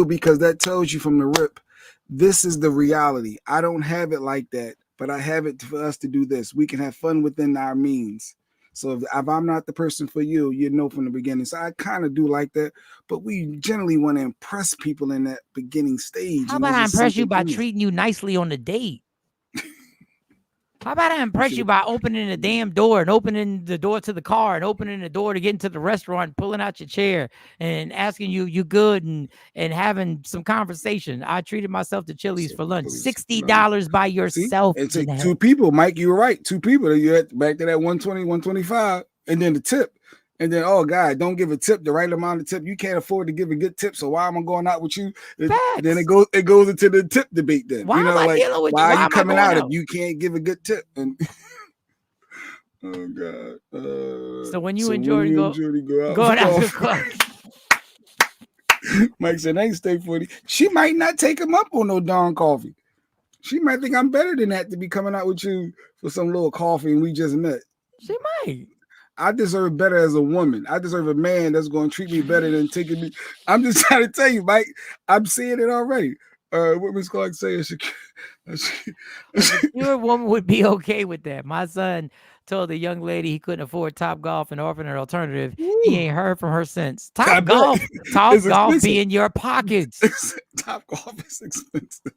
because that tells you from the rip, this is the reality. I don't have it like that, but I have it for us to do this. We can have fun within our means. So if I'm not the person for you, you know from the beginning. So I kind of do like that, but we generally want to impress people in that beginning stage. How about I impress you by treating you nicely on the date? How about I impress you by opening the damn door and opening the door to the car and opening the door to get into the restaurant, pulling out your chair and asking you good and having some conversation. I treated myself to Chili's for lunch. $60 by yourself. It's two people. Mike, you were right. Two people. You're back to that 120, 125, and then the tip. And then, oh God, don't give a tip, the right amount of tip. You can't afford to give a good tip, so why am I going out with you? Then it goes into the tip debate. Then why am I dealing with you? Why are you coming out if you can't give a good tip? And oh God. So when you and Jordan go out to the club. Mike said, I ain't stay 40. She might not take him up on no darn coffee. She might think I'm better than that to be coming out with you for some little coffee and we just met. She might. I deserve better as a woman. I deserve a man that's going to treat me better than taking me. I'm just trying to tell you, Mike. I'm seeing it already. What Ms. Clark saying? Your woman would be okay with that. My son told the young lady he couldn't afford Top Golf and offered an alternative. He ain't heard from her since. Top Golf be in your pockets. Top Golf is expensive.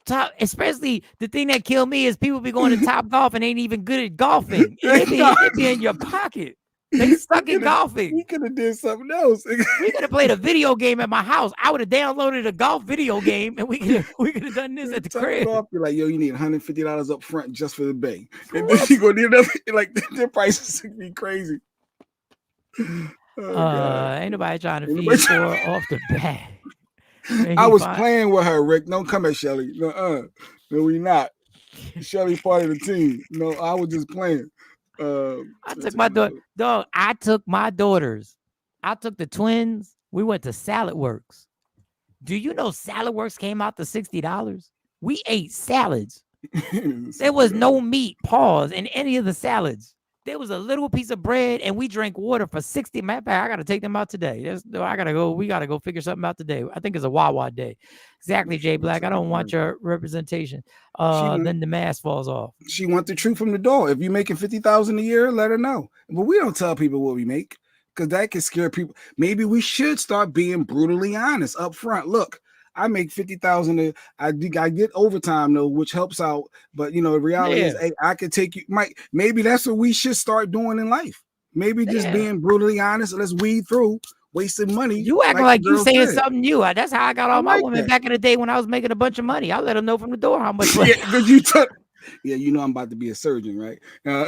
Top, especially the thing that killed me is people be going to Top Golf and ain't even good at golfing. It be in your pocket. They suck at golfing. We could have did something else. We could have played a video game at my house. I would have downloaded a golf video game and we could have done this at the crib. You're like, yo, you need $150 up front just for the bang. And then you go need another, like their prices would be crazy. Ain't nobody trying to feed four off the bat. I was playing with her, Rick. Don't come at Shelly. No, we not. Shelly's part of the team. No, I was just playing. I took my daughter. Dog, I took my daughters. I took the twins. We went to Salad Works. Do you know Salad Works came out to $60? We ate salads. There was no meat, pause, in any of the salads. There was a little piece of bread, and we drank water for 60. Matter of fact, I got to take them out today. I gotta go. We gotta go figure something out today. I think it's a Wawa day. Exactly, Jay Black. I don't want your representation. Then the mask falls off. She want the truth from the door. If you're making $50,000 a year, let her know. But we don't tell people what we make because that can scare people. Maybe we should start being brutally honest up front. Look, I make $50,000. I get overtime though, which helps out. But the reality is, hey, I could take you. Mike, maybe that's what we should start doing in life. Maybe just being brutally honest. Let's weed through wasting money. You acting like you saying something new. That's how I got all my women back in the day when I was making a bunch of money. I let them know from the door how much. Because you took. Yeah, I'm about to be a surgeon, right? I'm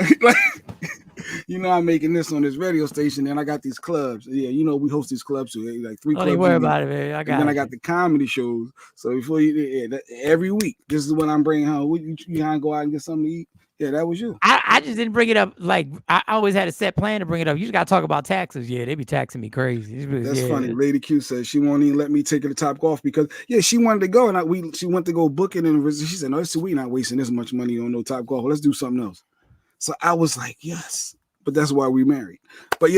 making this on this radio station, and I got these clubs. Yeah, we host these clubs too. Like 3 clubs. Don't worry about it, man. I got the comedy shows. So before every week, this is what I'm bringing home. You gotta go out and get something to eat. Yeah, that was you. I just didn't bring it up. Like I always had a set plan to bring it up. You just gotta talk about taxes. Yeah, they be taxing me crazy. That's funny. Lady Q says she won't even let me take her to Top Golf because she wanted to go and she went to go book it and she said, no, we not wasting this much money on no Top Golf. Let's do something else. So I was like, yes, but that's why we married. But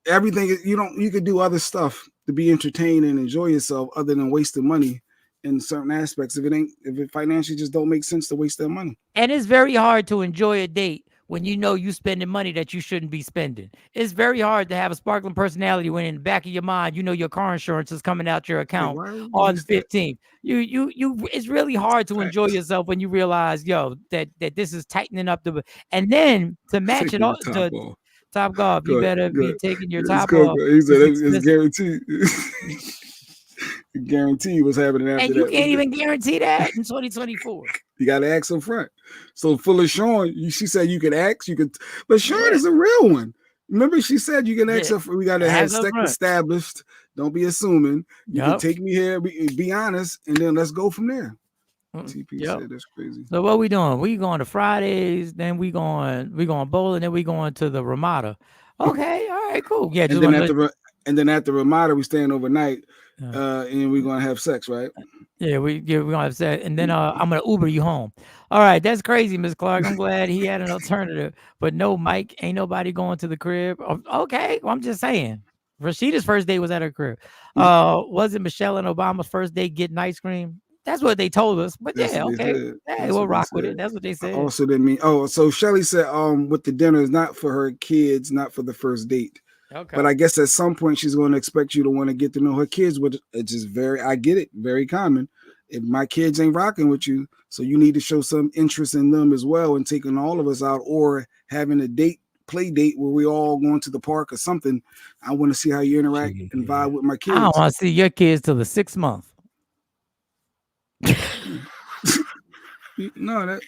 everything you could do other stuff to be entertained and enjoy yourself other than wasting money in certain aspects. If it financially just don't make sense to waste that money. And it's very hard to enjoy a date when you spending money that you shouldn't be spending. It's very hard to have a sparkling personality when in the back of your mind your car insurance is coming out your account on the 15th. It's really hard to enjoy yourself when you realize that this is tightening up and then to match it all to Top Golf. You better be taking your top off. He said it's guaranteed. Guarantee what's happening after that. And you can't even guarantee that in 2024. You got to ask up front. So full of Sean, she said you could ask, but Sean is a real one. Remember, she said you can ask we got to have sex established. Don't be assuming. You can take me here, be honest, and then let's go from there. TP said that's crazy. So what we doing? We going to Fridays, then we going bowling, then we going to the Ramada. Okay, all right, cool. Yeah, and then after Ramada, we staying overnight. And we're gonna have sex, right? We're gonna have sex, and then I'm gonna Uber you home. All right, that's crazy, Miss Clark. I'm glad he had an alternative, but no, Mike, ain't nobody going to the crib. Okay, well, I'm just saying. Rashida's first date was at her crib. Was it Michelle and Obama's first date getting ice cream? That's what they told us. But That's yeah, what they okay. said. Hey, That's we'll what they rock with said. it. That's what they said. Also didn't mean. Oh, so Shelly said, with the dinner is not for her kids, not for the first date. Okay. But I guess at some point she's going to expect you to want to get to know her kids, which it's just I get it, very common. If my kids ain't rocking with you, so you need to show some interest in them as well, and taking all of us out or having a play date where we all going to the park or something. I want to see how you interact and vibe with my kids. I don't want to see your kids till the 6th month. No, that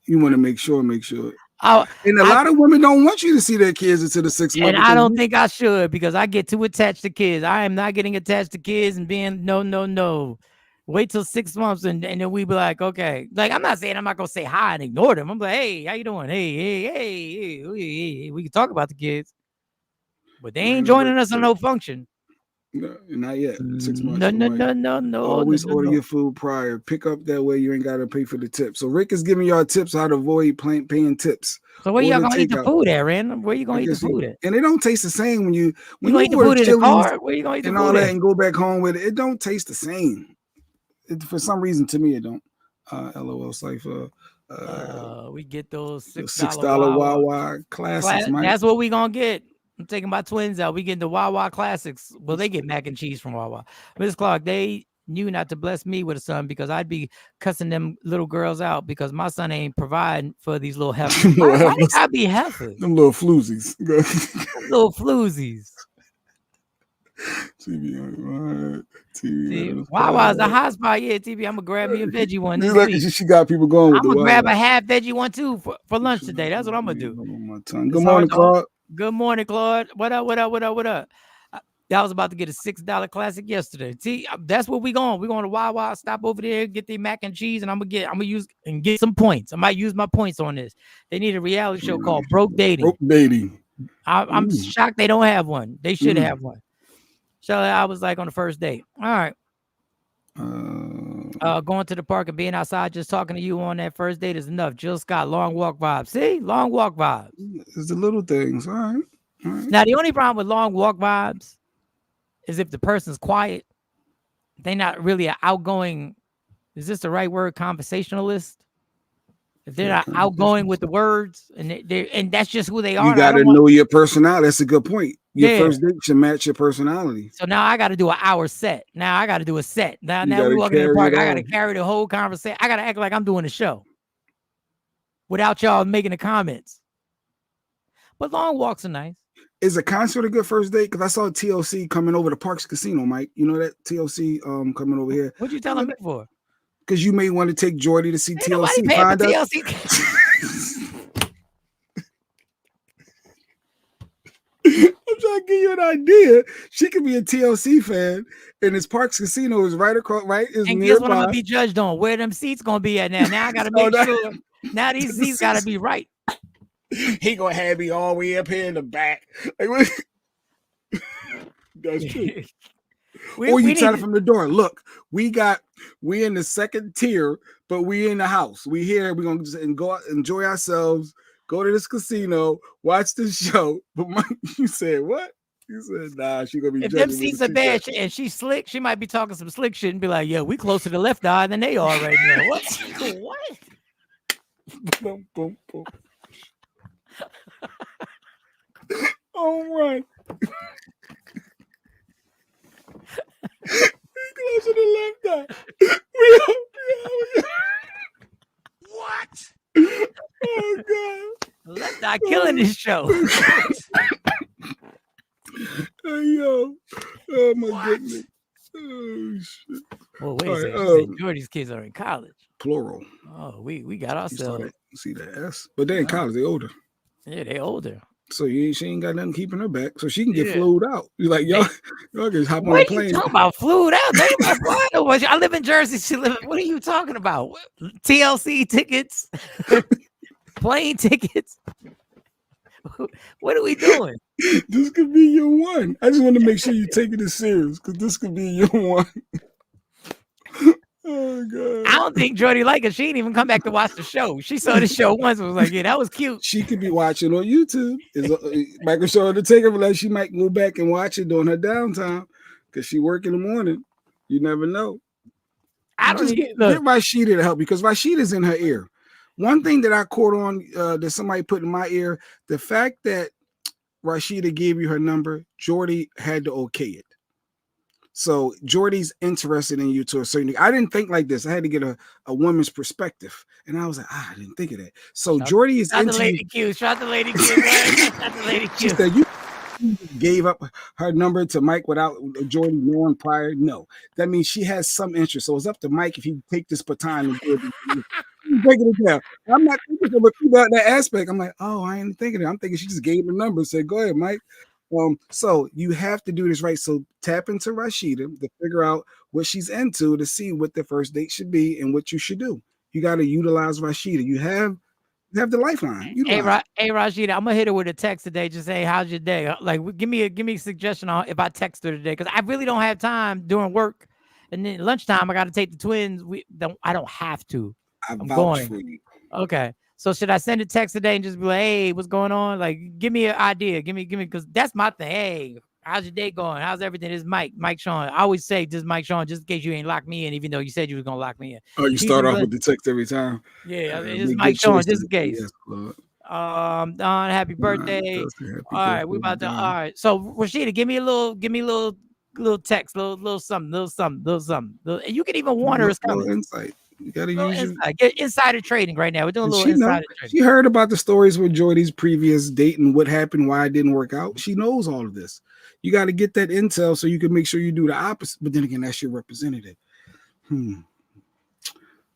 you want to make sure. And a lot of women don't want you to see their kids until the 6th month. And I don't think I should, because I get too attached to kids. I am not getting attached to kids and being no. Wait till 6 months and then we be like, okay. Like, I'm not saying I'm not gonna say hi and ignore them. I'm like, hey, how you doing? Hey. We can talk about the kids, but they ain't joining us on no function. No, not yet. 6 months. No. Always order your food prior. Pick up that way you ain't got to pay for the tip. So Rick is giving y'all tips how to avoid paying tips. So where y'all gonna eat the food at, Random? Where you gonna eat the food at? And it don't taste the same when you eat the food in the car. Where you gonna eat the food all that at? and go back home with it. It don't taste the same. For some reason, to me, it don't. LOL Cypher. We get those $6 Wawa classics. That's what we gonna get. I'm taking my twins out. We get the Wawa classics. Well, they get mac and cheese from Wawa. Ms. Clark, they knew not to bless me with a son because I'd be cussing them little girls out because my son ain't providing for these little heifers. Why did I be heifers? Them little floozies. Little floozies. TV. Wawa's the hot spot. Yeah, TV. I'm gonna grab me a veggie one this week. She got people going with I'm gonna grab a half veggie one too for lunch today. That's what I'm gonna do. Good morning, Claude. Good morning, Claude. What up? I was about to get a $6 classic yesterday. See, that's what we going. We're going to Wawa, stop over there, get the mac and cheese, and I'm gonna use and get some points. I might use my points on this. They need a reality show called Broke Dating. I'm shocked they don't have one. They should have one. So I was like on the first date. All right. Going to the park and being outside, just talking to you on that first date is enough. Jill Scott, long walk vibes. See, long walk vibes. It's the little things. All right. Now the only problem with long walk vibes is if the person's quiet, they're not really an outgoing. Is this the right word? Conversationalist. If they're not outgoing with the words, and that's just who they are. You got to know your personality. That's a good point. Your first date should match your personality. So now I got to do an hour set. Now I got to do a set. Now we walk in the park. I got to carry the whole conversation. I got to act like I'm doing a show without y'all making the comments. But long walks are nice. Is a concert a good first date? Because I saw TLC coming over to Parks Casino, Mike. You know that TLC coming over here. What you telling me for? Because you may want to take Jordy to see TLC. Find us. I'm trying to give you an idea. She could be a TLC fan, and this Parks Casino is right across, is and nearby. Guess what I'm gonna be judged on? Where them seats gonna be at now? Now I gotta make sure. Now these seats gotta be right. He gonna have me all the way up here in the back. Like, what? That's true. Or you tell it from the door. Look, we in the second tier, but we in the house. We here. We're gonna just go out, enjoy ourselves. Go to this casino, watch the show. But you said what? You said nah. She gonna be. If them seats are bad and she's slick, she might be talking some slick shit and be like, "Yeah, we closer to the left eye than they are right now." What? What? Boom, boom, boom. All right. Closer to the left eye. What? Oh God. Left eye killing this show. Hey, yo. Oh my goodness. Oh shit. Well, wait a second. Jordy's kids are in college. Plural. Oh, we got ourselves. See that S? But they in college, they older. Yeah, they older. So she ain't got nothing keeping her back, so she can get flued out. You're like, y'all can hop on a What are plane. you talking about? Flued out? I live in Jersey. What are you talking about? TLC tickets, plane tickets. What are we doing? This could be your one. I just want to make sure you're taking it serious because this could be your one. Oh God! I don't think Jordy liked it. She didn't even come back to watch the show. She saw the show once and was like, "Yeah, that was cute." She could be watching on YouTube. Michael Shaw to take her, but like she might go back and watch it during her downtime because she work in the morning. You never know. I don't Just need get Rashida to help you because Rashida's in her ear. One thing that I caught on that somebody put in my ear, the fact that Rashida gave you her number, Jordy had to okay it. So Jordy's interested in you to a certain degree. I didn't think like this. I had to get a woman's perspective. And I was like, I didn't think of that. So Jordy is into the lady Q. Shout the lady Q. Shout the lady Q. She said you gave up her number to Mike without Jordy knowing prior. No, that means she has some interest. So it's up to Mike if he take this baton and do it. Breaking it down. I'm not thinking about that aspect. I'm like, oh, I ain't thinking it. I'm thinking she just gave the number and said, go ahead, Mike. So you have to do this right. So tap into Rashida to figure out what she's into to see what the first date should be and what you should do. You got to utilize Rashida. You have the lifeline. Hey, Rashida, I'm gonna hit her with a text today. Just say, "How's your day?" Like, give me a suggestion on if I text her today because I really don't have time during work, and then lunchtime I got to take the twins. I don't have to. I'm going. For you. Okay. So should I send a text today and just be like, "Hey, what's going on?" Like, give me an idea. Give me, because that's my thing. Hey, how's your day going? How's everything? This is Mike Sean. I always say this is Mike Sean just in case you ain't locked me in, even though you said you was gonna lock me in. Oh, you start off with the text every time. Yeah, this is Mike Sean just in case. Yes, Don, happy birthday. All right, we about to. All right, so Rashida, give me a little text, little something. And you can even warn her it's coming. Insight. You gotta use get insider trading right now. We're doing a little insider trading. She heard about the stories with Jordy's previous date and what happened, why it didn't work out. She knows all of this. You got to get that intel so you can make sure you do the opposite. But then again, that's your representative.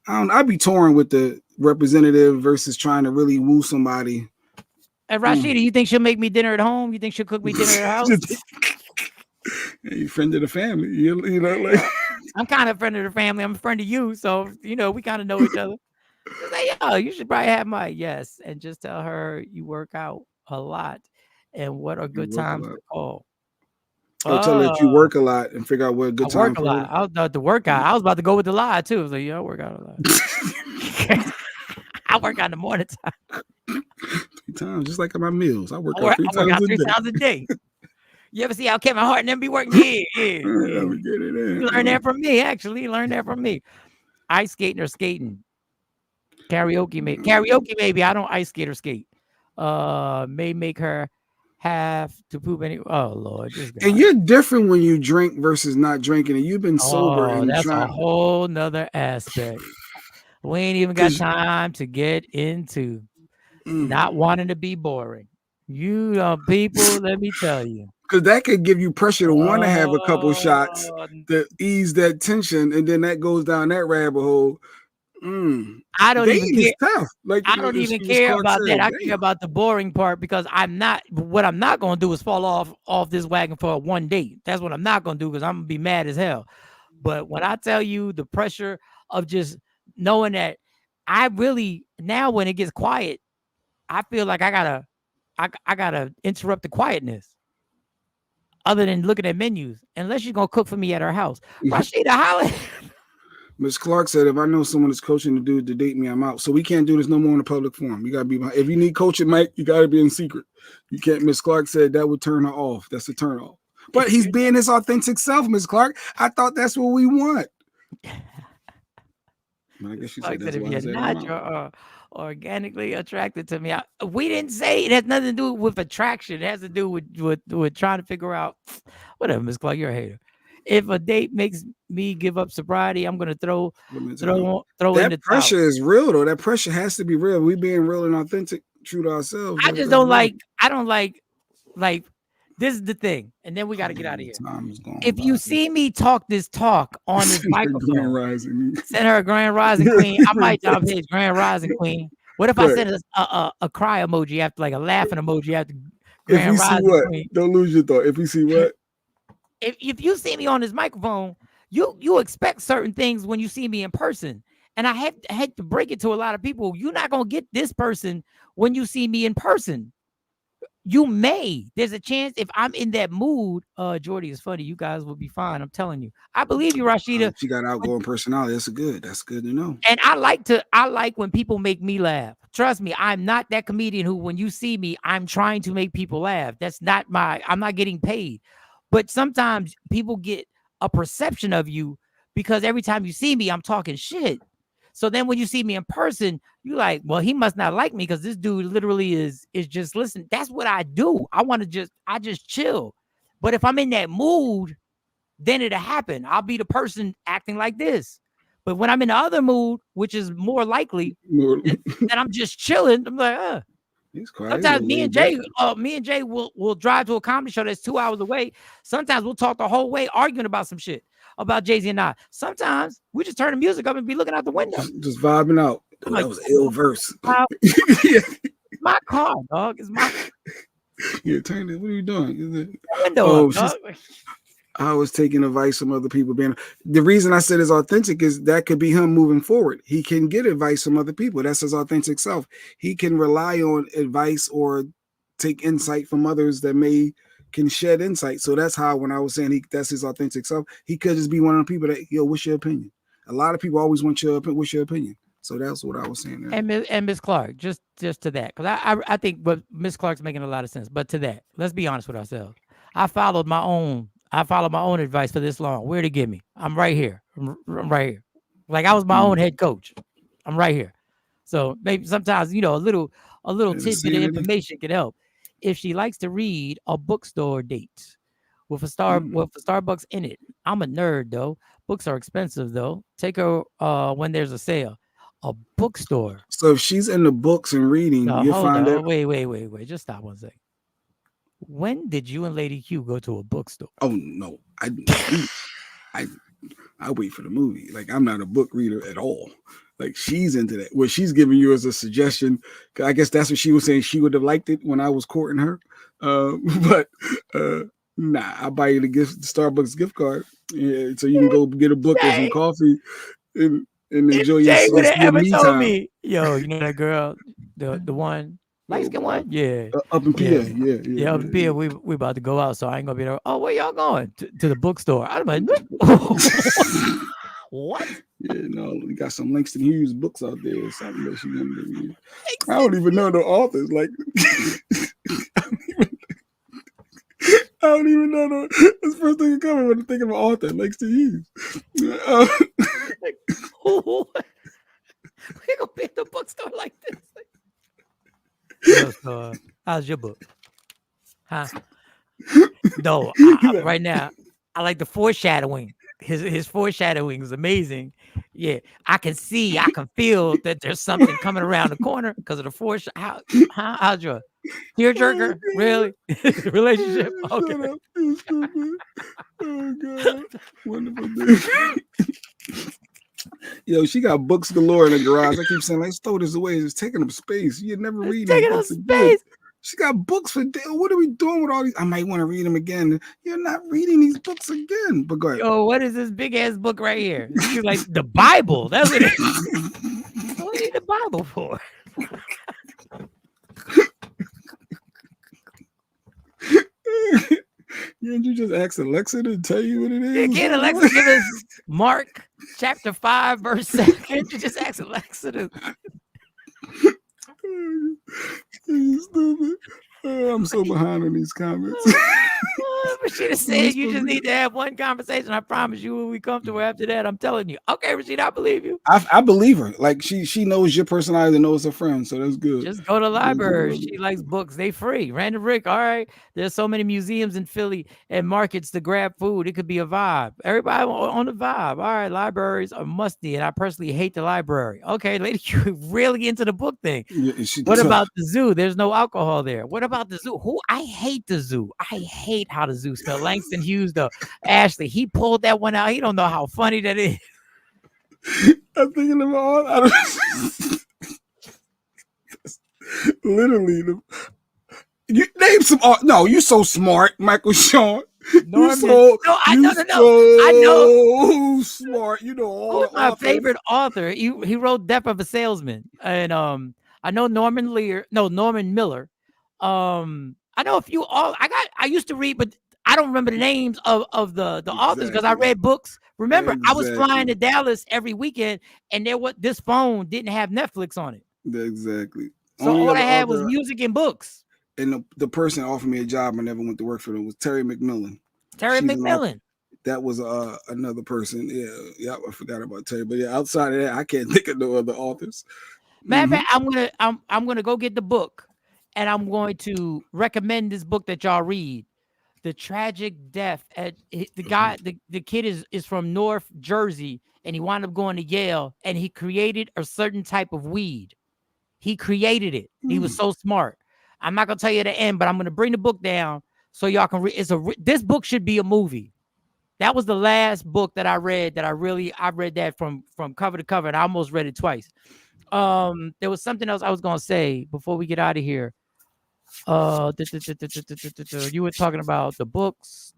I'd be torn with the representative versus trying to really woo somebody. And Rashida, you think she'll make me dinner at home? You think she'll cook me dinner at her house? You friend of the family, you know, like. I'm kind of a friend of the family. I'm a friend of you, so we kind of know each other. Like, yo, you should probably have my yes, and just tell her you work out a lot, and what are good times to call. I'll tell her that you work a lot and figure out what a good time. Work a lot. I was about to work out. I was about to go with the lie too. I was like, I work out a lot. I work out in the morning time. 3 times, just like at my meals. I work out 3 times a day. You ever see how Kevin Hart and them be working? Yeah. You learn that from me, actually. You learn that from me. Ice skating or skating. Karaoke, maybe. I don't ice skate or skate. May make her have to poop any. Oh, Lord. And you're different when you drink versus not drinking. And you've been sober. And that's a whole nother aspect. We ain't even got time to get into not wanting to be boring. You people, let me tell you. Because that could give you pressure to want to have a couple shots to ease that tension, and then that goes down that rabbit hole. I don't even care. Tough. Like, I don't even care about that. I care about the boring part because what I'm not going to do is fall off this wagon for one date. That's what I'm not going to do because I'm going to be mad as hell. But when I tell you the pressure of just knowing that I really, now when it gets quiet, I feel like I gotta interrupt the quietness. Other than looking at menus, unless you're gonna cook for me at our house. Rashida Holland. Miss Clark said, if I know someone is coaching the dude to date me, I'm out. So we can't do this no more in a public forum. You gotta be behind. If you need coaching, Mike, you gotta be in secret. You can't. Miss Clark said that would turn her off. That's a turn off. But he's being his authentic self, Miss Clark. I thought that's what we want. But I guess she said that's if why you're not organically attracted to me. We didn't say it has nothing to do with attraction. It has to do with trying to figure out whatever, Miss Clark, you're a hater. If a date makes me give up sobriety, I'm gonna throw in the pressure towel. is real though. That pressure has to be real. We being real and authentic, true to ourselves. I just don't like. I don't like. This is the thing, and then we got to get out of here. If you see me talk this talk on this microphone, send her a grand rising queen. I might drop his grand rising queen. What if I send a cry emoji after, like a laughing emoji after grand rising queen? Don't lose your thought. If you see what? If you see me on this microphone, you expect certain things when you see me in person, and I had to break it to a lot of people. You're not gonna get this person when you see me in person. You may. There's a chance if I'm in that mood. Jordy is funny. You guys will be fine. I'm telling you. I believe you, Rashida. She got outgoing personality. That's good to know. And I like when people make me laugh. Trust me, I'm not that comedian who, when you see me, I'm trying to make people laugh. That's not I'm not getting paid. But sometimes people get a perception of you because every time you see me, I'm talking shit. So then when you see me in person, you like, well, he must not like me because this dude literally is just listen. That's what I do. I just chill. But if I'm in that mood, then it'll happen. I'll be the person acting like this. But when I'm in the other mood, which is more likely, and I'm just chilling, I'm like, He's quiet. Sometimes me and Jay will drive to a comedy show that's 2 hours away. Sometimes we'll talk the whole way arguing about some shit about Jay-Z and I. Sometimes we just turn the music up and be looking out the window. Just vibing out. Dude, like, that was ill verse. My car, dog. It's my Yeah, turn it. What are you doing? window up, dog. I was taking advice from other people. The reason I said it's authentic is that could be him moving forward. He can get advice from other people. That's his authentic self. He can rely on advice or take insight from others that can shed insight. So that's how, when I was saying that's his authentic self, he could just be one of the people that, yo, what's your opinion? A lot of people always want what's your opinion? So that's what I was saying there. And Miss Clark, just to that, because I think what Miss Clark's making a lot of sense. But to that, let's be honest with ourselves. I followed my own advice for this long. Where'd it get me? I'm right here. I'm right here. Like I was my own head coach. I'm right here. So maybe sometimes, a little tidbit of information can help. If she likes to read, a bookstore date with a Starbucks in it. I'm a nerd though. Books are expensive though. Take her when there's a sale. A bookstore. So if she's into books and reading, you'll find out. Wait. Just stop 1 second. When did you and Lady Q go to a bookstore? Oh no, I wait for the movie. Like I'm not a book reader at all. Like she's into that. What she's giving you as a suggestion, I guess that's what she was saying. She would have liked it when I was courting her. But nah, I'll buy you the Starbucks gift card, so you can go get a book or some coffee and enjoy your me time. Me, yo, you know that girl, the one. Light skin one? Yeah. Up in PA. Yeah, up in PA. We about to go out, so I ain't gonna be there. Oh, where y'all going? To the bookstore. I'm like, what? Yeah, no, we got some Langston Hughes books out there or something that she wanted to read. I don't even know the authors. Like, I don't even know that's the first thing that comes when I think of an author, Langston Hughes. We gonna be at the bookstore like this. So, how's your book? Huh? No, right now I like the foreshadowing. His foreshadowing is amazing. Yeah, I can feel that there's something coming around the corner because of the foreshadow. How's your tearjerker? Really? Relationship? Okay. Oh God, wonderful dude. Yo, she got books galore in the garage. I keep saying, let's throw this away. It's taking up space. You never read these books again. She got books for days. What are we doing with all these? I might want to read them again. You're not reading these books again. But go ahead. Yo, what is this big ass book right here? She's like the Bible. That's what it is. What do you need the Bible for? Can't you just ask Alexa to tell you what it is? Yeah, can't Alexa give us Mark chapter 5 verse 7? Can't you just ask Alexa to? You stupid. I'm so behind on these comments. Rashida said you just need to have one conversation. I promise you when we come to her after that, I'm telling you. Okay, Rashida, I believe you. I believe her. Like she knows your personality and knows her friends, so that's good. Just go to the library. She likes books. They free. Random Rick, all right. There's so many museums in Philly and markets to grab food. It could be a vibe. Everybody on the vibe. All right, libraries are musty, and I personally hate the library. Okay, lady, you're really into the book thing. Yeah, what about the zoo? There's no alcohol there. What about the zoo? I hate the zoo. I hate how the zoo smells. Langston Hughes, though. Ashley, he pulled that one out. He don't know how funny that is. I'm thinking of all. Literally, you name some art. No, you're so smart, Michael Sean. I know. Smart. You know all. Who's my favorite author? He wrote Death of a Salesman, and I know Norman Miller. I know a few. I used to read, but I don't remember the names of the authors because I read books. Remember, I was flying to Dallas every weekend, and this phone didn't have Netflix on it. Exactly. So all I had was music and books. And the person offered me a job. I never went to work for them. Was Terry McMillan. Terry McMillan. that was another person. Yeah, I forgot about Terry. But yeah, outside of that, I can't think of no other authors. Matter of fact, I'm gonna go get the book, and I'm going to recommend this book that y'all read. The tragic death at the guy. The kid is from North Jersey, and he wound up going to Yale, and he created a certain type of weed. He created it. He was so smart. I'm not gonna tell you the end, but I'm gonna bring the book down so y'all can read. This book should be a movie. That was the last book that I read that I read that from cover to cover, and I almost read it twice. There was something else I was gonna say before we get out of here. You were talking about the books.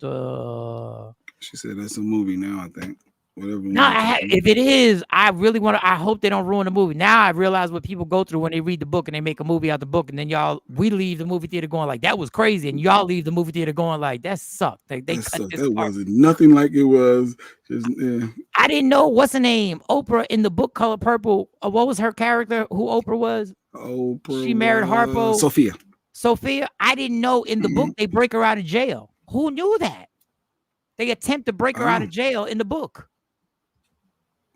She said that's a movie now, I think. Whatever. No, if it is, I really want to. I hope they don't ruin the movie. Now I realize what people go through when they read the book and they make a movie out the book, and then we leave the movie theater going like that was crazy, and y'all leave the movie theater going like that sucked. They cut sucked. this That part. wasn't nothing like it was. Just, I didn't know what's her name, Oprah in the book Color Purple. What was her character? Who Oprah was? Oprah. She married Harpo. Sophia. I didn't know in the book they break her out of jail. Who knew that? They attempt to break her out of jail in the book.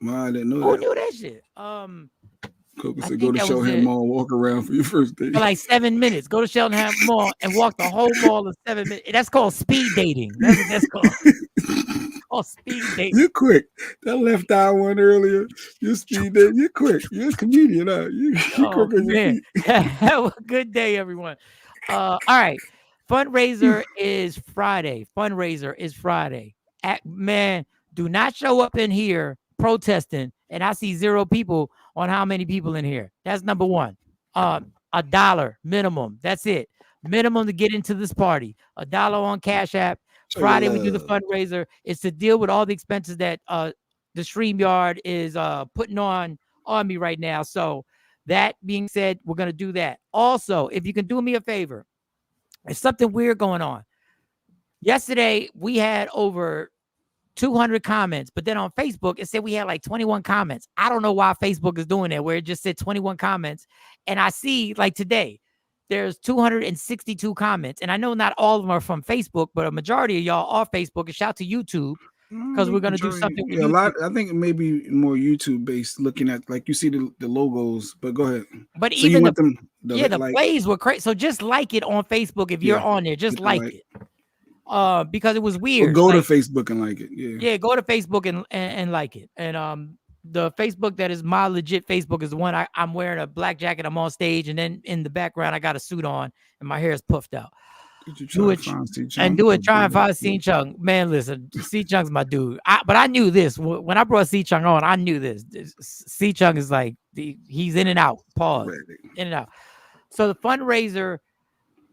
Well, I didn't know Who that. knew that shit? Coco said go to Shellham Mall, walk aaround for your first date. For like 7 minutes. Go to Shellham Mall and walk the whole mall in 7 minutes. That's called speed dating. That's what that's called. It's called speed dating. You're quick. That left eye one earlier. You're speed dating. You're quick. You're a comedian. You're quick on your feet. Have a good day, everyone. All right. Fundraiser is Friday. Man, do not show up in here protesting, and I see 0 people on how many people in here. That's number one. $1 minimum. That's it. Minimum to get into this party. $1 on Cash App. Friday we do the fundraiser. It's to deal with all the expenses that the StreamYard is putting on me right now. So that being said, we're gonna do that. Also, if you can do me a favor, there's something weird going on. Yesterday we had over 200 comments, but then on Facebook it said we had like 21 comments. I don't know why Facebook is doing that, where it just said 21 comments, and I see like today there's 262 comments, and I know not all of them are from Facebook, but a majority of y'all are Facebook. And shout out to YouTube because we're gonna do something. Yeah, a lot. I think maybe more YouTube based, looking at like you see the logos. But go ahead. But so even the plays were crazy. So just like it on Facebook if you're on there, just like it. Because it was weird. Well, go to Facebook and like it. Yeah, go to Facebook and like it. And the Facebook that is my legit Facebook is the one I'm wearing a black jacket. I'm on stage, and then in the background I got a suit on and my hair is puffed out. Try and find C Chung. Man, listen, C Chung's my dude. But I knew this when I brought C Chung on. I knew this. C Chung is like he's in and out. Pause. In and out. So the fundraiser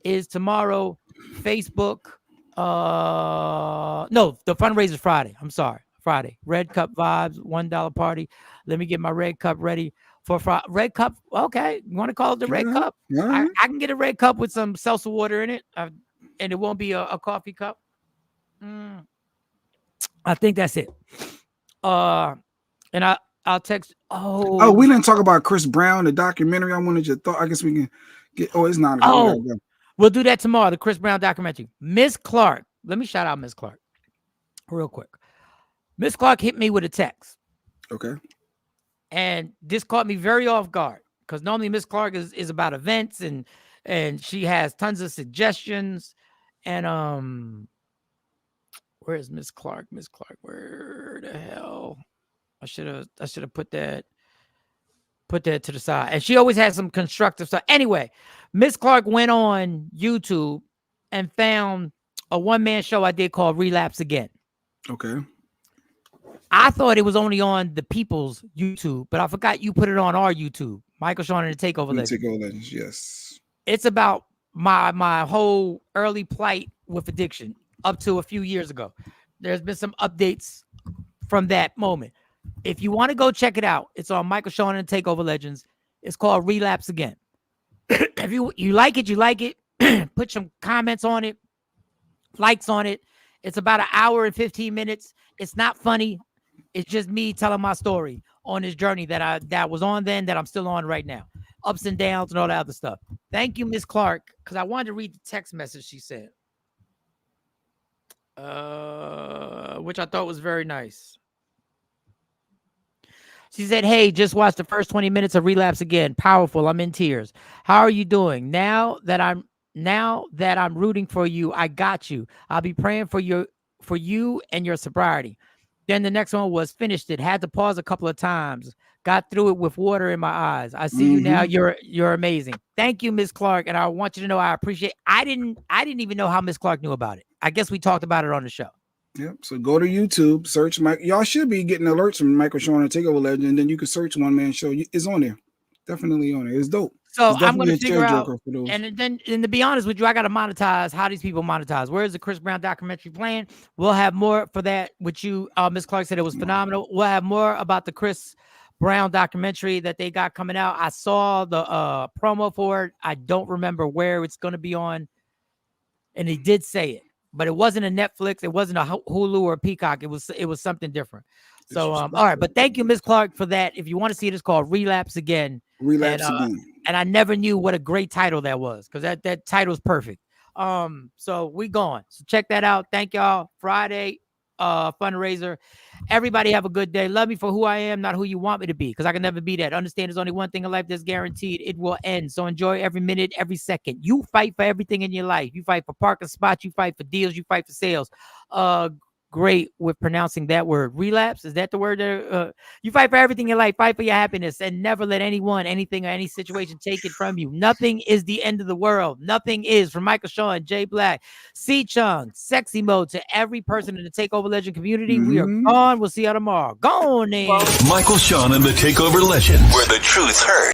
is tomorrow. Facebook. No, the fundraiser is Friday. I'm sorry, Friday. Red Cup Vibes, $1 party. Let me get my red cup ready for Red Cup. Okay, you want to call it the Red Cup? I can get a red cup with some seltzer water in it, and it won't be a coffee cup. I think that's it. And I'll text. Oh, we didn't talk about Chris Brown, the documentary. I wanted your thought. I guess we can get. Oh, it's not. We'll do that tomorrow, the Chris Brown documentary. Miss Clark. Let me shout out Miss Clark real quick. Miss Clark hit me with a text. Okay. And this caught me very off guard because normally Miss Clark is about events and she has tons of suggestions. And where's Miss Clark? Miss Clark, where the hell? I should have put that to the side. And she always has some constructive stuff. Anyway, Miss Clark went on YouTube and found a one-man show I did called Relapse Again. Okay. I thought it was only on the people's YouTube, but I forgot you put it on our YouTube. Michael Sean and the Takeover Legends. Takeover Legends, yes. It's about my whole early plight with addiction up to a few years ago. There's been some updates from that moment. If you want to go check it out, it's on Michael Sean and the Takeover Legends. It's called Relapse Again. If you like it, you like it. Put some comments on it, likes on it. It's about an hour and 15 minutes. It's not funny. It's just me telling my story on this journey that was on then, that I'm still on right now. Ups and downs and all that other stuff. Thank you, Miss Clark, because I wanted to read the text message she sent. which I thought was very nice. She said, hey, just watched the first 20 minutes of Relapse Again. Powerful. I'm in tears. How are you doing? Now that I'm rooting for you, I got you. I'll be praying for you and your sobriety. Then the next one was finished it. Had to pause a couple of times. Got through it with water in my eyes. I see you now. You're amazing. Thank you, Miss Clark. And I want you to know I appreciate. I didn't even know how Miss Clark knew about it. I guess we talked about it on the show. Yep. So go to YouTube, search Mike. Y'all should be getting alerts from Michael Sean and Takeover Legend, and then you can search One Man Show. It's on there. Definitely on there. It's dope. So I'm going to figure out. And to be honest with you, I got to monetize. How these people monetize? Where's the Chris Brown documentary playing? We'll have more for that. Which you, Miss Clark said it was phenomenal. We'll have more about the Chris Brown documentary that they got coming out. I saw the promo for it. I don't remember where it's going to be on, and he did say it. But it wasn't a Netflix. It wasn't a Hulu or a Peacock. It was something different. So, all right. But thank you, Miss Clark, for that. If you want to see it, it's called Relapse Again. Relapse Again. And I never knew what a great title that was, because that title is perfect. So we going. So check that out. Thank y'all. Friday fundraiser. Everybody have a good day. Love me for who I am, not who you want me to be, because I can never be that. Understand there's only one thing in life that's guaranteed. It will end. So enjoy every minute, every second. You fight for everything in your life. You fight for parking spots. You fight for deals. You fight for sales. Great with pronouncing that word. Relapse. Is that the word? You fight for everything in your life. Fight for your happiness, and never let anyone, anything, or any situation take it from you. Nothing is the end of the world. Nothing is. From Michael Sean, Jay Black, C Chung, Sexy Mode, to every person in the Takeover Legend community. We are gone. We'll see you tomorrow. Gone. Michael Sean and the Takeover Legend, where the truth hurts.